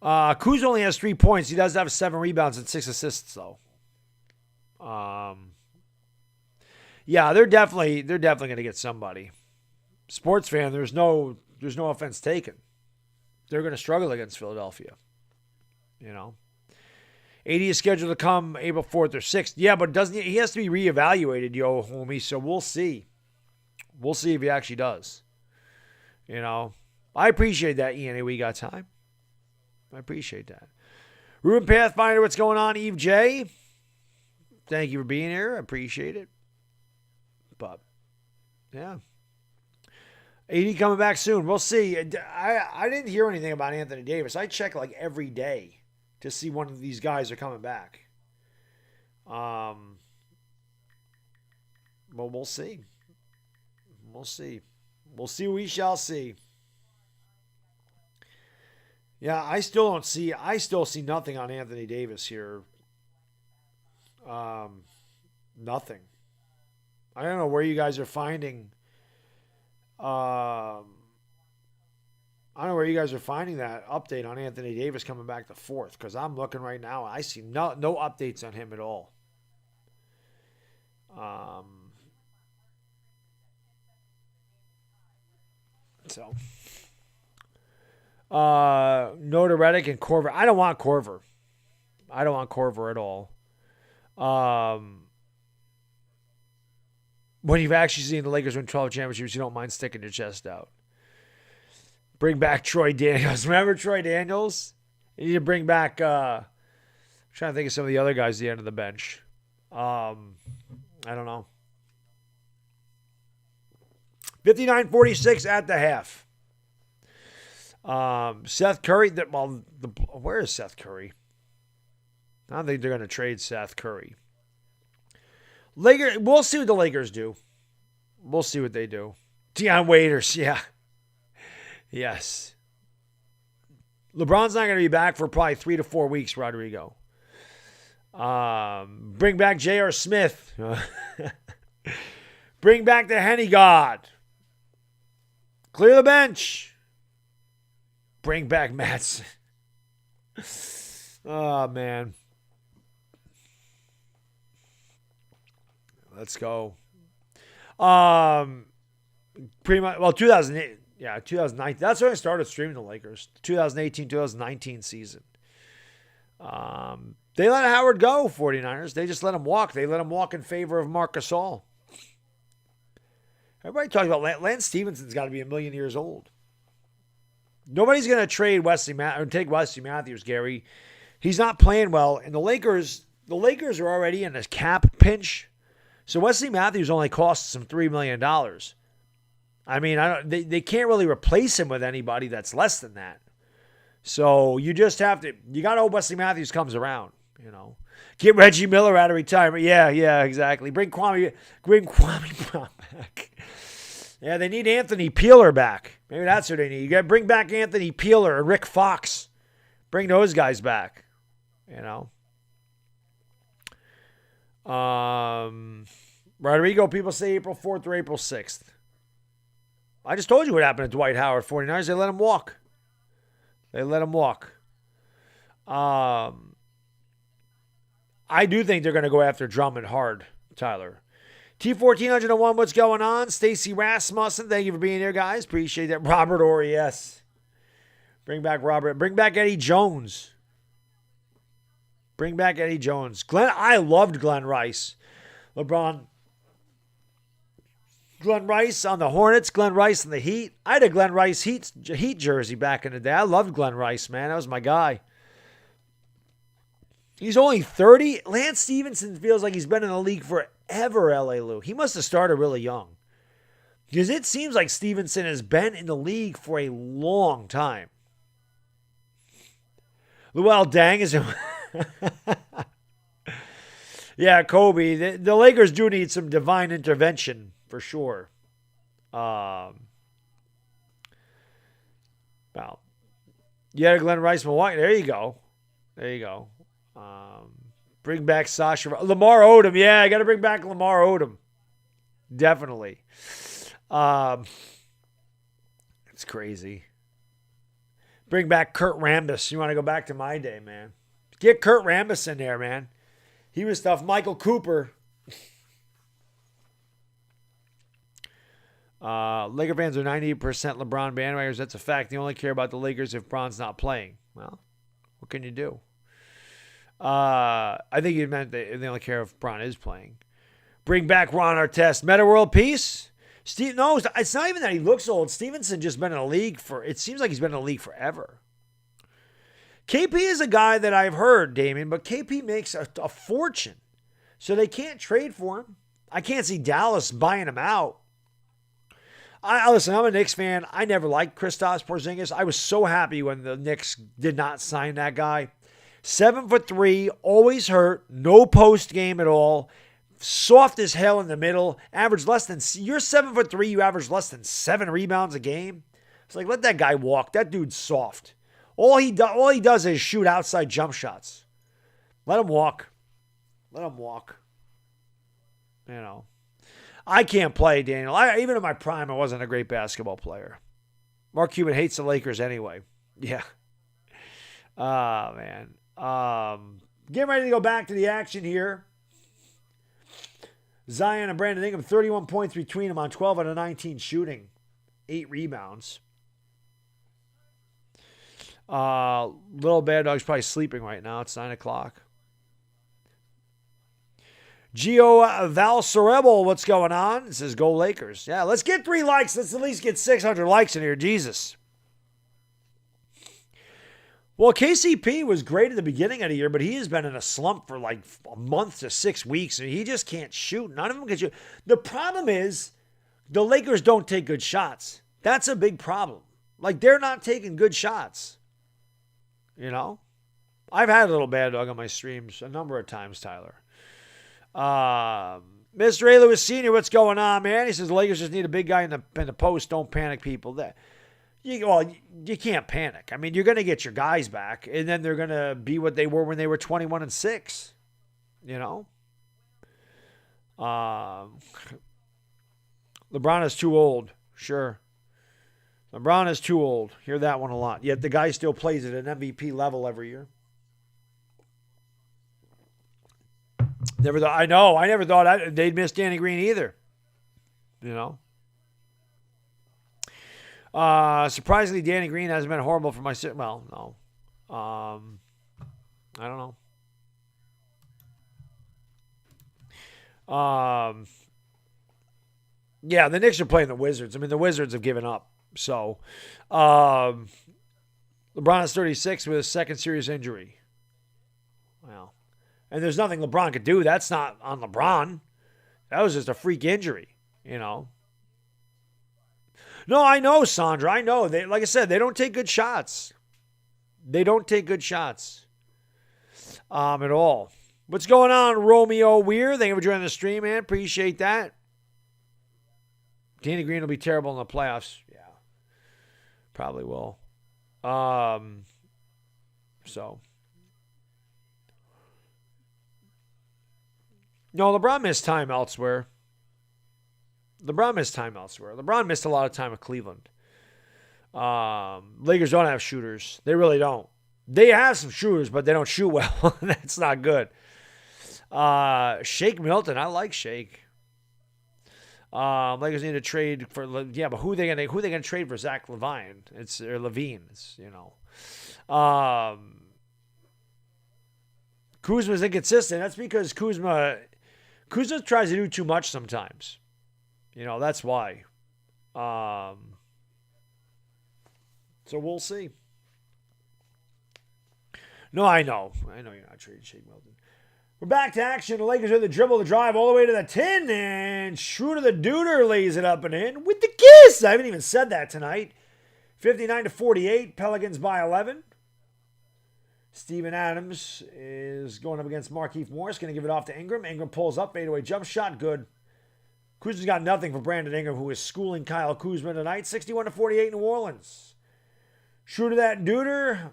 Kuz only has 3 points. He does have 7 rebounds and 6 assists, though. Yeah, they're definitely going to get somebody. Sports fan, there's no offense taken. They're going to struggle against Philadelphia. AD is scheduled to come April 4th or 6th. Yeah, but he has to be reevaluated, homie. So we'll see. We'll see if he actually does. I appreciate that, Ian. We got time. I appreciate that. Ruben Pathfinder, what's going on? Eve J, thank you for being here. I appreciate it. But, yeah. AD coming back soon. We'll see. I didn't hear anything about Anthony Davis. I check like every day to see one of these guys are coming back. Well, we'll see. We'll see. We'll see. We shall see. Yeah, I still see nothing on Anthony Davis here. Nothing. I don't know where you guys are finding. I don't know where you guys are finding that update on Anthony Davis coming back to 4th, because I'm looking right now. I see no updates on him at all. So, no to Redick and Korver. I don't want Korver. I don't want Korver at all. When you've actually seen the Lakers win 12 championships, you don't mind sticking your chest out. Bring back Troy Daniels. Remember Troy Daniels? You need to bring back, I'm trying to think of some of the other guys at the end of the bench. I don't know. 59-46 at the half. Seth Curry. Where is Seth Curry? I don't think they're going to trade Seth Curry. We'll see what the Lakers do. We'll see what they do. Deion Waiters, yeah. Yes. LeBron's not going to be back for probably 3 to 4 weeks, Rodrigo. Bring back J.R. Smith. Bring back the Henny God. Clear the bench. Bring back Matson. Oh, man. Let's go. Pretty much, well, 2008. Yeah, 2019. That's when I started streaming the Lakers. 2018-2019 season. They let Howard go, 49ers. They just let him walk. They let him walk in favor of Marc Gasol. Everybody talks about Lance Stevenson's got to be 1,000,000 years old. Nobody's going to trade take Wesley Matthews, Gary. He's not playing well. And the Lakers are already in a cap pinch. So Wesley Matthews only costs them $3 million. I mean, they can't really replace him with anybody that's less than that. So you just have to, you got to hope Wesley Matthews comes around, you know. Get Reggie Miller out of retirement. Yeah, exactly. Bring Kwame Brown back. Yeah, they need Anthony Peeler back. Maybe that's what they need. You got to bring back Anthony Peeler and Rick Fox. Bring those guys back, you know. Rodrigo, people say April 4th or April 6th. I just told you what happened to Dwight Howard, 49ers. They let him walk. I do think they're going to go after Drummond hard, Tyler. T1401, what's going on? Stacy Rasmussen, thank you for being here, guys. Appreciate that. Robert Orr, yes. Bring back Robert. Bring back Eddie Jones. I loved Glenn Rice. LeBron. Glenn Rice on the Hornets, Glenn Rice on the Heat. I had a Glenn Rice Heat jersey back in the day. I loved Glenn Rice, man. That was my guy. He's only 30. Lance Stevenson feels like he's been in the league forever, L.A. Lou. He must have started really young. Because it seems like Stevenson has been in the league for a long time. Luol Deng is... Yeah, Kobe. The Lakers do need some divine intervention. For sure. Well, you had a Glenn Rice Milwaukee. There you go. Bring back Sasha. Lamar Odom. Yeah, I got to bring back Lamar Odom. Definitely. It's crazy. Bring back Kurt Rambis. You want to go back to my day, man. Get Kurt Rambis in there, man. He was tough. Michael Cooper. Laker fans are 98% LeBron bandwagoners. That's a fact. They only care about the Lakers if Bron's not playing. Well, what can you do? I think you meant they only care if Bron is playing. Bring back Ron Artest. Meta World Peace? No, it's not even that he looks old. Stevenson just been in the league it seems like he's been in the league forever. KP is a guy that I've heard, Damien, but KP makes a fortune. So they can't trade for him. I can't see Dallas buying him out. Listen, I'm a Knicks fan. I never liked Kristaps Porzingis. I was so happy when the Knicks did not sign that guy. 7'3", always hurt, no post game at all, soft as hell in the middle. Average less than you're 7'3", you average less than 7 rebounds a game. It's like, let that guy walk. That dude's soft. All he does is shoot outside jump shots. Let him walk. You know. I can't play, Daniel. Even in my prime, I wasn't a great basketball player. Mark Cuban hates the Lakers anyway. Yeah. Oh, man. Getting ready to go back to the action here. Zion and Brandon Ingram, 31 points between them on 12 out of 19 shooting. 8 rebounds. Little Baddog's probably sleeping right now. It's 9 o'clock. Gio Valcerebel, what's going on? It says, go Lakers. Yeah, let's get 3 likes. Let's at least get 600 likes in here. Jesus. Well, KCP was great at the beginning of the year, but he has been in a slump for like a month to 6 weeks, and he just can't shoot. None of them can shoot. The problem is the Lakers don't take good shots. That's a big problem. Like, they're not taking good shots. You know? I've had a little Baddog on my streams a number of times, Tyler. Mr. A. Lewis Sr., what's going on, man? He says the Lakers just need a big guy in the post. Don't panic, people. You can't panic. I mean, you're going to get your guys back, and then they're going to be what they were when they were 21-6. You know? LeBron is too old. Sure. LeBron is too old. Hear that one a lot. Yet the guy still plays at an MVP level every year. I never thought they'd miss Danny Green either. You know? Surprisingly, Danny Green hasn't been horrible for my... Well, no. I don't know. Yeah, the Knicks are playing the Wizards. I mean, the Wizards have given up. So, LeBron is 36 with a second serious injury. Well, and there's nothing LeBron could do. That's not on LeBron. That was just a freak injury, you know. No, I know, Sandra. I know. Like I said, they don't take good shots. They don't take good shots at all. What's going on, Romeo Weir? Thank you for joining the stream, man. Appreciate that. Danny Green will be terrible in the playoffs. Yeah, probably will. No, LeBron missed time elsewhere. LeBron missed a lot of time at Cleveland. Lakers don't have shooters. They really don't. They have some shooters, but they don't shoot well. That's not good. Shake Milton. I like Shake. Lakers need to trade for, but who they gonna trade for Zach Levine? Levine. Kuzma's inconsistent. That's because Kuzma tries to do too much sometimes. You know, that's why. So we'll see. No, I know you're not trading Shake Milton. We're back to action. The Lakers are the dribble, the drive all the way to the 10, and Schroeder the Duder lays it up and in with the kiss. I haven't even said that tonight. 59-48, Pelicans by 11. Steven Adams is going up against Markieff Morris, going to give it off to Ingram. Ingram pulls up, fadeaway jump shot, good. Kuzma's got nothing for Brandon Ingram, who is schooling Kyle Kuzma tonight. 61-48 New Orleans. Schroeder that Duder.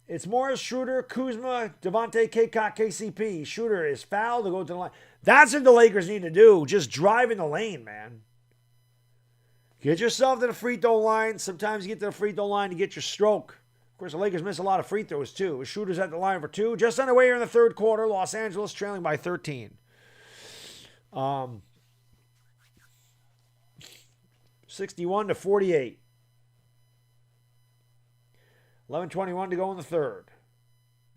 It's Morris, Schroeder, Kuzma, Devontae, Kaycock, KCP. Schroeder is fouled to go to the line. That's what the Lakers need to do. Just drive in the lane, man. Get yourself to the free throw line. Sometimes you get to the free throw line to get your stroke. Of course, the Lakers miss a lot of free throws, too. Schroeder's at the line for 2. Just underway here in the third quarter. Los Angeles trailing by 13. 61-48. 11:21 to go in the third.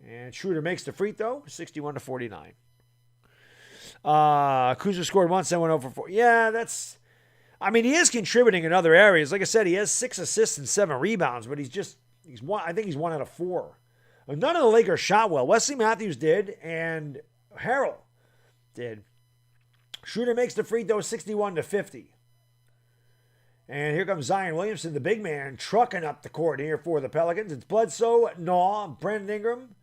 And Schroeder makes the free throw, 61-49. Kuzma scored once, then went over 4. Yeah, he is contributing in other areas. Like I said, he has 6 assists and 7 rebounds, but I think he's 1 out of 4. None of the Lakers shot well. Wesley Matthews did, and Harrell did. Schroeder makes the free throw, 61-50. And here comes Zion Williamson, the big man, trucking up the court here for the Pelicans. It's Bledsoe, Naw, Brandon Ingram,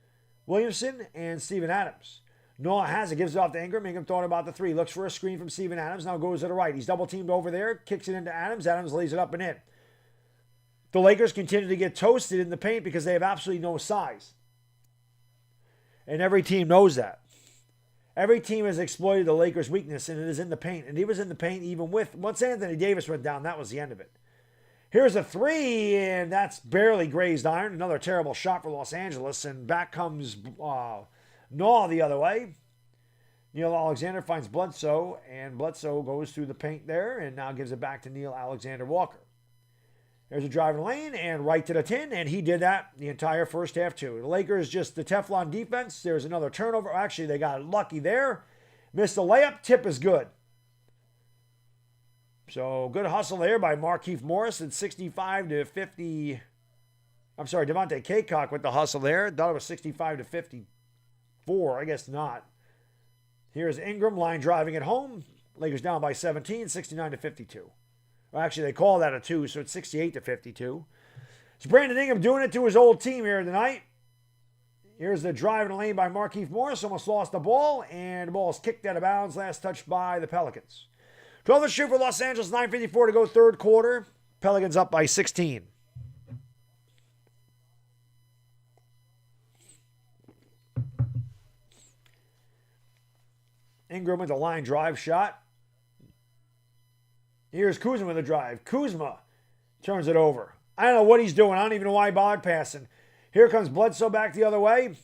Williamson, and Steven Adams. Naw has it, gives it off to Ingram. Ingram thought about the 3. Looks for a screen from Steven Adams. Now goes to the right. He's double-teamed over there. Kicks it into Adams. Adams lays it up and in. The Lakers continue to get toasted in the paint because they have absolutely no size. And every team knows that. Every team has exploited the Lakers' weakness, and it is in the paint. And he was in the paint even once Anthony Davis went down, that was the end of it. Here's a 3, and that's barely grazed iron. Another terrible shot for Los Angeles, and back comes Naw the other way. Neil Alexander finds Bledsoe, and Bledsoe goes through the paint there, and now gives it back to Neil Alexander-Walker. There's a driving lane, and right to the 10, and he did that the entire first half, too. The Lakers, just the Teflon defense. There's another turnover. Actually, they got lucky there. Missed the layup. Tip is good. So, good hustle there by Markieff Morris at 65-50. I'm sorry, Devontae Kaycock with the hustle there. Thought it was 65-54. I guess not. Here's Ingram, line driving it home. Lakers down by 17, 69-52. Well, actually, they call that a 2, so it's 68-52. It's Brandon Ingram doing it to his old team here tonight. Here's the drive in the lane by Markieff Morris. Almost lost the ball, and the ball is kicked out of bounds. Last touch by the Pelicans. 12 to shoot for Los Angeles. 9:54 to go third quarter. Pelicans up by 16. Ingram with the line drive shot. Here's Kuzma with the drive. Kuzma turns it over. I don't know what he's doing. I don't even know why he bothered passing. Here comes Bledsoe back the other way.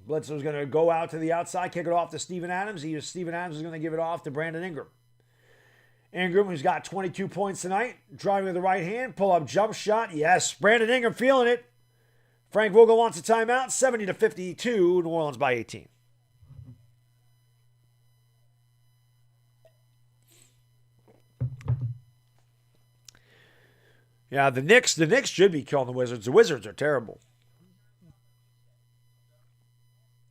Bledsoe's going to go out to the outside, kick it off to Steven Adams. Steven Adams is going to give it off to Brandon Ingram. Ingram, who's got 22 points tonight, driving with the right hand, pull-up jump shot. Yes, Brandon Ingram feeling it. Frank Vogel wants a timeout. 70-52, New Orleans by 18. Yeah, the Knicks should be killing the Wizards. The Wizards are terrible.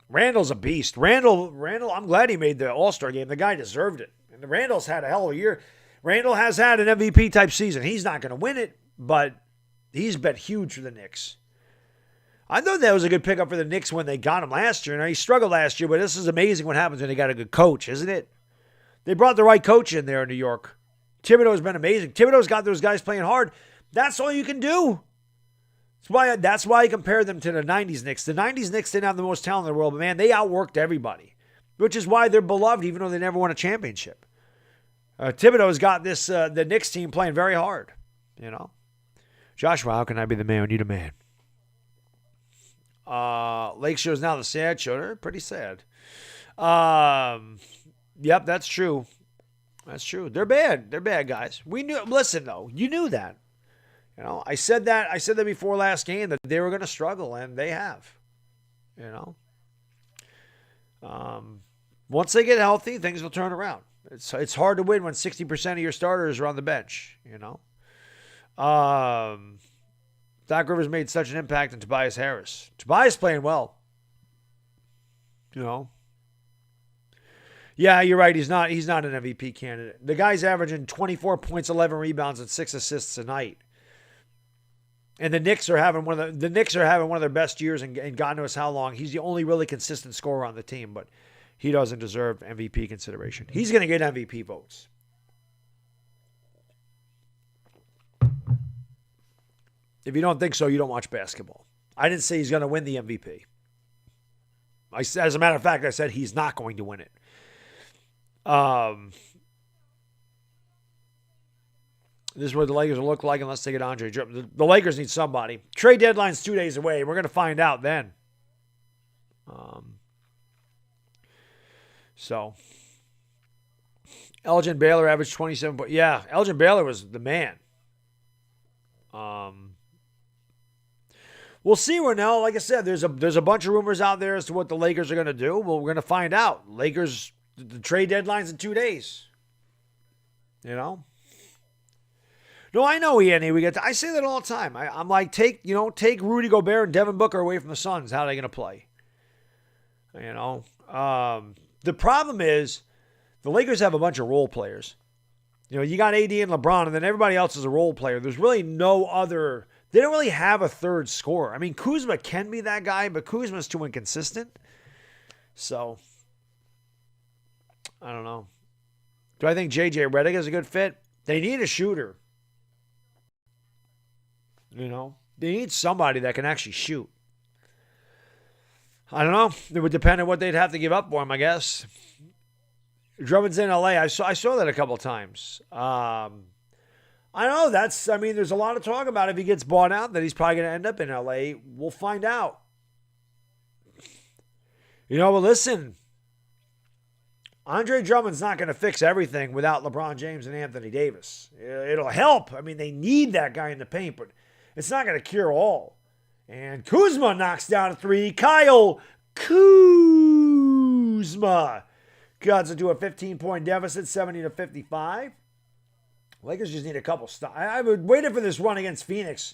Randall's a beast. Randall, I'm glad he made the All-Star game. The guy deserved it. And Randall's had a hell of a year. Randall has had an MVP-type season. He's not going to win it, but he's been huge for the Knicks. I thought that was a good pickup for the Knicks when they got him last year. Now, he struggled last year, but this is amazing what happens when they got a good coach, isn't it? They brought the right coach in there in New York. Thibodeau's been amazing. Thibodeau's got those guys playing hard. That's all you can do. That's why I compare them to the 90s Knicks. The 90s Knicks didn't have the most talent in the world, but man, they outworked everybody, which is why they're beloved even though they never won a championship. Thibodeau's got this the Knicks team playing very hard, you know. Joshua, how can I be the man when you're the man? Lake Show's now the sad show. They're pretty sad. Yep, that's true. That's true. They're bad. They're bad guys. We knew. Listen, though, you knew that. You know, I said that before last game that they were going to struggle, and they have. You know, once they get healthy, things will turn around. It's hard to win when 60% of your starters are on the bench. You know, Doc Rivers made such an impact on Tobias Harris. Tobias playing well. You know. Yeah, you're right. He's not an MVP candidate. The guy's averaging 24 points, 11 rebounds, and 6 assists a night. And the Knicks are having one of their best years in God knows how long. He's the only really consistent scorer on the team, but he doesn't deserve MVP consideration. He's going to get MVP votes. If you don't think so, you don't watch basketball. I didn't say he's going to win the MVP. As a matter of fact, I said he's not going to win it. This is what the Lakers will look like unless they get Andre Drummond. The Lakers need somebody. Trade deadline's 2 days away. We're going to find out then. So, Elgin Baylor averaged 27 points. Yeah, Elgin Baylor was the man. We'll see, Renell. Like I said, there's a bunch of rumors out there as to what the Lakers are going to do. Well, we're going to find out. Lakers, the trade deadline's in 2 days. You know? No, I know, Ian. I say that all the time. I'm like, take Rudy Gobert and Devin Booker away from the Suns. How are they going to play? You know, the problem is the Lakers have a bunch of role players. You know, you got AD and LeBron, and then everybody else is a role player. There's really no other. They don't really have a third scorer. I mean, Kuzma can be that guy, but Kuzma's too inconsistent. So, I don't know. Do I think J.J. Redick is a good fit? They need a shooter. You know, they need somebody that can actually shoot. I don't know. It would depend on what they'd have to give up for him, I guess. Drummond's in L.A. I saw that a couple times. I don't know. There's a lot of talk about if he gets bought out that he's probably going to end up in L.A. We'll find out. You know, but listen, Andre Drummond's not going to fix everything without LeBron James and Anthony Davis. It'll help. I mean, they need that guy in the paint, but it's not going to cure all. And Kuzma knocks down a three. Kyle Kuzma cuts it to a 15-point deficit, 70-55. Lakers just need a couple stops. I would waited for this run against Phoenix,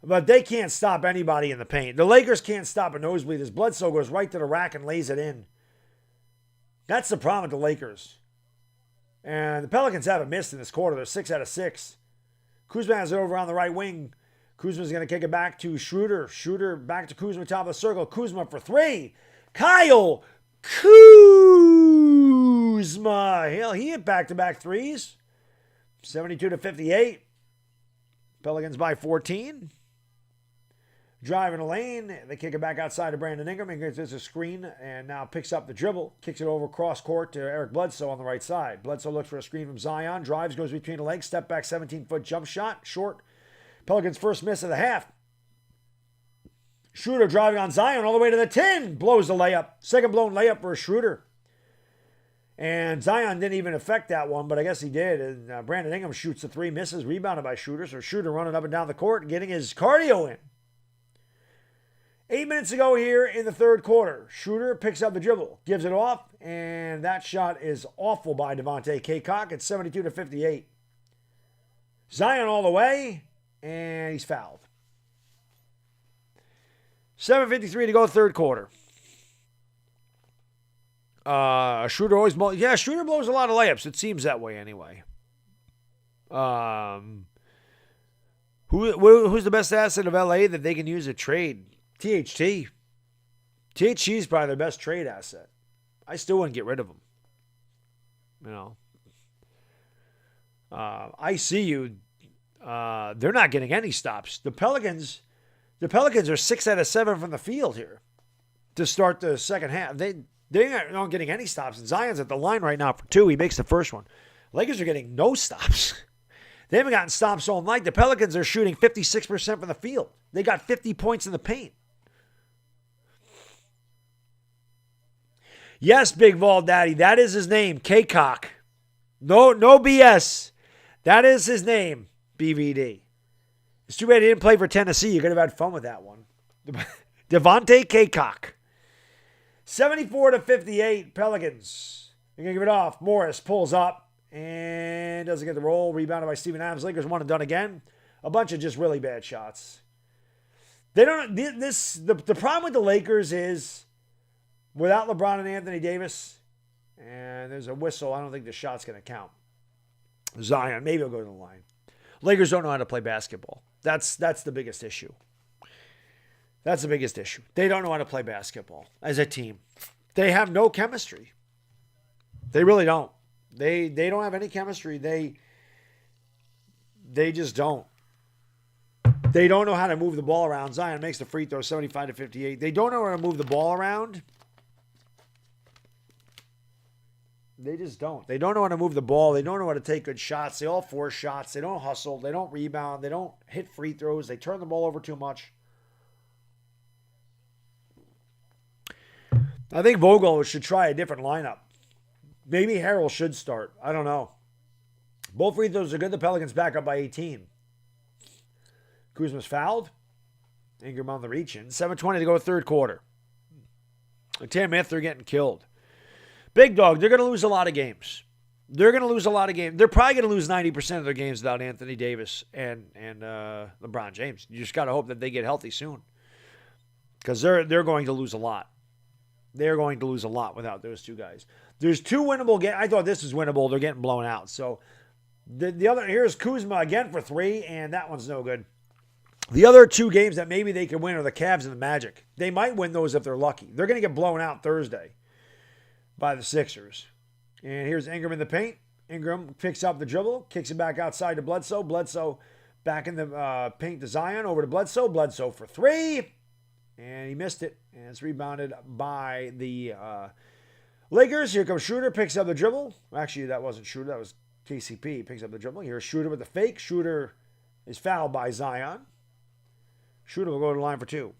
but they can't stop anybody in the paint. The Lakers can't stop a nosebleed. As Bledsoe goes right to the rack and lays it in. That's the problem with the Lakers. And the Pelicans haven't missed in this quarter. They're 6 out of 6. Kuzma has it over on the right wing. Kuzma's going to kick it back to Schroeder. Schroeder back to Kuzma, top of the circle. Kuzma for three. Kyle Kuzma. Hell, he hit back-to-back threes. 72-58. Pelicans by 14. Driving the lane. They kick it back outside to Brandon Ingram. Ingram gets a screen and now picks up the dribble. Kicks it over cross court to Eric Bledsoe on the right side. Bledsoe looks for a screen from Zion. Drives, goes between the legs. Step back, 17-foot jump shot. Short. Pelicans' first miss of the half. Schroeder driving on Zion all the way to the 10. Blows the layup. Second blown layup for Schroeder. And Zion didn't even affect that one, but I guess he did. And Brandon Ingram shoots the three, misses, rebounded by Schroeder. So Schroeder running up and down the court and getting his cardio in. 8 minutes ago here in the third quarter, Schroeder picks up the dribble, gives it off, and that shot is awful by Devontae Kaycock. It's 72-58. Zion all the way, and he's fouled. 7:53 to go, third quarter. Schroeder always blows. Yeah, Schroeder blows a lot of layups. It seems that way anyway. Who's the best asset of LA that they can use to trade? THT. THT is probably their best trade asset. I still wouldn't get rid of him. You know. I see you. They're not getting any stops. The Pelicans are 6 out of 7 from the field here to start the second half. They're not getting any stops. And Zion's at the line right now for 2. He makes the first one. Lakers are getting no stops. They haven't gotten stops all night. The Pelicans are shooting 56% from the field. They got 50 points in the paint. Yes, Big Vol Daddy, that is his name, Kaycock. No BS. That is his name, BVD. It's too bad he didn't play for Tennessee. You could have had fun with that one. Devontae Kaycock. 74-58, Pelicans. They're going to give it off. Morris pulls up and doesn't get the roll. Rebounded by Steven Adams. Lakers one and done again. A bunch of just really bad shots. They don't. The problem with the Lakers is without LeBron and Anthony Davis, and there's a whistle. I don't think the shot's going to count. Zion, maybe he'll go to the line. Lakers don't know how to play basketball. That's the biggest issue. That's the biggest issue. They don't know how to play basketball as a team. They have no chemistry. They really don't. They don't have any chemistry. They just don't. They don't know how to move the ball around. Zion makes the free throw, 75-58. They don't know how to move the ball around. They just don't. They don't know how to move the ball. They don't know how to take good shots. They all force shots. They don't hustle. They don't rebound. They don't hit free throws. They turn the ball over too much. I think Vogel should try a different lineup. Maybe Harrell should start. I don't know. Both free throws are good. The Pelicans back up by 18. Kuzma's fouled. Ingram on the reach in. 7:20 to go, third quarter. And Tamith, they're getting killed. Big Dog, they're going to lose a lot of games. They're going to lose a lot of games. They're probably going to lose 90% of their games without Anthony Davis and LeBron James. You just got to hope that they get healthy soon. Because they're going to lose a lot. They're going to lose a lot without those two guys. There's 2 winnable games. I thought this was winnable. They're getting blown out. So the other, here's Kuzma again for 3, and that one's no good. The other 2 games that maybe they could win are the Cavs and the Magic. They might win those if they're lucky. They're going to get blown out Thursday by the Sixers. And here's Ingram in the paint. Ingram picks up the dribble, kicks it back outside to Bledsoe. Bledsoe back in the paint to Zion, over to Bledsoe. Bledsoe for 3. And he missed it. And it's rebounded by the Lakers. Here comes Schroeder, picks up the dribble. Actually, that wasn't Schroeder. That was KCP. Picks up the dribble. Here's Schroeder with the fake. Schroeder is fouled by Zion. Schroeder will go to the line for 2.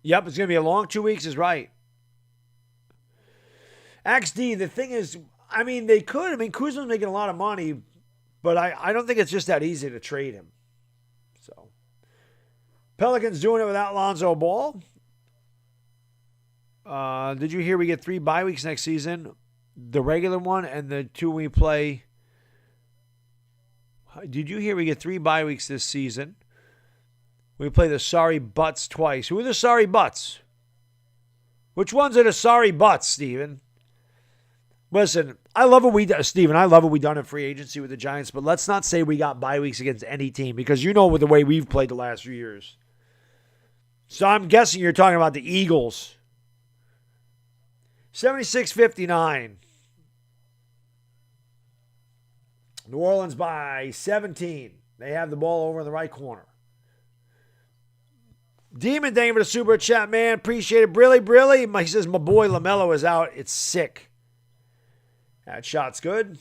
Yep, it's going to be a long 2 weeks is right. XD, the thing is, I mean, they could. I mean, Kuzma's making a lot of money, but I don't think it's just that easy to trade him. So, Pelicans doing it without Lonzo Ball. Did you hear we get 3 bye weeks next season? The regular one and the 2 we play. Did you hear we get 3 bye weeks this season? We play the sorry butts twice. Who are the sorry butts? Which ones are the sorry butts, Steven? Listen, I love what we do, Steven. I love what we done in free agency with the Giants, but let's not say we got bye weeks against any team because you know with the way we've played the last few years. So I'm guessing you're talking about the Eagles. 76-59. New Orleans by 17. They have the ball over in the right corner. Demon, thank you for the super chat, man. Appreciate it. Brilly. He says, my boy LaMelo is out. It's sick. That shot's good.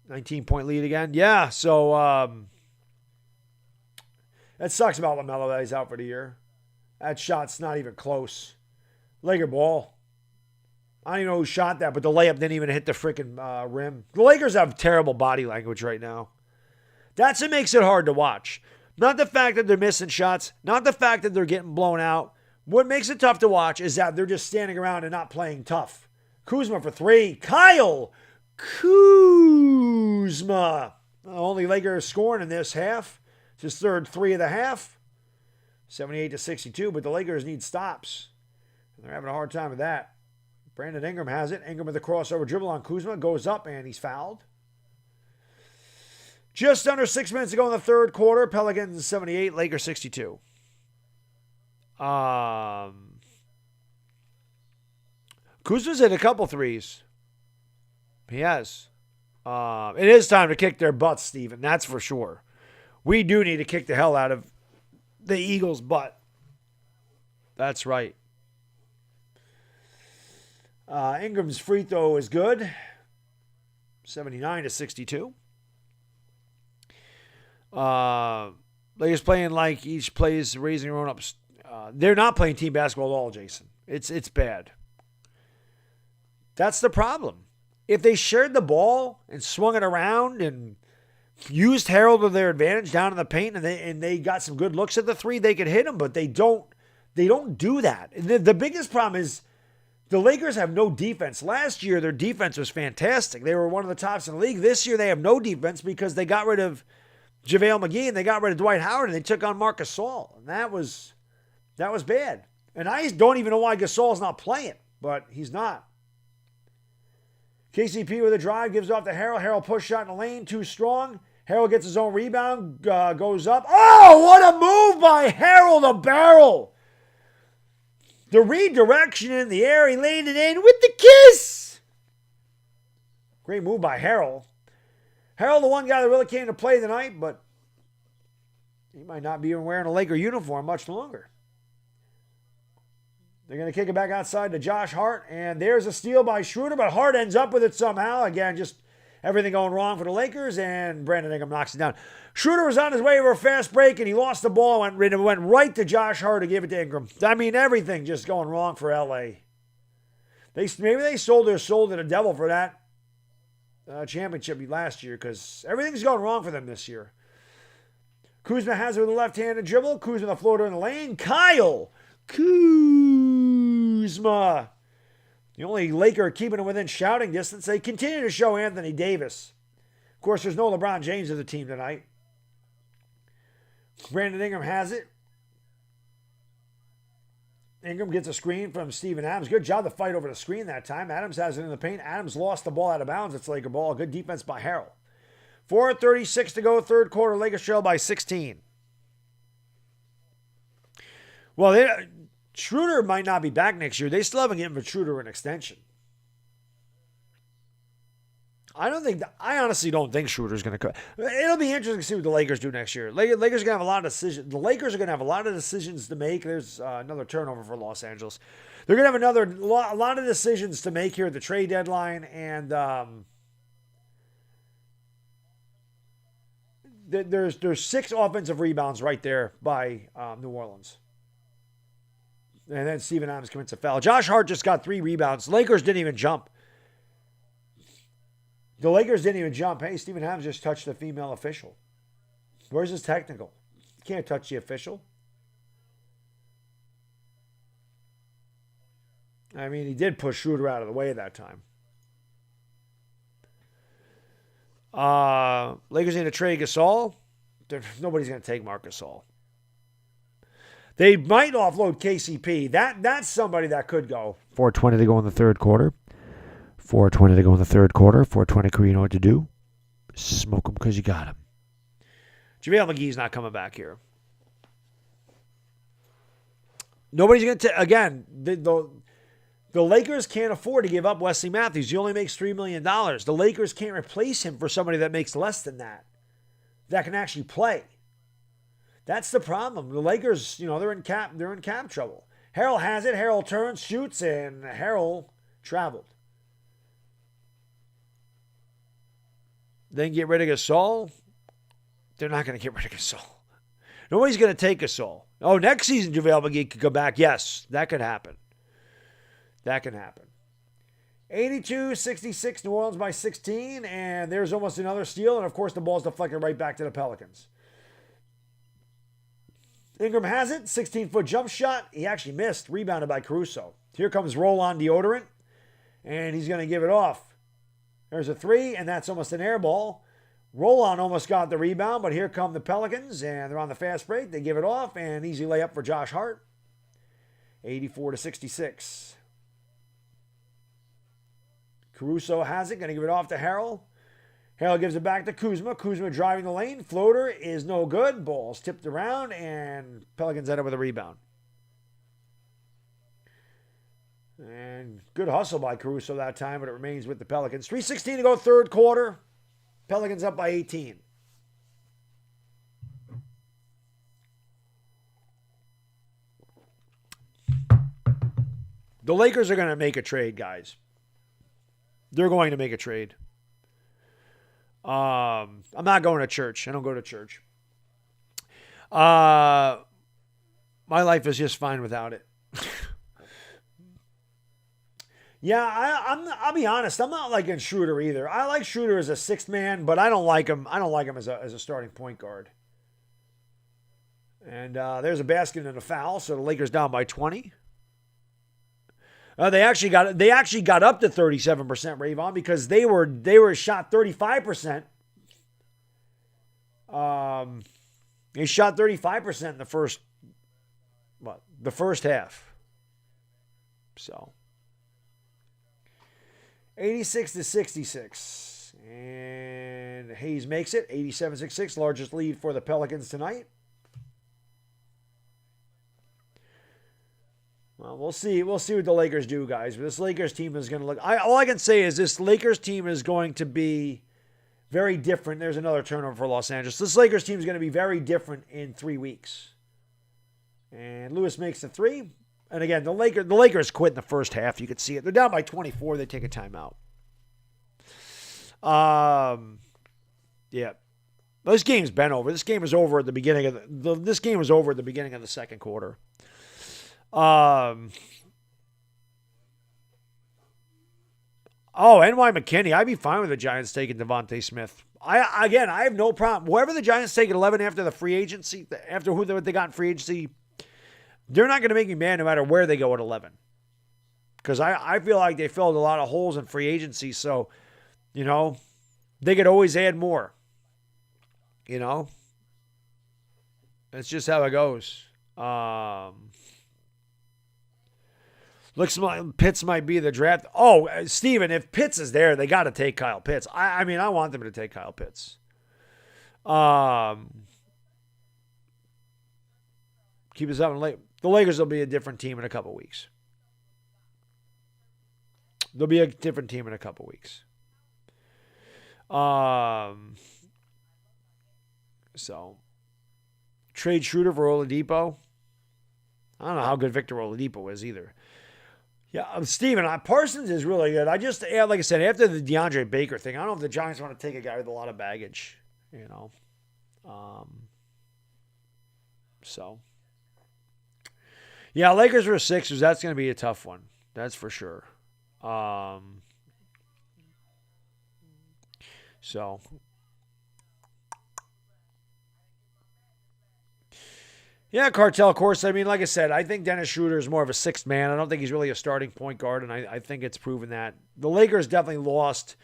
19-point lead again. Yeah, so that sucks about LaMelo that he's out for the year. That shot's not even close. Laker ball. I don't even know who shot that, but the layup didn't even hit the freaking rim. The Lakers have terrible body language right now. That's what makes it hard to watch. Not the fact that they're missing shots. Not the fact that they're getting blown out. What makes it tough to watch is that they're just standing around and not playing tough. Kuzma for three. Kyle Kuzma. Only Lakers scoring in this half. It's his third three of the half. 78-62, but the Lakers need stops. And they're having a hard time with that. Brandon Ingram has it. Ingram with the crossover dribble on Kuzma. Goes up and he's fouled. Just under 6 minutes to go in the third quarter. Pelicans 78, Lakers 62. Kuzma's hit a couple threes. He has. It is time to kick their butts, Steven. That's for sure. We do need to kick the hell out of the Eagles' butt. That's right. Ingram's free throw is good. 79-62. Lakers playing like each plays raising their own ups. They're not playing team basketball at all, Jason. It's bad. That's the problem. If they shared the ball and swung it around and used Harold to their advantage down in the paint and they got some good looks at the three, they could hit them, but they don't do that. The biggest problem is the Lakers have no defense. Last year, their defense was fantastic. They were one of the tops in the league. This year, they have no defense because they got rid of JaVale McGee and they got rid of Dwight Howard and they took on Marc Gasol. And that was bad. And I don't even know why Gasol's not playing, but he's not. KCP with a drive, gives off to Harold. Harold push shot in the lane, too strong. Harold gets his own rebound, goes up. Oh, what a move by Harold, a barrel. The redirection in the air, he laid it in with the kiss. Great move by Harold. Harold, the one guy that really came to play tonight, but he might not be even wearing a Laker uniform much longer. They're going to kick it back outside to Josh Hart, and there's a steal by Schroeder, but Hart ends up with it somehow. Again, just everything going wrong for the Lakers, and Brandon Ingram knocks it down. Schroeder was on his way over a fast break, and he lost the ball and went right to Josh Hart to give it to Ingram. I mean, everything just going wrong for L.A. Maybe they sold their soul to the devil for that championship last year because everything's going wrong for them this year. Kuzma has it with a left-handed dribble. Kuzma the floater in the lane. Kyle Kuzma. The only Laker keeping him within shouting distance. They continue to show Anthony Davis. Of course, there's no LeBron James of the team tonight. Brandon Ingram has it. Ingram gets a screen from Steven Adams. Good job to fight over the screen that time. Adams has it in the paint. Adams lost the ball out of bounds. It's Laker ball. Good defense by Harold. 4:36 to go, third quarter. Lakers trail by 16. Well, Schroeder might not be back next year. They still haven't given Schroeder an extension. I honestly don't think Schroeder's going to cut. It'll be interesting to see what the Lakers do next year. Lakers are going to have a lot of decisions. The Lakers are going to have a lot of decisions to make. There's another turnover for Los Angeles. They're going to have a lot of decisions to make here at the trade deadline, and there's 6 offensive rebounds right there by New Orleans. And then Steven Adams commits a foul. Josh Hart just got 3 rebounds. Lakers didn't even jump. The Lakers didn't even jump. Hey, Steven Adams just touched the female official. Where's his technical? You can't touch the official. I mean, he did push Schroeder out of the way at that time. Lakers need to trade Gasol. Nobody's going to take Marc Gasol. They might offload KCP. That's somebody that could go. 4:20 to go in the third quarter. 4:20 to go in the third quarter. 4:20 crew, you know what to do. Smoke them because you got them. JaVale McGee's not coming back here. Nobody's going to, again, the Lakers can't afford to give up Wesley Matthews. He only makes $3 million. The Lakers can't replace him for somebody that makes less than that can actually play. That's the problem. The Lakers, they're in cap trouble. Harrell has it. Harrell turns, shoots, and Harrell traveled. Then get rid of Gasol. They're not going to get rid of Gasol. Nobody's going to take Gasol. Oh, next season JaVale McGee could go back. Yes, that could happen. That can happen. 82-66, New Orleans by 16, and there's almost another steal, and of course the ball's deflected right back to the Pelicans. Ingram has it, 16-foot jump shot. He actually missed, rebounded by Caruso. Here comes Roll-On Deodorant, and he's going to give it off. There's a three, and that's almost an air ball. Roll-On almost got the rebound, but here come the Pelicans, and they're on the fast break. They give it off, and easy layup for Josh Hart. 84-66. Caruso has it, going to give it off to Harrell. Harrell gives it back to Kuzma. Kuzma driving the lane. Floater is no good. Ball's tipped around, and Pelicans end up with a rebound. And good hustle by Caruso that time, but it remains with the Pelicans. 3:16 to go, third quarter. Pelicans up by 18. The Lakers are going to make a trade, guys. They're going to make a trade. I'm not going to church. I don't go to church. My life is just fine without it. Yeah, I'll be honest. I'm not liking Schroeder either. I like Schroeder as a sixth man, but I don't like him. I don't like him as a starting point guard. And there's a basket and a foul, so the Lakers down by 20. They actually got up to 37%, Ravon, because they were shot 35%. They shot 35% in the first half. So 86-66, and Hayes makes it. 87-66, largest lead for the Pelicans tonight. Well, we'll see. We'll see what the Lakers do, guys. But this Lakers team is going to look. All I can say is this Lakers team is going to be very different. There's another turnover for Los Angeles. This Lakers team is going to be very different in 3 weeks. And Lewis makes the three. And again, the Lakers quit in the first half. You could see it. They're down by 24. They take a timeout. Yeah. This game's been over. This game was over at the beginning of this game was over at the beginning of the second quarter. NY McKinney. I'd be fine with the Giants taking Devontae Smith. I have no problem. Whoever the Giants take at 11 after the free agency, after what they got in free agency, they're not going to make me mad no matter where they go at 11. Because I feel like they filled a lot of holes in free agency. So, they could always add more. That's just how it goes. Looks like Pitts might be the draft. Oh, Steven, if Pitts is there, they got to take Kyle Pitts. I want them to take Kyle Pitts. Keep us up and late. The Lakers will be a different team in a couple weeks. They'll be a different team in a couple weeks. So, trade Schroeder for Oladipo. I don't know how good Victor Oladipo is either. Yeah, Steven, Parsons is really good. Like I said, after the DeAndre Baker thing, I don't know if the Giants want to take a guy with a lot of baggage, So, yeah, Lakers versus Sixers, that's going to be a tough one. That's for sure. So, yeah, Cartel, of course. Like I said, I think Dennis Schroeder is more of a sixth man. I don't think he's really a starting point guard, and I think it's proven that. The Lakers definitely lost.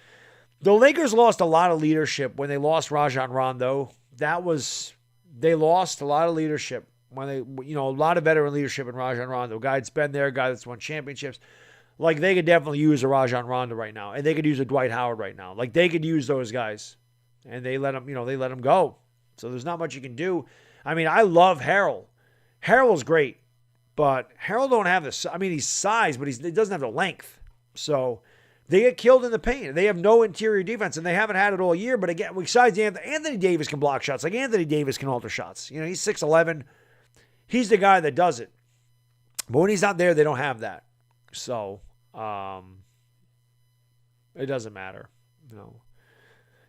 The Lakers lost a lot of leadership when they lost Rajon Rondo. They lost a lot of leadership when a lot of veteran leadership in Rajon Rondo. Guy that's been there, guy that's won championships. Like, they could definitely use a Rajon Rondo right now, and they could use a Dwight Howard right now. Like, they could use those guys, and they let them go. So there's not much you can do. I mean, I love Harrell. Harrell's great, but Harrell don't have this. I mean, he's size, but he doesn't have the length. So they get killed in the paint. They have no interior defense, and they haven't had it all year. But again, besides Anthony Davis can block shots. Like, Anthony Davis can alter shots. You know, he's 6'11". He's the guy that does it. But when he's not there, they don't have that. So it doesn't matter. You know.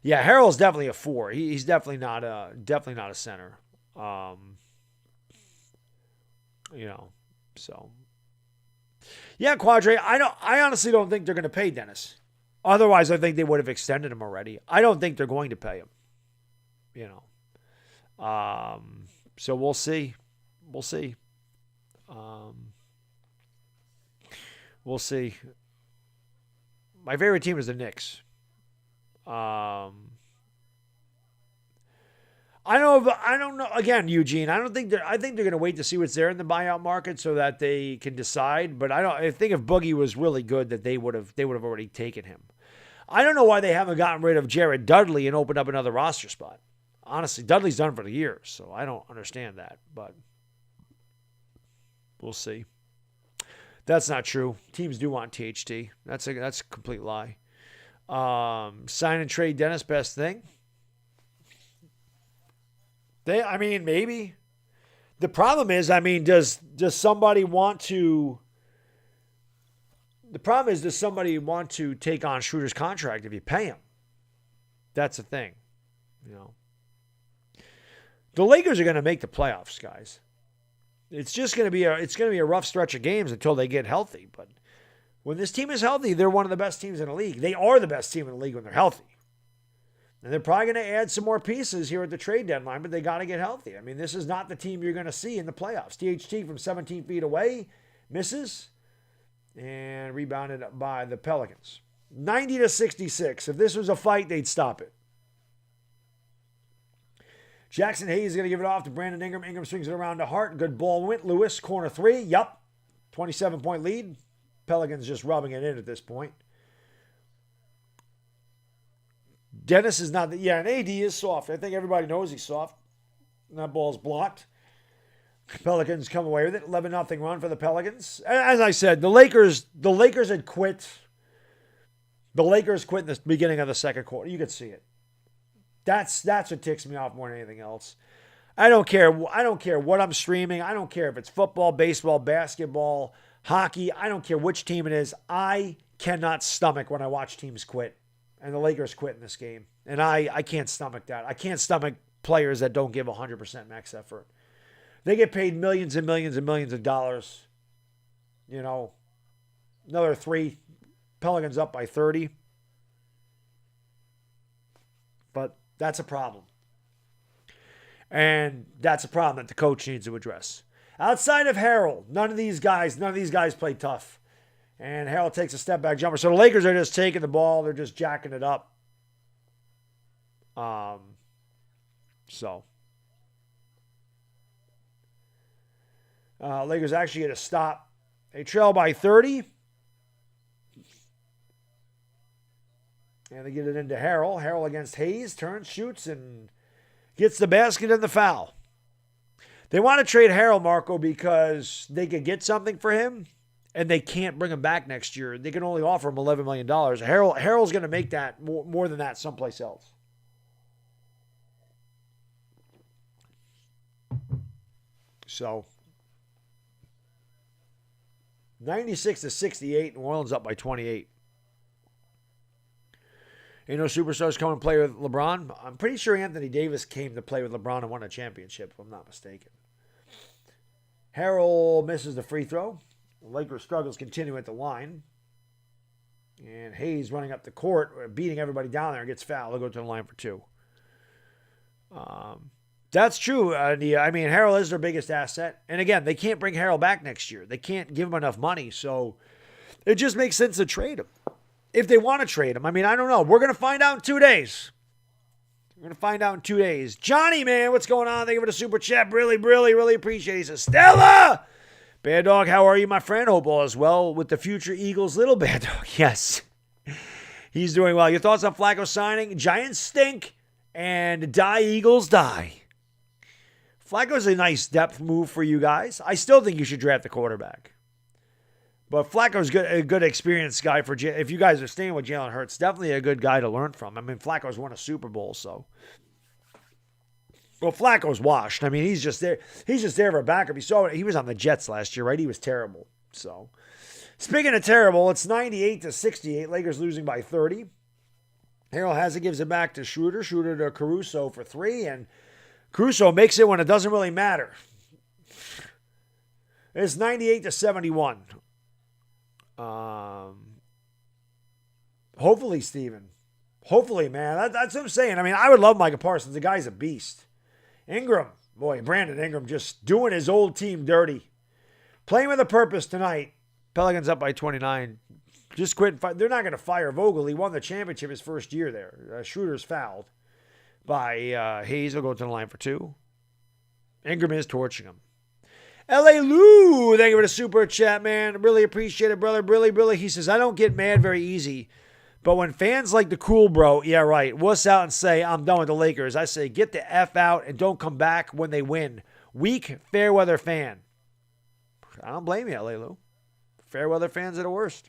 Yeah, Harrell's definitely a 4. He's definitely not a center. You know, so yeah, Quadre. I honestly don't think they're going to pay Dennis. Otherwise, I think they would have extended him already. I don't think they're going to pay him. You know, so we'll see. We'll see. We'll see. My favorite team is the Knicks. I don't know. Again, Eugene, I think they're going to wait to see what's there in the buyout market so that they can decide. But I think if Boogie was really good, that they would have already taken him. I don't know why they haven't gotten rid of Jared Dudley and opened up another roster spot. Honestly, Dudley's done for the year, so I don't understand that. But we'll see. That's not true. Teams do want THT. That's a complete lie. Sign and trade Dennis, best thing. Maybe. The problem is, does somebody want to? The problem is, does somebody want to take on Schroeder's contract if you pay him? That's the thing. You know, the Lakers are going to make the playoffs, guys. It's just going to be a rough stretch of games until they get healthy. But when this team is healthy, they're one of the best teams in the league. They are the best team in the league when they're healthy. And they're probably going to add some more pieces here at the trade deadline, but they got to get healthy. I mean, this is not the team you're going to see in the playoffs. THT from 17 feet away misses and rebounded by the Pelicans. 90-66. If this was a fight, they'd stop it. Jackson Hayes is going to give it off to Brandon Ingram. Ingram swings it around to Hart. Good ball went. Lewis, corner 3. Yup. 27-point lead. Pelicans just rubbing it in at this point. Dennis is not... and AD is soft. I think everybody knows he's soft. And that ball's blocked. Pelicans come away with it. 11-0 run for the Pelicans. As I said, the Lakers had quit. The Lakers quit in the beginning of the second quarter. You could see it. That's what ticks me off more than anything else. I don't care what I'm streaming. I don't care if it's football, baseball, basketball, hockey. I don't care which team it is. I cannot stomach when I watch teams quit. And the Lakers quit in this game. And I can't stomach that. I can't stomach players that don't give 100% max effort. They get paid millions and millions and millions of dollars. You know, another 3. Pelicans up by 30. But that's a problem. And that's a problem that the coach needs to address. Outside of Harrell, none of these guys play tough. And Harrell takes a step back jumper. So the Lakers are just taking the ball. They're just jacking it up. Lakers actually get a stop. They trail by 30. And they get it into Harrell. Harrell against Hayes. Turns, shoots, and gets the basket and the foul. They want to trade Harrell, Marco, because they could get something for him, and they can't bring him back next year. They can only offer him $11 million. Harrell's going to make that more than that someplace else. So, 96-68, New Orleans up by 28. Ain't no superstars come and play with LeBron. I'm pretty sure Anthony Davis came to play with LeBron and won a championship, if I'm not mistaken. Harrell misses the free throw. The Lakers struggles continue at the line. And Hayes running up the court, beating everybody down there, gets fouled. They'll go to the line for 2. That's true. Harrell is their biggest asset. And again, they can't bring Harrell back next year. They can't give him enough money. So it just makes sense to trade him. If they want to trade him. I don't know. We're going to find out in 2 days. Johnny, man, what's going on? Thank you for the super chat. Really, really, really appreciate it. He says, Stella, Baddog, how are you, my friend? Hope all is well with the future Eagles' little Baddog. Yes, he's doing well. Your thoughts on Flacco signing? Giants stink and die Eagles die. Flacco's a nice depth move for you guys. I still think you should draft the quarterback. But Flacco's a good experienced guy for if you guys are staying with Jalen Hurts, definitely a good guy to learn from. I mean, Flacco's won a Super Bowl, so. Well, Flacco's washed. I mean, he's just there. He's just there for a backup. He was on the Jets last year, right? He was terrible. So, speaking of terrible, it's 98-68. Lakers losing by 30. Harold Hazard gives it back to Schroeder. Schroeder to Caruso for 3, and Caruso makes it when it doesn't really matter. It's 98-71. Hopefully, Steven. Hopefully, man. That's what I'm saying. I mean, I would love Micah Parsons. The guy's a beast. Ingram. Boy, Brandon Ingram just doing his old team dirty. Playing with a purpose tonight. Pelicans up by 29. Just quit. They're not going to fire Vogel. He won the championship his first year there. Schroeder's fouled by Hayes. Will go to the line for 2. Ingram is torching him. L.A. Lou, thank you for the super chat, man. Really appreciate it, brother. Really. He says, I don't get mad very easy. But when fans like the cool bro, yeah, right, wuss out and say, I'm done with the Lakers, I say, get the F out and don't come back when they win. Weak, fair weather fan. I don't blame you, L.A. Lou. Fair weather fans are the worst.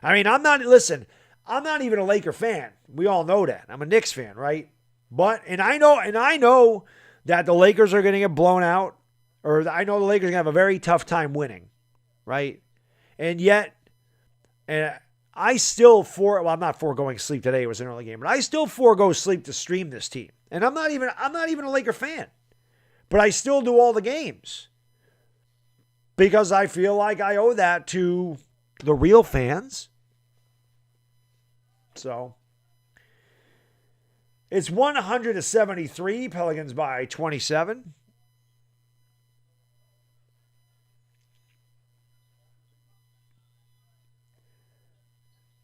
I mean, I'm not even a Laker fan. We all know that. I'm a Knicks fan, right? And I know that the Lakers are going to get blown out. Or I know the Lakers are going to have a very tough time winning, right? And yet, I still I'm not foregoing sleep today. It was an early game, but I still forego sleep to stream this team. And I'm not even a Laker fan, but I still do all the games because I feel like I owe that to the real fans. So it's 100-73, Pelicans by 27.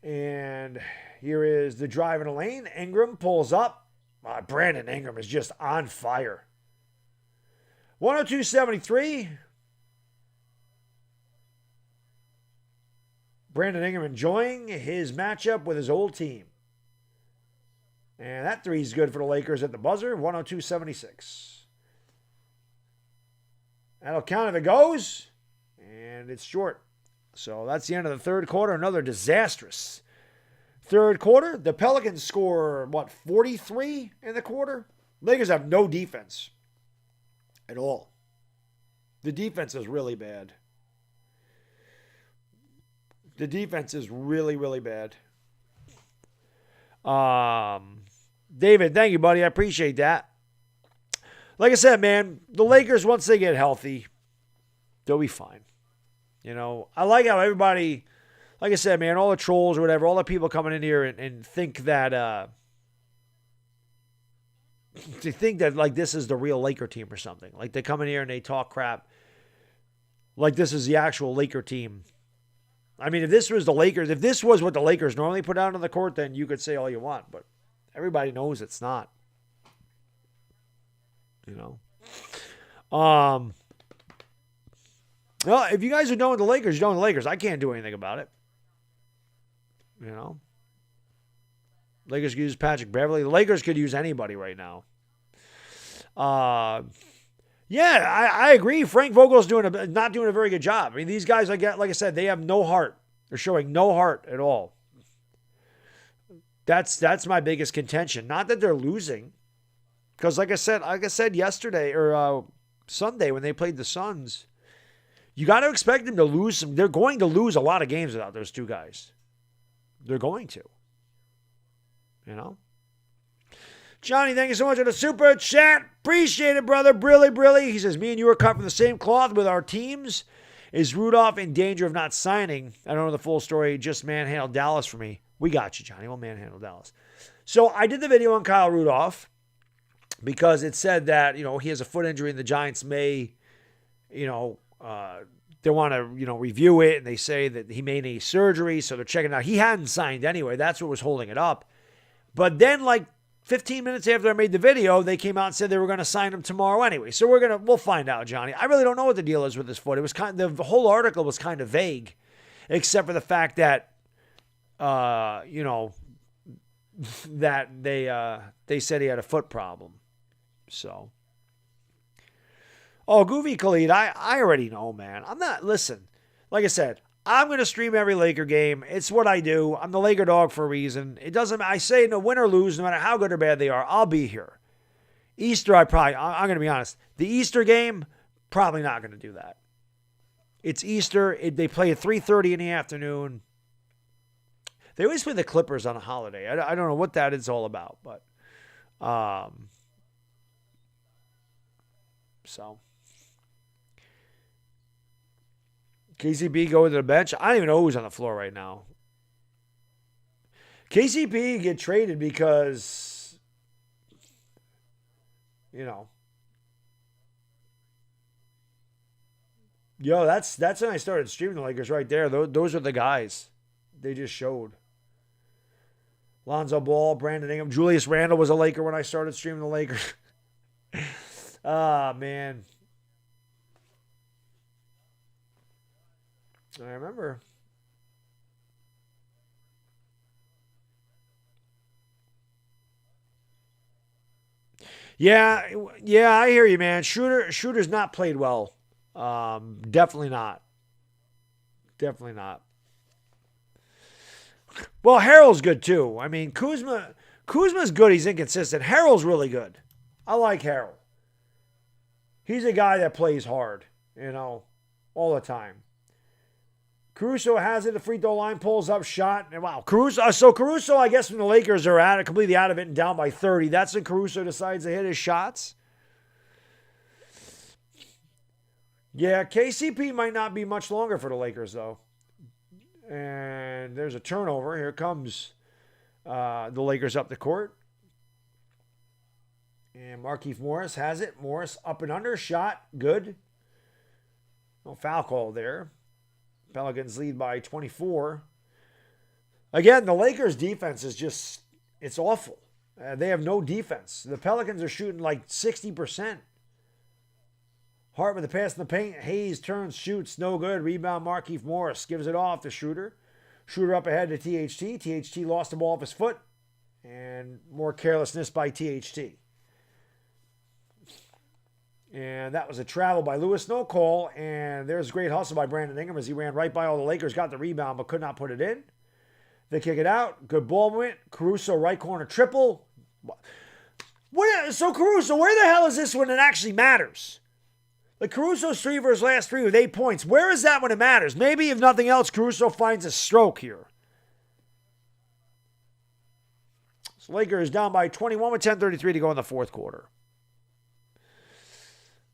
And here is the drive in the lane. Ingram pulls up. Brandon Ingram is just on fire. 102-73. Brandon Ingram enjoying his matchup with his old team. And that 3 is good for the Lakers at the buzzer. 102-76. That'll count if it goes. And it's short. So that's the end of the third quarter. Another disastrous third quarter. The Pelicans score, 43 in the quarter? Lakers have no defense at all. The defense is really bad. The defense is really, really bad. David, thank you, buddy. I appreciate that. Like I said, man, the Lakers, once they get healthy, they'll be fine. You know, I like how everybody, like I said, man, all the trolls or whatever, all the people coming in here and think that, like this is the real Laker team or something. Like they come in here and they talk crap like this is the actual Laker team. I mean, if this was what the Lakers normally put out on the court, then you could say all you want, but everybody knows it's not. You know? Well, if you guys are done with the Lakers, you're done with the Lakers. I can't do anything about it. You know? Lakers could use Patrick Beverly. The Lakers could use anybody right now. Yeah, I agree. Frank Vogel's not doing a very good job. I mean, these guys, like I said, they have no heart. They're showing no heart at all. That's my biggest contention. Not that they're losing. Because like I said yesterday or Sunday when they played the Suns, you got to expect them to lose some. They're going to lose a lot of games without those two guys. They're going to. You know? Johnny, thank you so much for the super chat. Appreciate it, brother. Brilly. He says, me and you are cut from the same cloth with our teams. Is Rudolph in danger of not signing? I don't know the full story. Just manhandle Dallas for me. We got you, Johnny. We'll manhandle Dallas. So I did the video on Kyle Rudolph because it said that, you know, he has a foot injury and the Giants may, you know, they want to, you know, review it, and they say that he may need surgery, so they're checking it out. He hadn't signed anyway. That's what was holding it up. But then, like 15 minutes after I made the video, they came out and said they were going to sign him tomorrow anyway. So we'll find out, Johnny. I really don't know what the deal is with his foot. It was the whole article was kind of vague, except for the fact that, that they said he had a foot problem. So, Goofy Khalid, I already know, man. Listen, like I said, I'm going to stream every Laker game. It's what I do. I'm the Laker dog for a reason. It doesn't, I say no win or lose, no matter how good or bad they are, I'll be here. Easter, I'm going to be honest. The Easter game, probably not going to do that. It's Easter. They play at 3:30 in the afternoon. They always play the Clippers on a holiday. I don't know what that is all about, but so KCP go to the bench. I don't even know who's on the floor right now. KCP get traded because, that's when I started streaming the Lakers right there. Those are the guys they just showed. Lonzo Ball, Brandon Ingram, Julius Randle was a Laker when I started streaming the Lakers. Man. I remember. Yeah, I hear you, man. Schroeder's not played well. Definitely not. Definitely not. Well, Harrell's good too. I mean, Kuzma's good. He's inconsistent. Harrell's really good. I like Harrell. He's a guy that plays hard, all the time. Caruso has it. The free throw line pulls up, shot. And wow, Caruso, I guess when the Lakers are completely out of it and down by 30, that's when Caruso decides to hit his shots. Yeah, KCP might not be much longer for the Lakers, though. And there's a turnover. Here comes the Lakers up the court. And Markieff Morris has it. Morris up and under. Shot. Good. No foul call there. Pelicans lead by 24. Again, the Lakers' defense is just, it's awful. They have no defense. The Pelicans are shooting like 60%. Hart with the pass in the paint. Hayes turns, shoots. No good. Rebound, Markieff Morris gives it off to Schroeder. Schroeder up ahead to THT. THT lost the ball off his foot. And more carelessness by THT. And that was a travel by Lewis. No call. And there's a great hustle by Brandon Ingram as he ran right by all the Lakers. Got the rebound but could not put it in. They kick it out. Good ball movement. Caruso right corner triple. So Caruso, where the hell is this when it actually matters? Like Caruso's 3 for his last 3 with 8 points. Where is that when it matters? Maybe if nothing else, Caruso finds a stroke here. So Lakers down by 21 with 10:33 to go in the fourth quarter.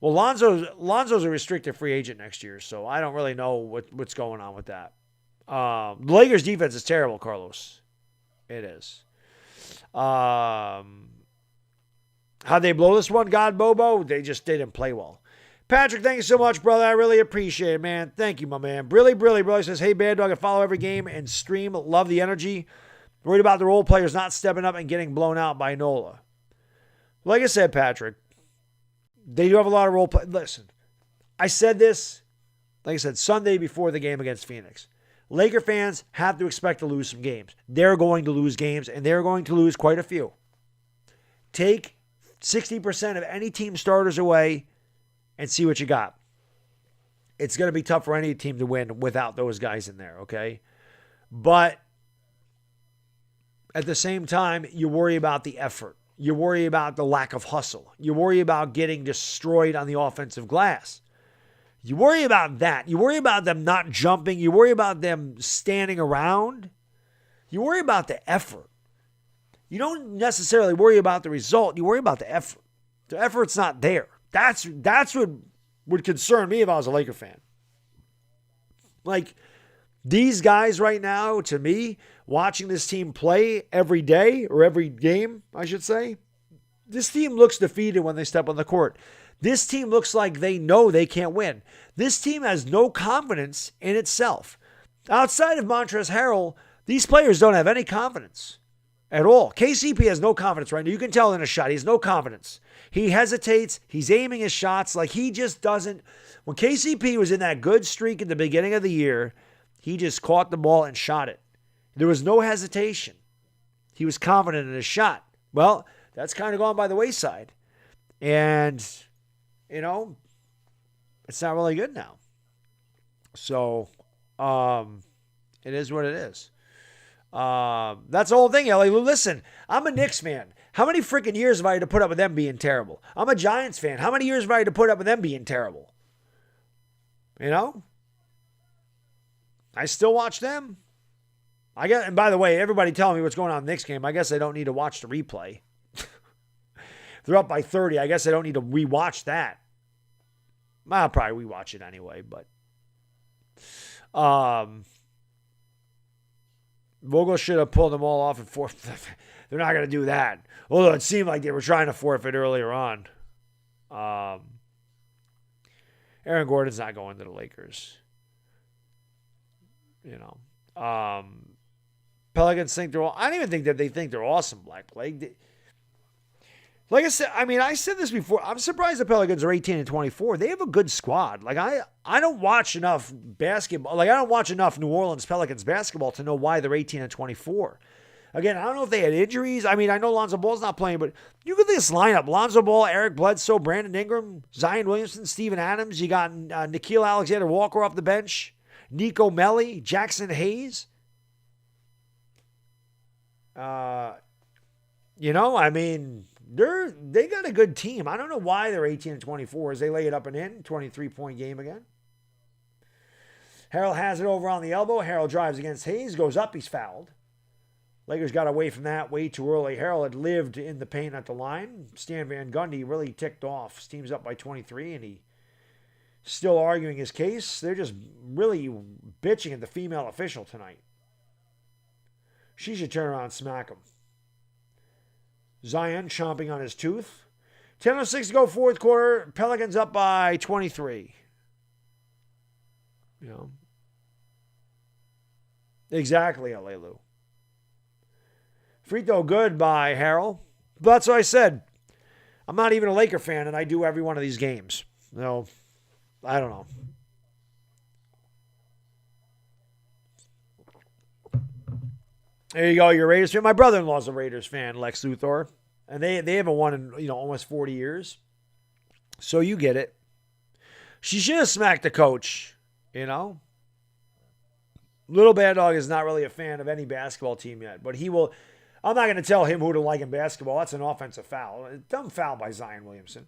Well, Lonzo's a restricted free agent next year, so I don't really know what's going on with that. The Lakers' defense is terrible, Carlos. It is. How'd they blow this one, God Bobo? They just didn't play well. Patrick, thank you so much, brother. I really appreciate it, man. Thank you, my man. Brilly, brother says, hey, Baddog, I follow every game and stream. Love the energy. Worried about the role players not stepping up and getting blown out by Nola. Like I said, Patrick, they do have a lot of role play. Listen, I said this, like I said, Sunday before the game against Phoenix. Laker fans have to expect to lose some games. They're going to lose games, and they're going to lose quite a few. Take 60% of any team starters away and see what you got. It's going to be tough for any team to win without those guys in there, okay? But at the same time, you worry about the effort. You worry about the lack of hustle. You worry about getting destroyed on the offensive glass. You worry about that. You worry about them not jumping. You worry about them standing around. You worry about the effort. You don't necessarily worry about the result. You worry about the effort. The effort's not there. That's what would concern me if I was a Laker fan. Like, these guys right now, to me, watching this team play every day, or every game, I should say, this team looks defeated when they step on the court. This team looks like they know they can't win. This team has no confidence in itself. Outside of Montrezl Harrell, these players don't have any confidence. at all. KCP has no confidence right now. You can tell in a shot. He has no confidence. He hesitates. He's aiming his shots like he just doesn't. When KCP was in that good streak at the beginning of the year, he just caught the ball and shot it. There was no hesitation. He was confident in his shot. Well, that's kind of gone by the wayside. And, you know, it's not really good now. So, it is what it is. That's the whole thing, LA. Listen, I'm a Knicks fan. How many freaking years have I had to put up with them being terrible? I'm a Giants fan. How many years have I had to put up with them being terrible? You know? I still watch them. And by the way, everybody telling me what's going on in the Knicks game, I guess I don't need to watch the replay. They're up by 30. I guess I don't need to rewatch that. I'll probably rewatch it anyway, but Vogel should have pulled them all off at fourth. They're not going to do that. Although it seemed like they were trying to forfeit earlier on. Aaron Gordon's not going to the Lakers. You know. Pelicans think they're all. I don't even think that they think they're awesome, Black Plague. Like I said, I said this before. I'm surprised the Pelicans are 18-24. They have a good squad. Like I don't watch enough basketball. Like I don't watch enough New Orleans Pelicans basketball to know why they're 18-24. Again, I don't know if they had injuries. I mean, I know Lonzo Ball's not playing, but you look at this lineup: Lonzo Ball, Eric Bledsoe, Brandon Ingram, Zion Williamson, Steven Adams. You got Nickeil Alexander-Walker off the bench, Nico Melli, Jackson Hayes. You know, I mean, they got a good team. I don't know why they're 18-24 as they lay it up and in. 23-point game again. Harrell has it over on the elbow. Harrell drives against Hayes, goes up, he's fouled. Lakers got away from that way too early. Harrell had lived in the paint at the line. Stan Van Gundy really ticked off. His team's up by 23, and he still arguing his case. They're just really bitching at the female official tonight. She should turn around and smack him. Zion chomping on his tooth. 10:06 to go, fourth quarter. Pelicans up by 23. You know. Exactly, LA Lou. Free throw good by Harrell. But that's what I said. I'm not even a Laker fan, and I do every one of these games. No, I don't know. There you go, you're a Raiders fan. My brother-in-law's a Raiders fan, Lex Luthor. And they haven't won in, almost 40 years. So you get it. She should have smacked the coach, Little Baddog is not really a fan of any basketball team yet, but he will. I'm not going to tell him who to like in basketball. That's an offensive foul. A dumb foul by Zion Williamson.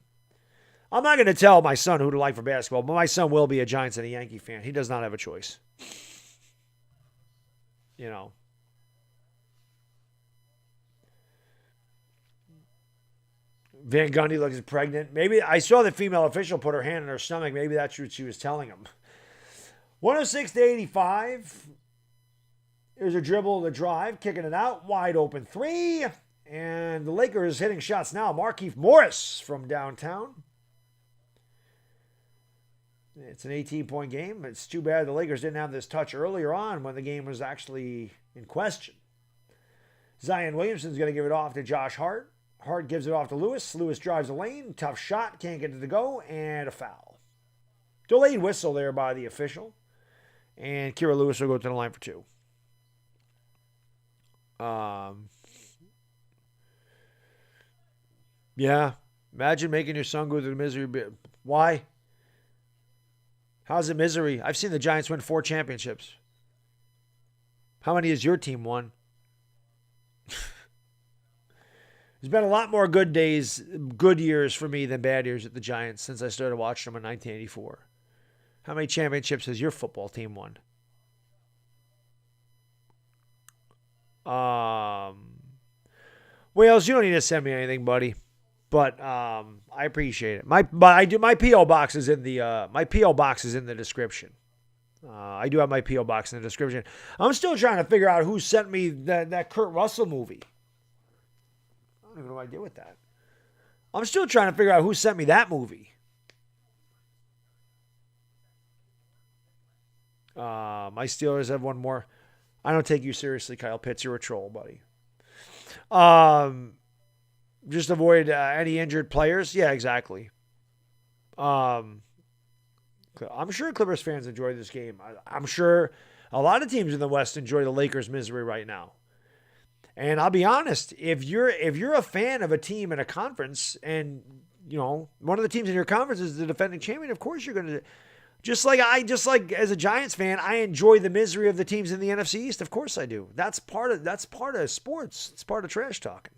I'm not going to tell my son who to like for basketball, but my son will be a Giants and a Yankee fan. He does not have a choice. Van Gundy looks pregnant. Maybe I saw the female official put her hand in her stomach. Maybe that's what she was telling him. 106-85. Here's a dribble, the drive, kicking it out. Wide open three. And the Lakers hitting shots now. Markieff Morris from downtown. It's an 18-point game. It's too bad the Lakers didn't have this touch earlier on when the game was actually in question. Zion Williamson's going to give it off to Josh Hart. Hart gives it off to Lewis. Lewis drives the lane. Tough shot. Can't get it to go. And a foul. Delayed whistle there by the official. And Kira Lewis will go to the line for two. Yeah. Imagine making your son go through the misery. Why? How's it misery? I've seen the Giants win 4 championships. How many has your team won? There's been a lot more good years for me than bad years at the Giants since I started watching them in 1984. How many championships has your football team won? Wales, you don't need to send me anything, buddy. But I appreciate it. My P.O. box is in the description. I do have my P.O. box in the description. I'm still trying to figure out who sent me that Kurt Russell movie. I don't even know what I did with that. I'm still trying to figure out who sent me that movie. My Steelers have one more. I don't take you seriously, Kyle Pitts. You're a troll, buddy. Just avoid any injured players. Yeah, exactly. I'm sure Clippers fans enjoy this game. I'm sure a lot of teams in the West enjoy the Lakers' misery right now. And I'll be honest, if you're a fan of a team in a conference, and one of the teams in your conference is the defending champion, of course you're going to. Just like as a Giants fan, I enjoy the misery of the teams in the NFC East. Of course I do. That's part of sports. It's part of trash talking.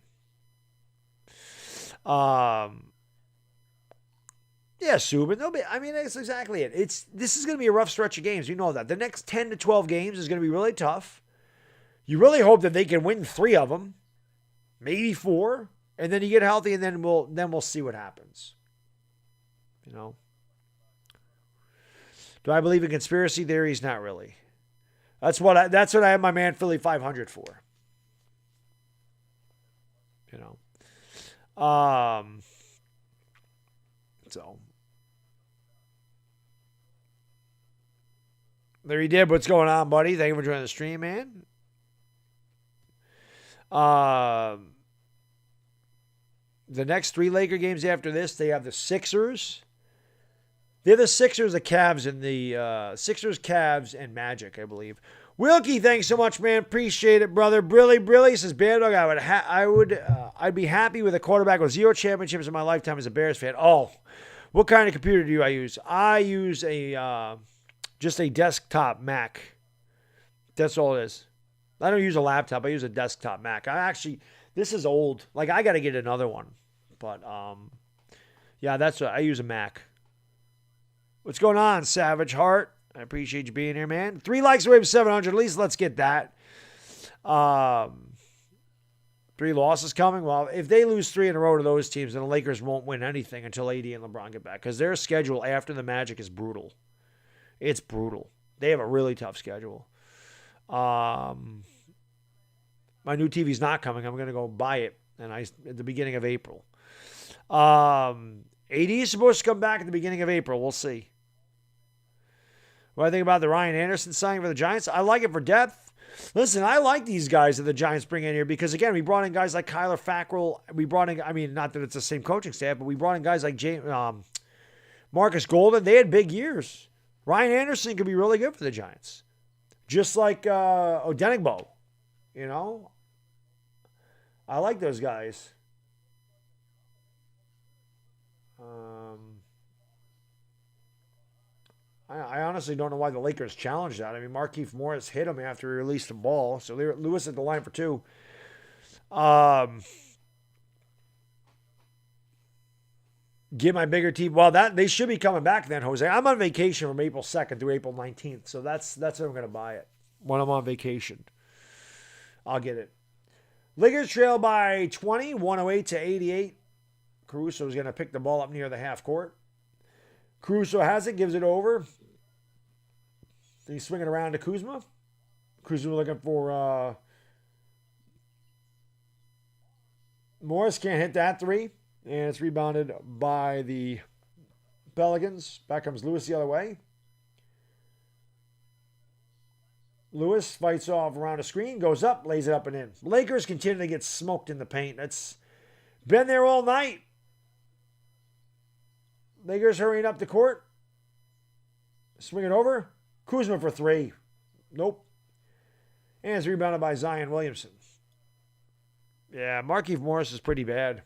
Yeah, Subin. That's exactly it. This is going to be a rough stretch of games. You know that. The next 10 to 12 games is going to be really tough. You really hope that they can win 3 of them, maybe 4, and then you get healthy, and then we'll see what happens. Do I believe in conspiracy theories? Not really. That's what I have my man Philly 500 for. So there you did. What's going on, buddy? Thank you for joining the stream, man. The next 3 Laker games after this, they have the Sixers. They're the Sixers, the Cavs, and the Sixers, Cavs, and Magic, I believe. Wilkie, thanks so much, man. Appreciate it, brother. Brilly says, Baddog, I'd be happy with a quarterback with 0 championships in my lifetime as a Bears fan. Oh, what kind of computer do I use? I use just a desktop Mac. That's all it is. I don't use a laptop. I use a desktop Mac. This is old. Like, I got to get another one. But, yeah, I use a Mac. What's going on, Savage Heart? I appreciate you being here, man. 3 likes away from 700. At least let's get that. 3 losses coming. Well, if they lose 3 in a row to those teams, then the Lakers won't win anything until AD and LeBron get back. Because their schedule after the Magic is brutal. It's brutal. They have a really tough schedule. My new TV's not coming. I'm going to go buy it at the beginning of April. AD is supposed to come back at the beginning of April. We'll see. What do I think about the Ryan Anderson signing for the Giants? I like it for depth. Listen, I like these guys that the Giants bring in here because, again, we brought in guys like Kyler Fackrell. We brought in, not that it's the same coaching staff, but we brought in guys like Marcus Golden. They had big years. Ryan Anderson could be really good for the Giants. Just like Odenigbo. I like those guys. I honestly don't know why the Lakers challenged that. I mean, Markieff Morris hit him after he released the ball. So Lewis at the line for 2. Get my bigger team. Well, they should be coming back then, Jose. I'm on vacation from April 2nd through April 19th. So that's when I'm going to buy it. When I'm on vacation. I'll get it. Lakers trail by 20, 108 to 88. Caruso is going to pick the ball up near the half court. Caruso has it, gives it over. He's swinging around to Kuzma. Kuzma looking for Morris. Can't hit that 3. And it's rebounded by the Pelicans. Back comes Lewis the other way. Lewis fights off around a screen, goes up, lays it up and in. Lakers continue to get smoked in the paint. That's been there all night. Lakers hurrying up the court. Swing it over. Kuzma for 3. Nope. And it's rebounded by Zion Williamson. Yeah, Markieff Morris is pretty bad.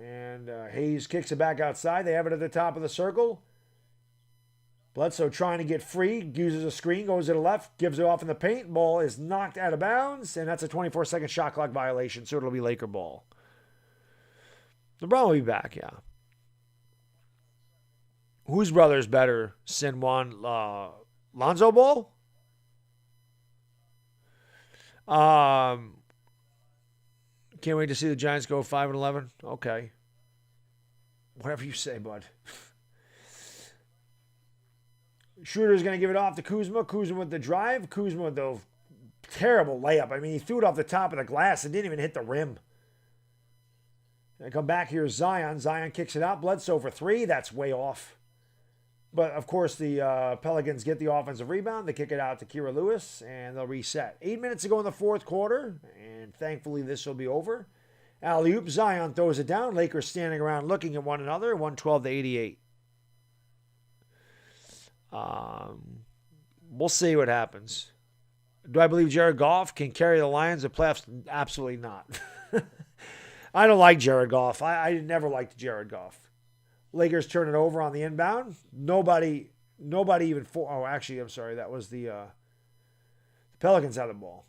And Hayes kicks it back outside. They have it at the top of the circle. Bledsoe trying to get free, uses a screen, goes to the left, gives it off in the paint. Ball is knocked out of bounds, and that's a 24-second shot clock violation, so it'll be Laker ball. LeBron will be back, yeah. Whose brother is better, Sinwan? Lonzo Ball? Can't wait to see the Giants go 5-11. Okay. Whatever you say, bud. Schroeder's going to give it off to Kuzma. Kuzma with the drive. Kuzma with the terrible layup. I mean, he threw it off the top of the glass and didn't even hit the rim. And come back, here's Zion. Zion kicks it out. Bledsoe for 3. That's way off. But, of course, the Pelicans get the offensive rebound. They kick it out to Kira Lewis, and they'll reset. 8 minutes to go in the fourth quarter, and thankfully this will be over. Alley-oop, Zion throws it down. Lakers standing around looking at one another, 112-88. We'll see what happens. Do I believe Jared Goff can carry the Lions to playoffs? Absolutely not. I don't like Jared Goff. I never liked Jared Goff. Lakers turn it over on the inbound. Nobody even oh, actually, I'm sorry. That was the Pelicans had the ball.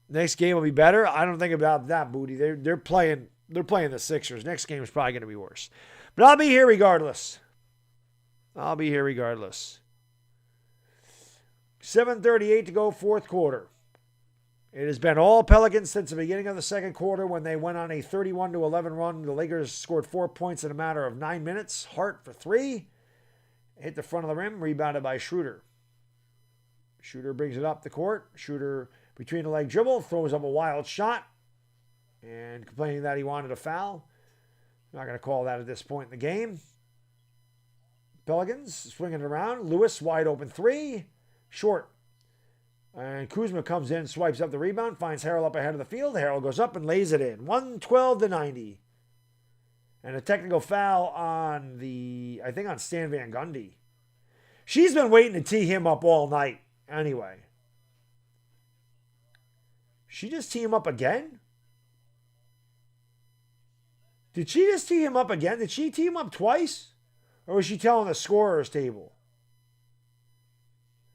Next game will be better. I don't think about that, Booty. They're playing the Sixers. Next game is probably going to be worse. But I'll be here regardless. 7:38 to go, fourth quarter. It has been all Pelicans since the beginning of the second quarter when they went on a 31-11 run. The Lakers scored 4 points in a matter of 9 minutes. Hart for 3. Hit the front of the rim, rebounded by Schroeder. Schroeder brings it up the court. Schroeder between the leg dribble, throws up a wild shot. And complaining that he wanted a foul. Not going to call that at this point in the game. Pelicans swinging it around. Lewis wide open 3. Short. And Kuzma comes in, swipes up the rebound, finds Harrell up ahead of the field. Harrell goes up and lays it in. 112-90. And a technical foul on on Stan Van Gundy. She's been waiting to tee him up all night. Anyway. She just tee him up again? Did she just tee him up again? Did she tee him up twice? Or was she telling the scorer's table?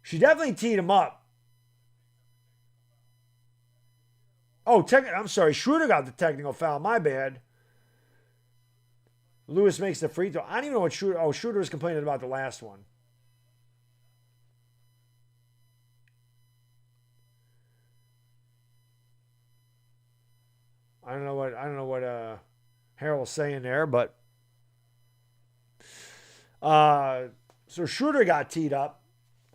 She definitely teed him up. Oh, I'm sorry. Schroeder got the technical foul. My bad. Lewis makes the free throw. I don't even know what Schroeder... Oh, Schroeder was complaining about the last one. I don't know what Harrell's saying there, but so Schroeder got teed up.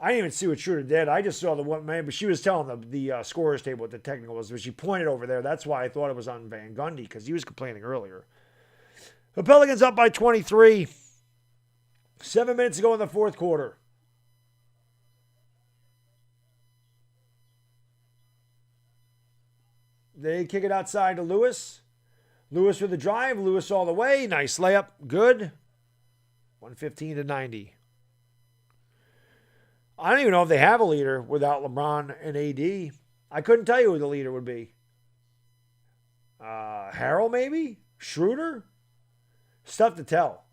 I didn't even see what Schroeder did. I just saw the one man, but she was telling the scorer's table what the technical was, but she pointed over there. That's why I thought it was on Van Gundy, because he was complaining earlier. The Pelicans up by 23. 7 minutes to go in the fourth quarter. They kick it outside to Lewis. Lewis with the drive. Lewis all the way. Nice layup. Good. 115-90. I don't even know if they have a leader without LeBron and AD. I couldn't tell you who the leader would be. Harrell, maybe? Schroeder? It's tough to tell.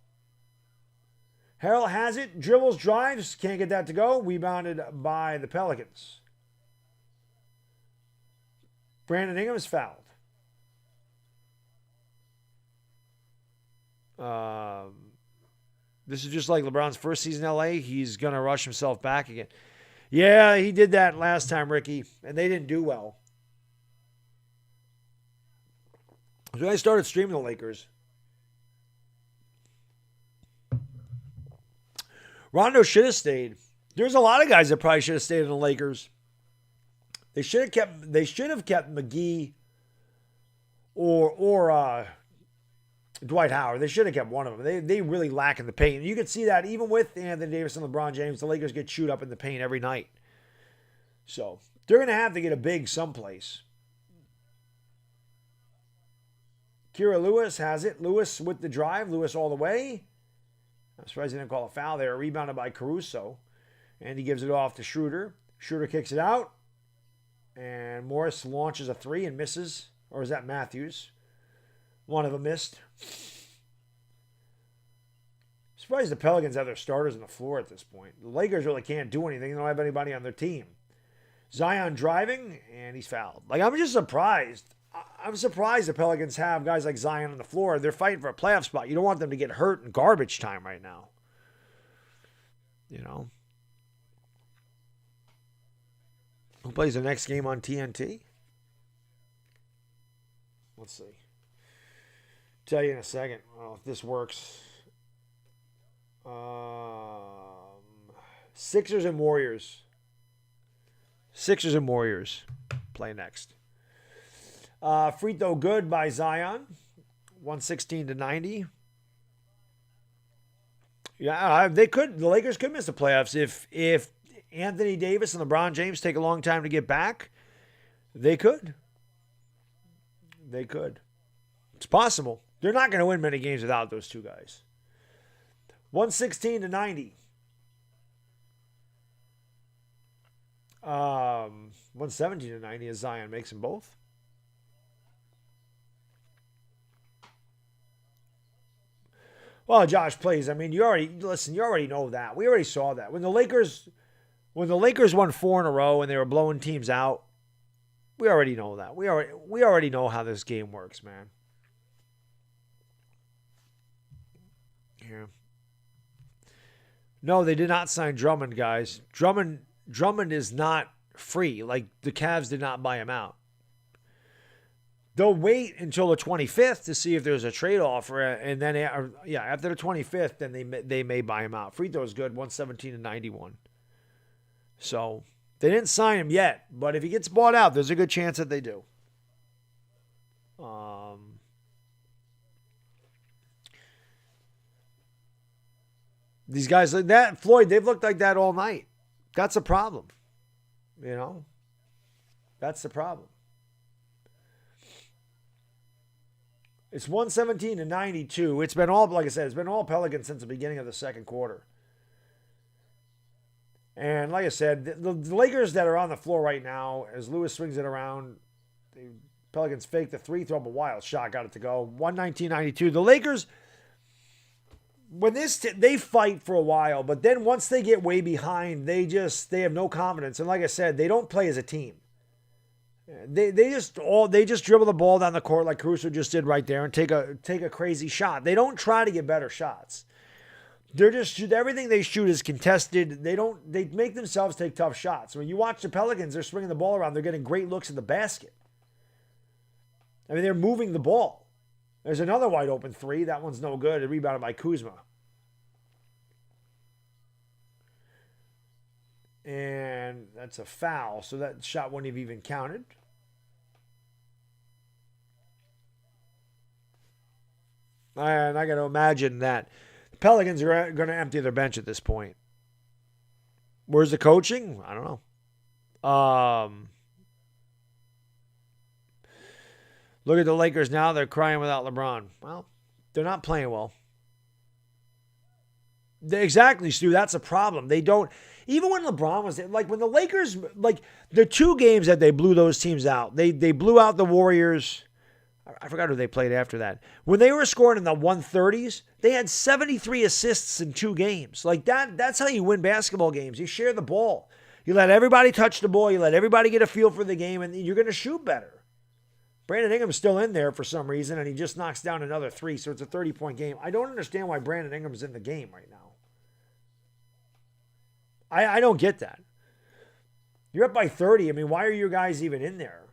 Harrell has it. Dribbles, drives. Can't get that to go. Rebounded by the Pelicans. Brandon Ingram is fouled. This is just like LeBron's first season in LA. He's going to rush himself back again. Yeah, he did that last time, Ricky, and they didn't do well. So I started streaming the Lakers. Rondo should have stayed. There's a lot of guys that probably should have stayed in the Lakers. They should have kept McGee or Dwight Howard. They should have kept one of them. They really lack in the paint. You can see that even with Anthony Davis and LeBron James, the Lakers get chewed up in the paint every night. So they're going to have to get a big someplace. Kira Lewis has it. Lewis with the drive. Lewis all the way. I'm surprised he didn't call a foul there. Rebounded by Caruso. And he gives it off to Schroeder. Schroeder kicks it out. And Morris launches a 3 and misses. Or is that Matthews? One of them missed. Surprised the Pelicans have their starters on the floor at this point. The Lakers really can't do anything. They don't have anybody on their team. Zion driving, and he's fouled. I'm just surprised. I'm surprised the Pelicans have guys like Zion on the floor. They're fighting for a playoff spot. You don't want them to get hurt in garbage time right now. You know. Who plays the next game on TNT? Let's see. Tell you in a second. Well, if this works. Sixers and Warriors. Sixers and Warriors play next. Free throw good by Zion. 116-90. Yeah, they could. The Lakers could miss the playoffs if Anthony Davis and LeBron James take a long time to get back. They could. They could. It's possible. They're not going to win many games without those two guys. 116-90. 117-90 as Zion makes them both. Well, Josh plays. I mean, you already know that. We already saw that. When the Lakers won 4 in a row and they were blowing teams out, we already know that. We already know how this game works, man. Yeah. No, they did not sign Drummond, guys. Drummond is not free. Like, the Cavs did not buy him out. They'll wait until the 25th to see if there's a trade offer, and then after the 25th, then they may buy him out. Free throw is good, 117-91. So they didn't sign him yet, but if he gets bought out, there's a good chance that they do. These guys like that, Floyd, they've looked like that all night. That's a problem. You know? That's the problem. It's 117-92. It's been all, like I said, it's been all Pelicans since the beginning of the second quarter. And like I said, the Lakers that are on the floor right now, as Lewis swings it around, the Pelicans fake the three, throw up a wild shot, got it to go. 119-92. The Lakers, when they fight for a while, but then once they get way behind, they have no confidence. And like I said, they don't play as a team. They just dribble the ball down the court like Caruso just did right there and take a crazy shot. They don't try to get better shots. They're just everything they shoot is contested. They make themselves take tough shots. When you watch the Pelicans, they're swinging the ball around. They're getting great looks at the basket. I mean, they're moving the ball. There's another wide open three. That one's no good. It rebounded by Kuzma. And that's a foul, so that shot wouldn't have even counted. And I got to imagine that the Pelicans are going to empty their bench at this point. Where's the coaching? I don't know. Look at the Lakers now. They're crying without LeBron. Well, they're not playing well. Exactly, Stu. That's a problem. They don't... Even when LeBron was there, like when the Lakers, like the two games that they blew those teams out, they blew out the Warriors. I forgot who they played after that. When they were scoring in the 130s, they had 73 assists in 2 games. Like that's how you win basketball games. You share the ball. You let everybody touch the ball. You let everybody get a feel for the game, and you're going to shoot better. Brandon Ingram's still in there for some reason, and he just knocks down another 3, so it's a 30-point game. I don't understand why Brandon Ingram's in the game right now. I don't get that. You're up by 30. I mean, why are your guys even in there?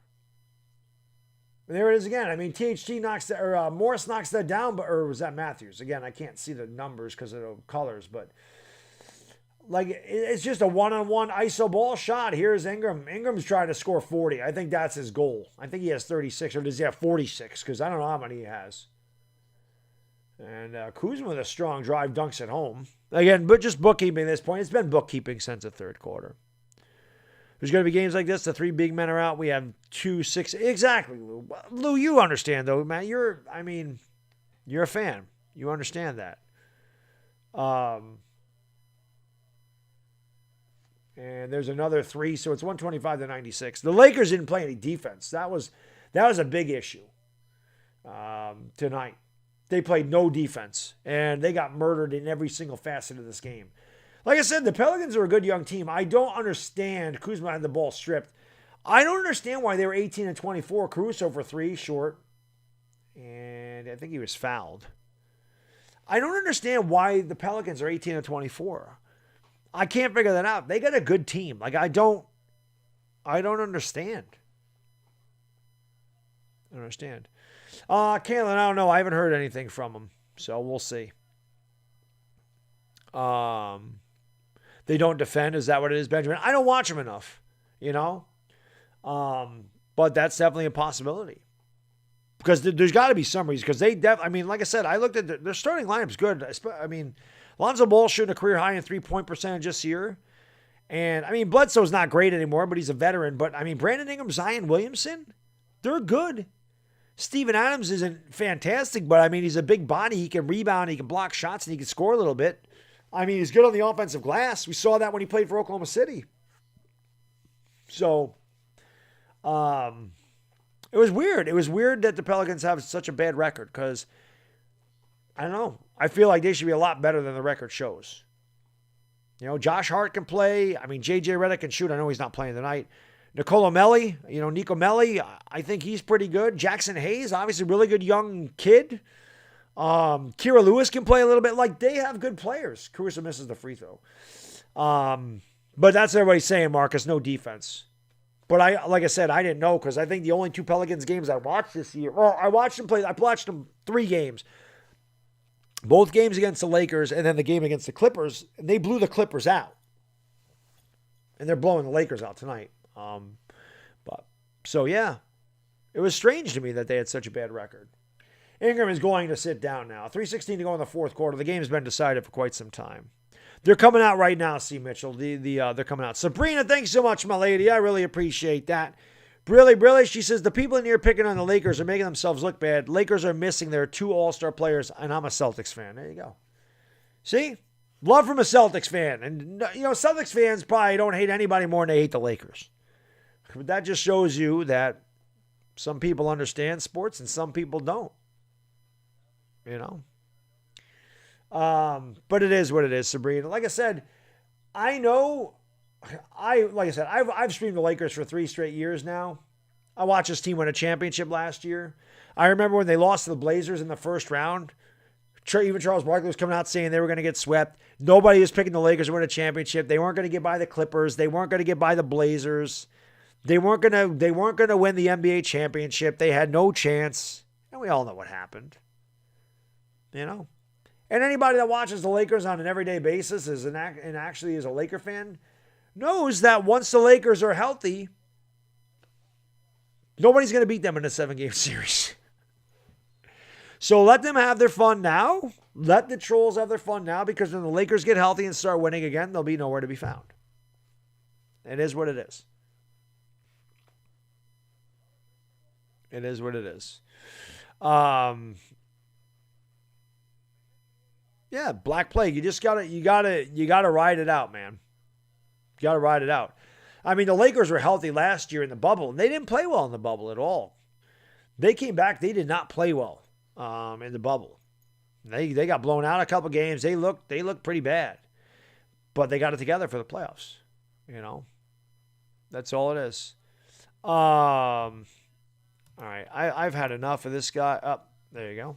And there it is again. I mean, THT knocks that, or Morris knocks that down, or was that Matthews? Again, I can't see the numbers because of the colors, but like it's just a one-on-one ISO ball shot. Here's Ingram. Ingram's trying to score 40. I think that's his goal. I think he has 36, or does he have 46? Because I don't know how many he has. And Kuzma with a strong drive, dunks at home. Again, but just bookkeeping at this point. It's been bookkeeping since the third quarter. There's going to be games like this. The 3 big men are out. We have 2, 6. Exactly, Lou. Lou, you understand, though, man. You're a fan. You understand that. And there's another 3, so it's 125-96. The Lakers didn't play any defense. That was a big issue tonight. They played no defense, and they got murdered in every single facet of this game. Like I said, the Pelicans are a good young team. I don't understand. Kuzma had the ball stripped. I don't understand why they were 18-24. Caruso for 3, short. And I think he was fouled. I don't understand why the Pelicans are 18-24. I can't figure that out. They got a good team. Like, I don't understand. I don't understand. Kalen, I don't know. I haven't heard anything from him, so we'll see. They don't defend. Is that what it is, Benjamin? I don't watch them enough, you know? But that's definitely a possibility. Because there's got to be some reason. Because like I said, I looked at their starting lineup's good. I mean, Lonzo Ball shooting a career high in three-point percentage this year. And, I mean, Bledsoe's not great anymore, but he's a veteran. But, I mean, Brandon Ingram, Zion Williamson, they're good. Steven Adams isn't fantastic, but, I mean, he's a big body. He can rebound, he can block shots, and he can score a little bit. I mean, he's good on the offensive glass. We saw that when he played for Oklahoma City. So, it was weird. It was weird that the Pelicans have such a bad record because, I don't know, I feel like they should be a lot better than the record shows. You know, Josh Hart can play. I mean, J.J. Redick can shoot. I know he's not playing tonight. Nico Melli, I think he's pretty good. Jackson Hayes, obviously really good young kid. Kira Lewis can play a little bit. Like, they have good players. Caruso misses the free throw. But that's what everybody's saying, Marcus. No defense. But like I said, I didn't know because I think the only two Pelicans games I watched this year, well, I watched them 3 games. Both games against the Lakers and then the game against the Clippers. And they blew the Clippers out. And they're blowing the Lakers out tonight. So yeah, it was strange to me that they had such a bad record. Ingram is going to sit down now. 3:16 to go in the fourth quarter. The game's been decided for quite some time. They're coming out right now, C. Mitchell. They're coming out. Sabrina, thanks so much, my lady. I really appreciate that. Brilly, she says, the people in here picking on the Lakers are making themselves look bad. Lakers are missing their 2 all-star players, and I'm a Celtics fan. There you go. See? Love from a Celtics fan. And, you know, Celtics fans probably don't hate anybody more than they hate the Lakers. But that just shows you that some people understand sports and some people don't. You know? But it is what it is, Sabrina. Like I said, I've streamed the Lakers for 3 straight years now. I watched this team win a championship last year. I remember when they lost to the Blazers in the first round. Even Charles Barkley was coming out saying they were going to get swept. Nobody was picking the Lakers to win a championship. They weren't going to get by the Clippers. They weren't going to get by the Blazers. They weren't going to win the NBA championship. They had no chance. And we all know what happened. You know? And anybody that watches the Lakers on an everyday basis and actually is a Laker fan knows that once the Lakers are healthy, nobody's going to beat them in a 7-game series. So let them have their fun now. Let the trolls have their fun now, because when the Lakers get healthy and start winning again, they'll be nowhere to be found. It is what it is. It is what it is. Yeah, Black Plague. You gotta ride it out, man. You gotta ride it out. I mean, the Lakers were healthy last year in the bubble, and they didn't play well in the bubble at all. They came back, they did not play well in the bubble. They got blown out a couple games. They looked pretty bad. But they got it together for the playoffs. You know. That's all it is. All right. I've had enough of this guy. Oh, there you go.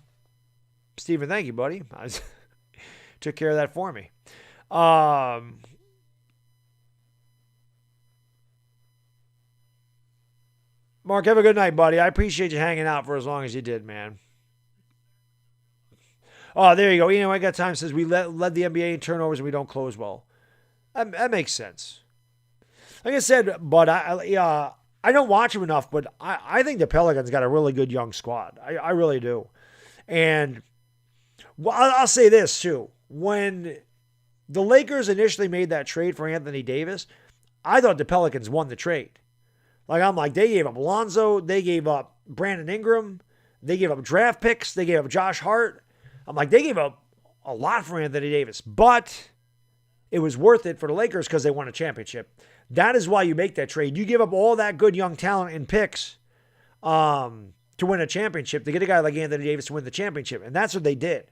Steven, thank you, buddy. Took care of that for me. Mark, have a good night, buddy. I appreciate you hanging out for as long as you did, man. Oh, there you go. You know, I got time. Says we led the NBA in turnovers and we don't close well. That makes sense. Like I said, but I don't watch them enough, but I think the Pelicans got a really good young squad. I really do. And I'll say this, too. When the Lakers initially made that trade for Anthony Davis, I thought the Pelicans won the trade. I'm like, they gave up Lonzo, they gave up Brandon Ingram, they gave up draft picks, they gave up Josh Hart. I'm like, they gave up a lot for Anthony Davis, but it was worth it for the Lakers because they won a championship. That is why you make that trade. You give up all that good young talent and picks to win a championship, to get a guy like Anthony Davis to win the championship, and that's what they did.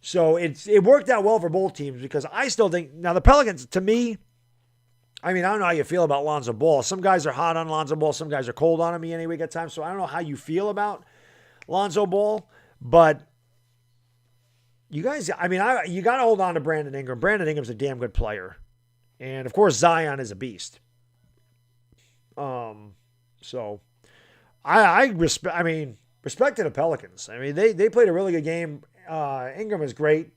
So it worked out well for both teams, because I still think, now the Pelicans, to me, I mean, I don't know how you feel about Lonzo Ball. Some guys are hot on Lonzo Ball. Some guys are cold on him anyway at times. So I don't know how you feel about Lonzo Ball. But you guys, I mean, you got to hold on to Brandon Ingram. Brandon Ingram's a damn good player. And, of course, Zion is a beast. So I respect to the Pelicans. I mean, they played a really good game. Ingram is great.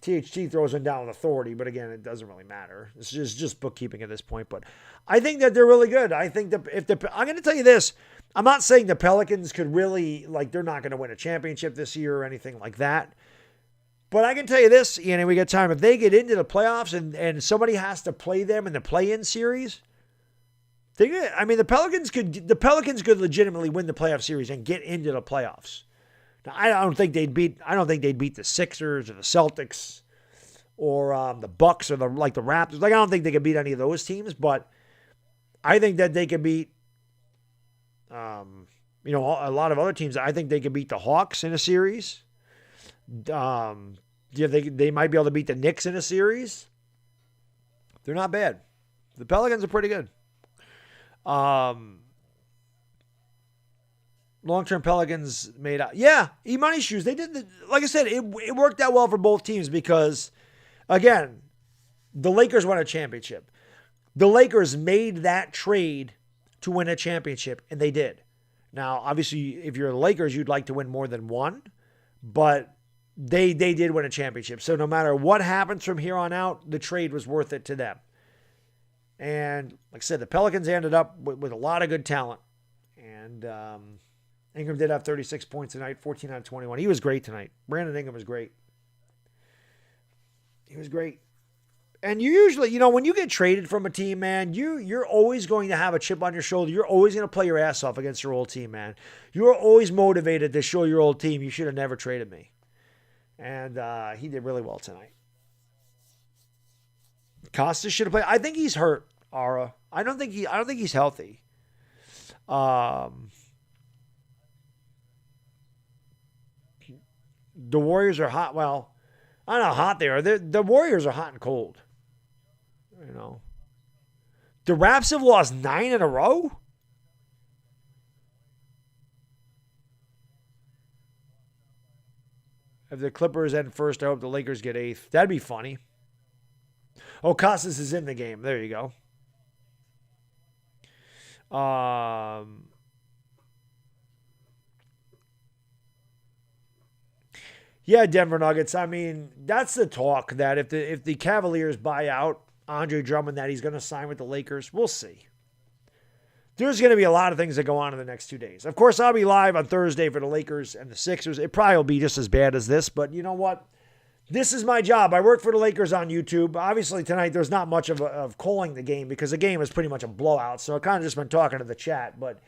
THT throws him down with authority, but again, it doesn't really matter. It's just bookkeeping at this point. But I think that they're really good. I think that I'm going to tell you this. I'm not saying the Pelicans could really, they're not going to win a championship this year or anything like that. But I can tell you this, Ian, and we got time. If they get into the playoffs and somebody has to play them in the play-in series, the Pelicans could legitimately win the playoff series and get into the playoffs. Now, I don't think they'd beat the Sixers or the Celtics or the Bucks or the Raptors. I don't think they could beat any of those teams, but I think that they could beat a lot of other teams. I think they could beat the Hawks in a series. They might be able to beat the Knicks in a series. They're not bad. The Pelicans are pretty good. Long-term Pelicans made out. Yeah, E-Money shoes. They did, like I said, it worked out well for both teams because, again, the Lakers won a championship. The Lakers made that trade to win a championship, and they did. Now, obviously, if you're the Lakers, you'd like to win more than one, but they did win a championship. So no matter what happens from here on out, the trade was worth it to them. And like I said, the Pelicans ended up with a lot of good talent. And Ingram did have 36 points tonight, 14 out of 21. He was great tonight. Brandon Ingram was great. He was great. And you usually, when you get traded from a team, man, you're always going to have a chip on your shoulder. You're always going to play your ass off against your old team, man. You're always motivated to show your old team, you should have never traded me. And he did really well tonight. Costas should have played. I think he's hurt, Ara. I don't think he's healthy. The Warriors are hot. Well, I don't know how hot they are. The Warriors are hot and cold. The Raps have lost 9 in a row. If the Clippers end first, I hope the Lakers get 8th. That'd be funny. Oh, Costas is in the game. There you go. Yeah, Denver Nuggets. I mean, that's the talk that if the Cavaliers buy out Andre Drummond, that he's going to sign with the Lakers. We'll see. There's going to be a lot of things that go on in the next 2 days. Of course, I'll be live on Thursday for the Lakers and the Sixers. It probably will be just as bad as this, but you know what? This is my job. I work for the Lakers on YouTube. Obviously, tonight there's not much of calling the game because the game is pretty much a blowout, so I kind of just been talking to the chat. But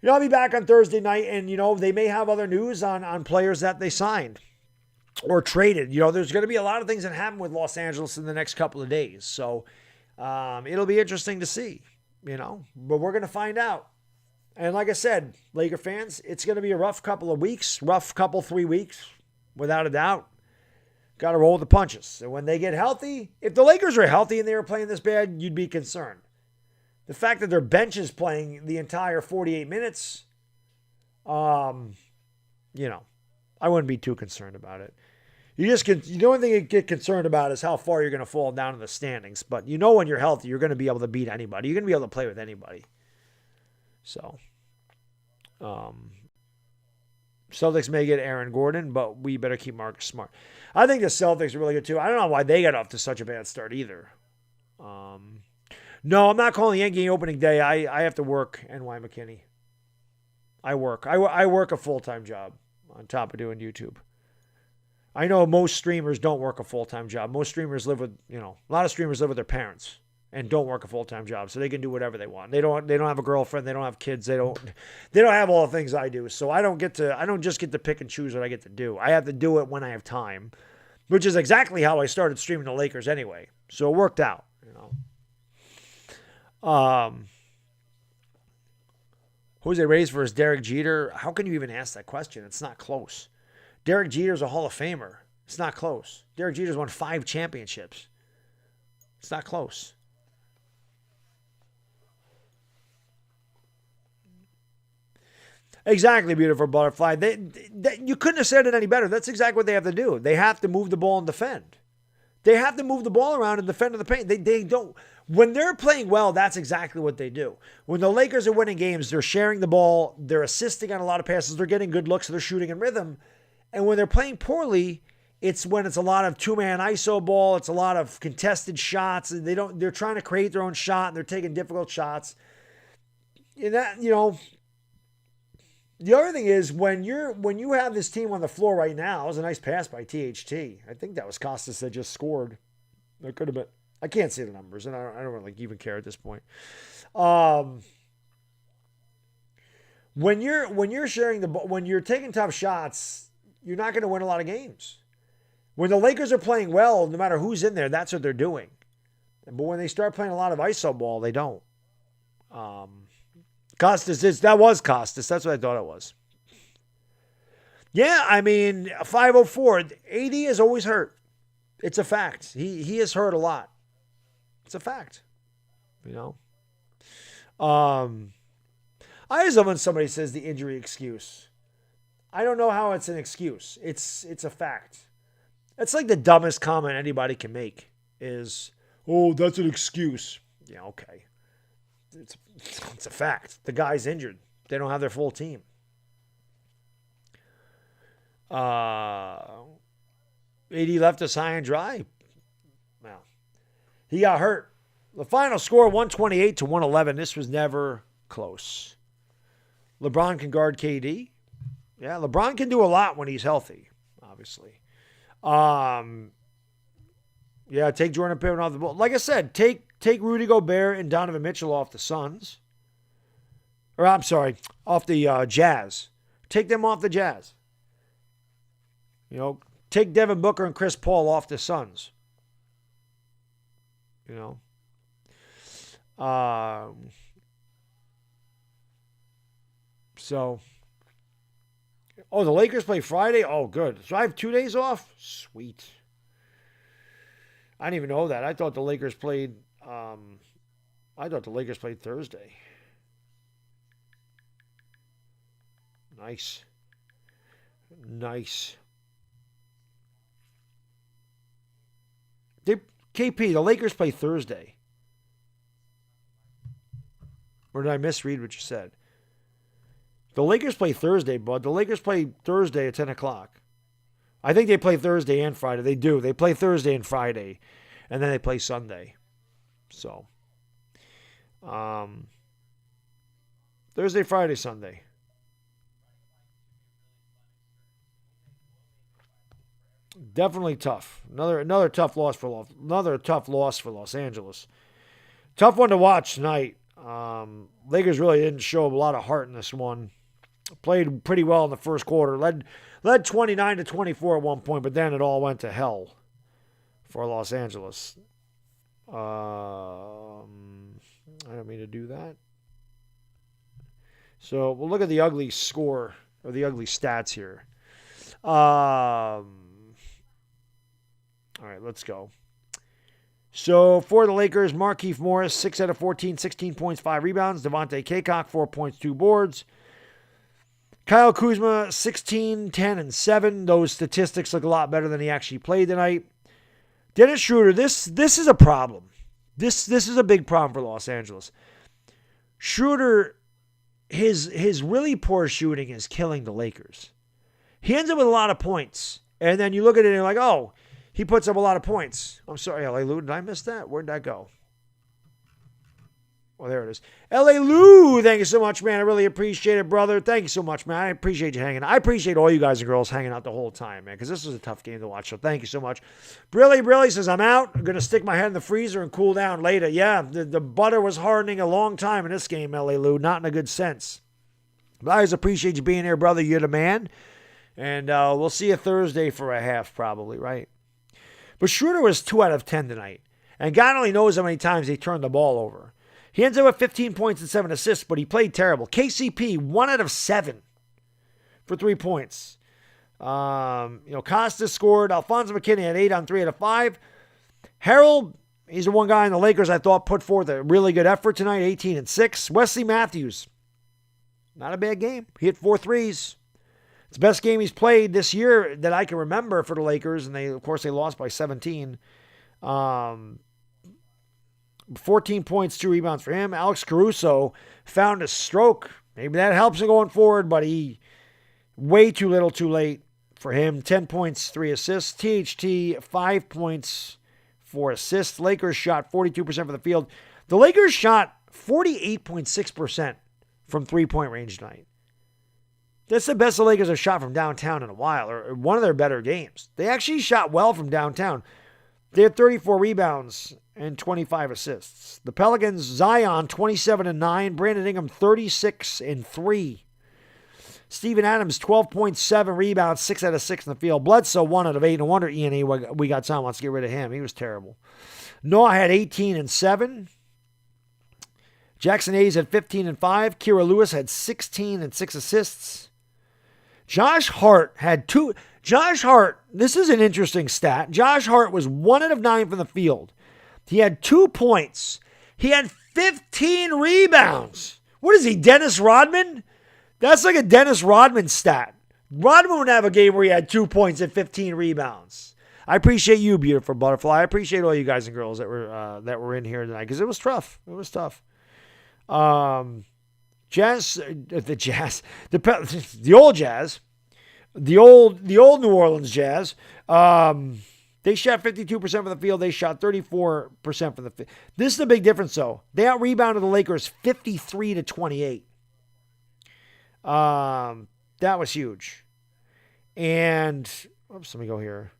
I'll be back on Thursday night, and they may have other news on players that they signed or traded. There's going to be a lot of things that happen with Los Angeles in the next couple of days, so it'll be interesting to see. But we're going to find out. And like I said, Laker fans, it's going to be a rough couple of weeks, 3 weeks, without a doubt. Got to roll the punches. And when they get healthy, if the Lakers were healthy and they were playing this bad, you'd be concerned. The fact that their bench is playing the entire 48 minutes, I wouldn't be too concerned about it. The only thing you get concerned about is how far you're going to fall down in the standings. But when you're healthy, you're going to be able to beat anybody. You're going to be able to play with anybody. So, Celtics may get Aaron Gordon, but we better keep Marcus Smart. I think the Celtics are really good too. I don't know why they got off to such a bad start either. No, I'm not calling Yankee opening day. I have to work, NY McKinney. I work. I work a full-time job on top of doing YouTube. I know most streamers don't work a full-time job. Most streamers live with, a lot of streamers live with their parents and don't work a full-time job, so they can do whatever they want. They don't have a girlfriend, they don't have kids, they don't have all the things I do. So I don't just get to pick and choose what I get to do. I have to do it when I have time, which is exactly how I started streaming the Lakers anyway. So it worked out, Jose Reyes versus Derek Jeter. How can you even ask that question? It's not close. Derek Jeter's a Hall of Famer. It's not close. Derek Jeter's won 5 championships. It's not close. Exactly, beautiful butterfly. You couldn't have said it any better. That's exactly what they have to do. They have to move the ball and defend. They have to move the ball around and defend in the paint. They don't. When they're playing well, that's exactly what they do. When the Lakers are winning games, they're sharing the ball. They're assisting on a lot of passes. They're getting good looks. They're shooting in rhythm. And when they're playing poorly, it's when it's a lot of two-man ISO ball. It's a lot of contested shots. And they're trying to create their own shot, and they're taking difficult shots. And that, The other thing is when you have this team on the floor right now, it was a nice pass by THT. I think that was Costas that just scored. That could have been. I can't see the numbers, and I don't really even care at this point. When you're sharing the ball, when you're taking tough shots, you're not going to win a lot of games. When the Lakers are playing well, no matter who's in there, that's what they're doing. But when they start playing a lot of iso ball, they don't. Costas, that was Costas. That's what I thought it was. Yeah, I mean, 504. AD is always hurt. It's a fact. He is hurt a lot. It's a fact. You know? I always love when somebody says the injury excuse. I don't know how it's an excuse. It's a fact. It's like the dumbest comment anybody can make is, oh, that's an excuse. Yeah, okay. It's a fact. The guy's injured. They don't have their full team. AD left us high and dry. Well, he got hurt. The final score, 128-111. This was never close. LeBron can guard KD. Yeah, LeBron can do a lot when he's healthy, obviously. Yeah, take Jordan Pippen off the ball. Like I said, take Rudy Gobert and Donovan Mitchell off the Suns. Or I'm sorry, off the Jazz. Take them off the Jazz. You know, take Devin Booker and Chris Paul off the Suns. You know. So, the Lakers play Friday? Oh, good. So I have 2 days off? Sweet. I didn't even know that. I thought the Lakers played Thursday. Nice. KP, the Lakers play Thursday. Or did I misread what you said? The Lakers play Thursday, bud. The Lakers play Thursday at 10 o'clock. I think they play Thursday and Friday. They do. They play Thursday and Friday. And then they play Sunday. So. Thursday, Friday, Sunday. Definitely tough. Another tough loss for Los Angeles. Tough one to watch tonight. Lakers really didn't show a lot of heart in this one. Played pretty well in the first quarter. Led 29-24 at one point, but then it all went to hell for Los Angeles. I don't mean to do that. So we'll look at the ugly score or the ugly stats here. All right, let's go. So for the Lakers, Markieff Morris, 6 out of 14, 16 points, 5 rebounds. Devontae Cacok, 4 points, 2 boards. Kyle Kuzma, 16, 10, and 7. Those statistics look a lot better than he actually played tonight. Dennis Schroeder, this is a problem. This is a big problem for Los Angeles. Schroeder, his really poor shooting is killing the Lakers. He ends up with a lot of points. And then you look at it and you're like, oh, he puts up a lot of points. I'm sorry, L.A. Lou, did I miss that? Where'd that go? Oh, there it is. L.A. Lou, thank you so much, man. I really appreciate it, brother. Thank you so much, man. I appreciate you hanging out. I appreciate all you guys and girls hanging out the whole time, man, because this was a tough game to watch, so thank you so much. Brilly says, I'm out. I'm going to stick my head in the freezer and cool down later. Yeah, the butter was hardening a long time in this game, L.A. Lou, not in a good sense. But I always appreciate you being here, brother. You're the man. And we'll see you Thursday for a half, probably, right? But Schroeder was 2 out of 10 tonight. And God only knows how many times he turned the ball over. He ends up with 15 points and 7 assists, but he played terrible. KCP, 1 out of 7 for 3 points. Costas scored. Alfonso McKinney had 8 on 3 out of 5. Harold, he's the one guy in the Lakers I thought put forth a really good effort tonight, 18 and 6. Wesley Matthews, not a bad game. He hit 4 threes. It's the best game he's played this year that I can remember for the Lakers, and they lost by 17. 14 points, 2 rebounds for him. Alex Caruso found a stroke. Maybe that helps him going forward, but he way too little too late for him. 10 points, 3 assists. THT, 5 points, 4 assists. Lakers shot 42% from the field. The Lakers shot 48.6% from three-point range tonight. That's the best the Lakers have shot from downtown in a while, or one of their better games. They actually shot well from downtown. They had 34 rebounds and 25 assists. The Pelicans, Zion, 27-9. Brandon Ingram, 36-3. Steven Adams, 12.7 rebounds, 6 out of 6 in the field. Bledsoe, 1 out of 8. No wonder E&E, we got time. Let's get rid of him. He was terrible. Noah had 18-7. Jackson Hayes had 15-5. Kira Lewis had 16 and 6 assists. Josh Hart had 2. Josh Hart, this is an interesting stat. Josh Hart was 1 out of 9 from the field. He had 2 points. He had 15 rebounds. What is he, Dennis Rodman? That's like a Dennis Rodman stat. Rodman would have a game where he had 2 points and 15 rebounds. I appreciate you, beautiful butterfly. I appreciate all you guys and girls that were in here tonight because it was tough. It was tough. The old Jazz, the old New Orleans Jazz. They shot 52% from the field. They shot 34% from the field. This is the big difference, though. They out-rebounded the Lakers 53-28. That was huge. And, oops, let me go here.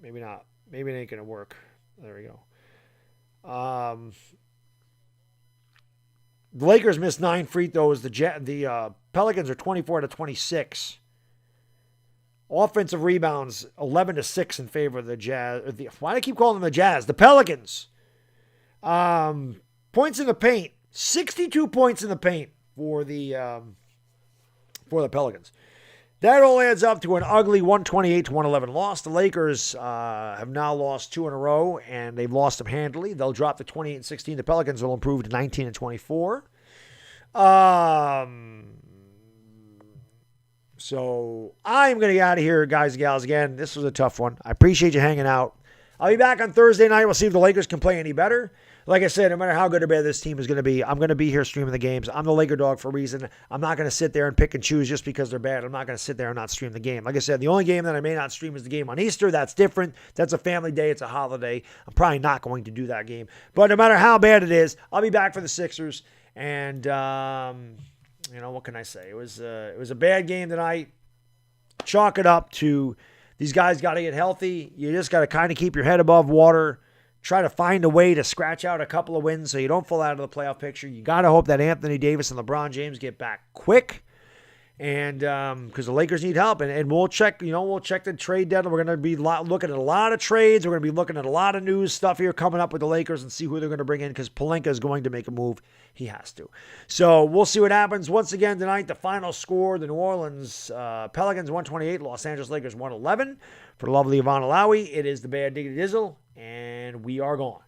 Maybe not. Maybe it ain't going to work. There we go. The Lakers missed 9 free throws. The Pelicans are 24-26. Offensive rebounds, 11-6 in favor of the Jazz. Why do I keep calling them the Jazz? The Pelicans. Points in the paint. 62 points in the paint for the Pelicans. That all adds up to an ugly 128-111 loss. The Lakers have now lost 2 in a row, and they've lost them handily. They'll drop to 28-16. The Pelicans will improve to 19-24. So I'm going to get out of here, guys and gals. Again, this was a tough one. I appreciate you hanging out. I'll be back on Thursday night. We'll see if the Lakers can play any better. Like I said, no matter how good or bad this team is going to be, I'm going to be here streaming the games. I'm the Laker dog for a reason. I'm not going to sit there and pick and choose just because they're bad. I'm not going to sit there and not stream the game. Like I said, the only game that I may not stream is the game on Easter. That's different. That's a family day. It's a holiday. I'm probably not going to do that game. But no matter how bad it is, I'll be back for the Sixers. And, what can I say? It was a bad game tonight. Chalk it up to these guys got to get healthy. You just got to kind of keep your head above water. Try to find a way to scratch out a couple of wins so you don't fall out of the playoff picture. You got to hope that Anthony Davis and LeBron James get back quick, and because the Lakers need help. And we'll check, we'll check the trade deadline. We're going to be looking at a lot of trades. We're going to be looking at a lot of news stuff here coming up with the Lakers and see who they're going to bring in because Pelinka is going to make a move. He has to. So we'll see what happens. Once again tonight, the final score, the New Orleans Pelicans 128, Los Angeles Lakers 111. For the lovely Yvonne Alawi, it is the Bad Diggity Dizzle, and we are gone.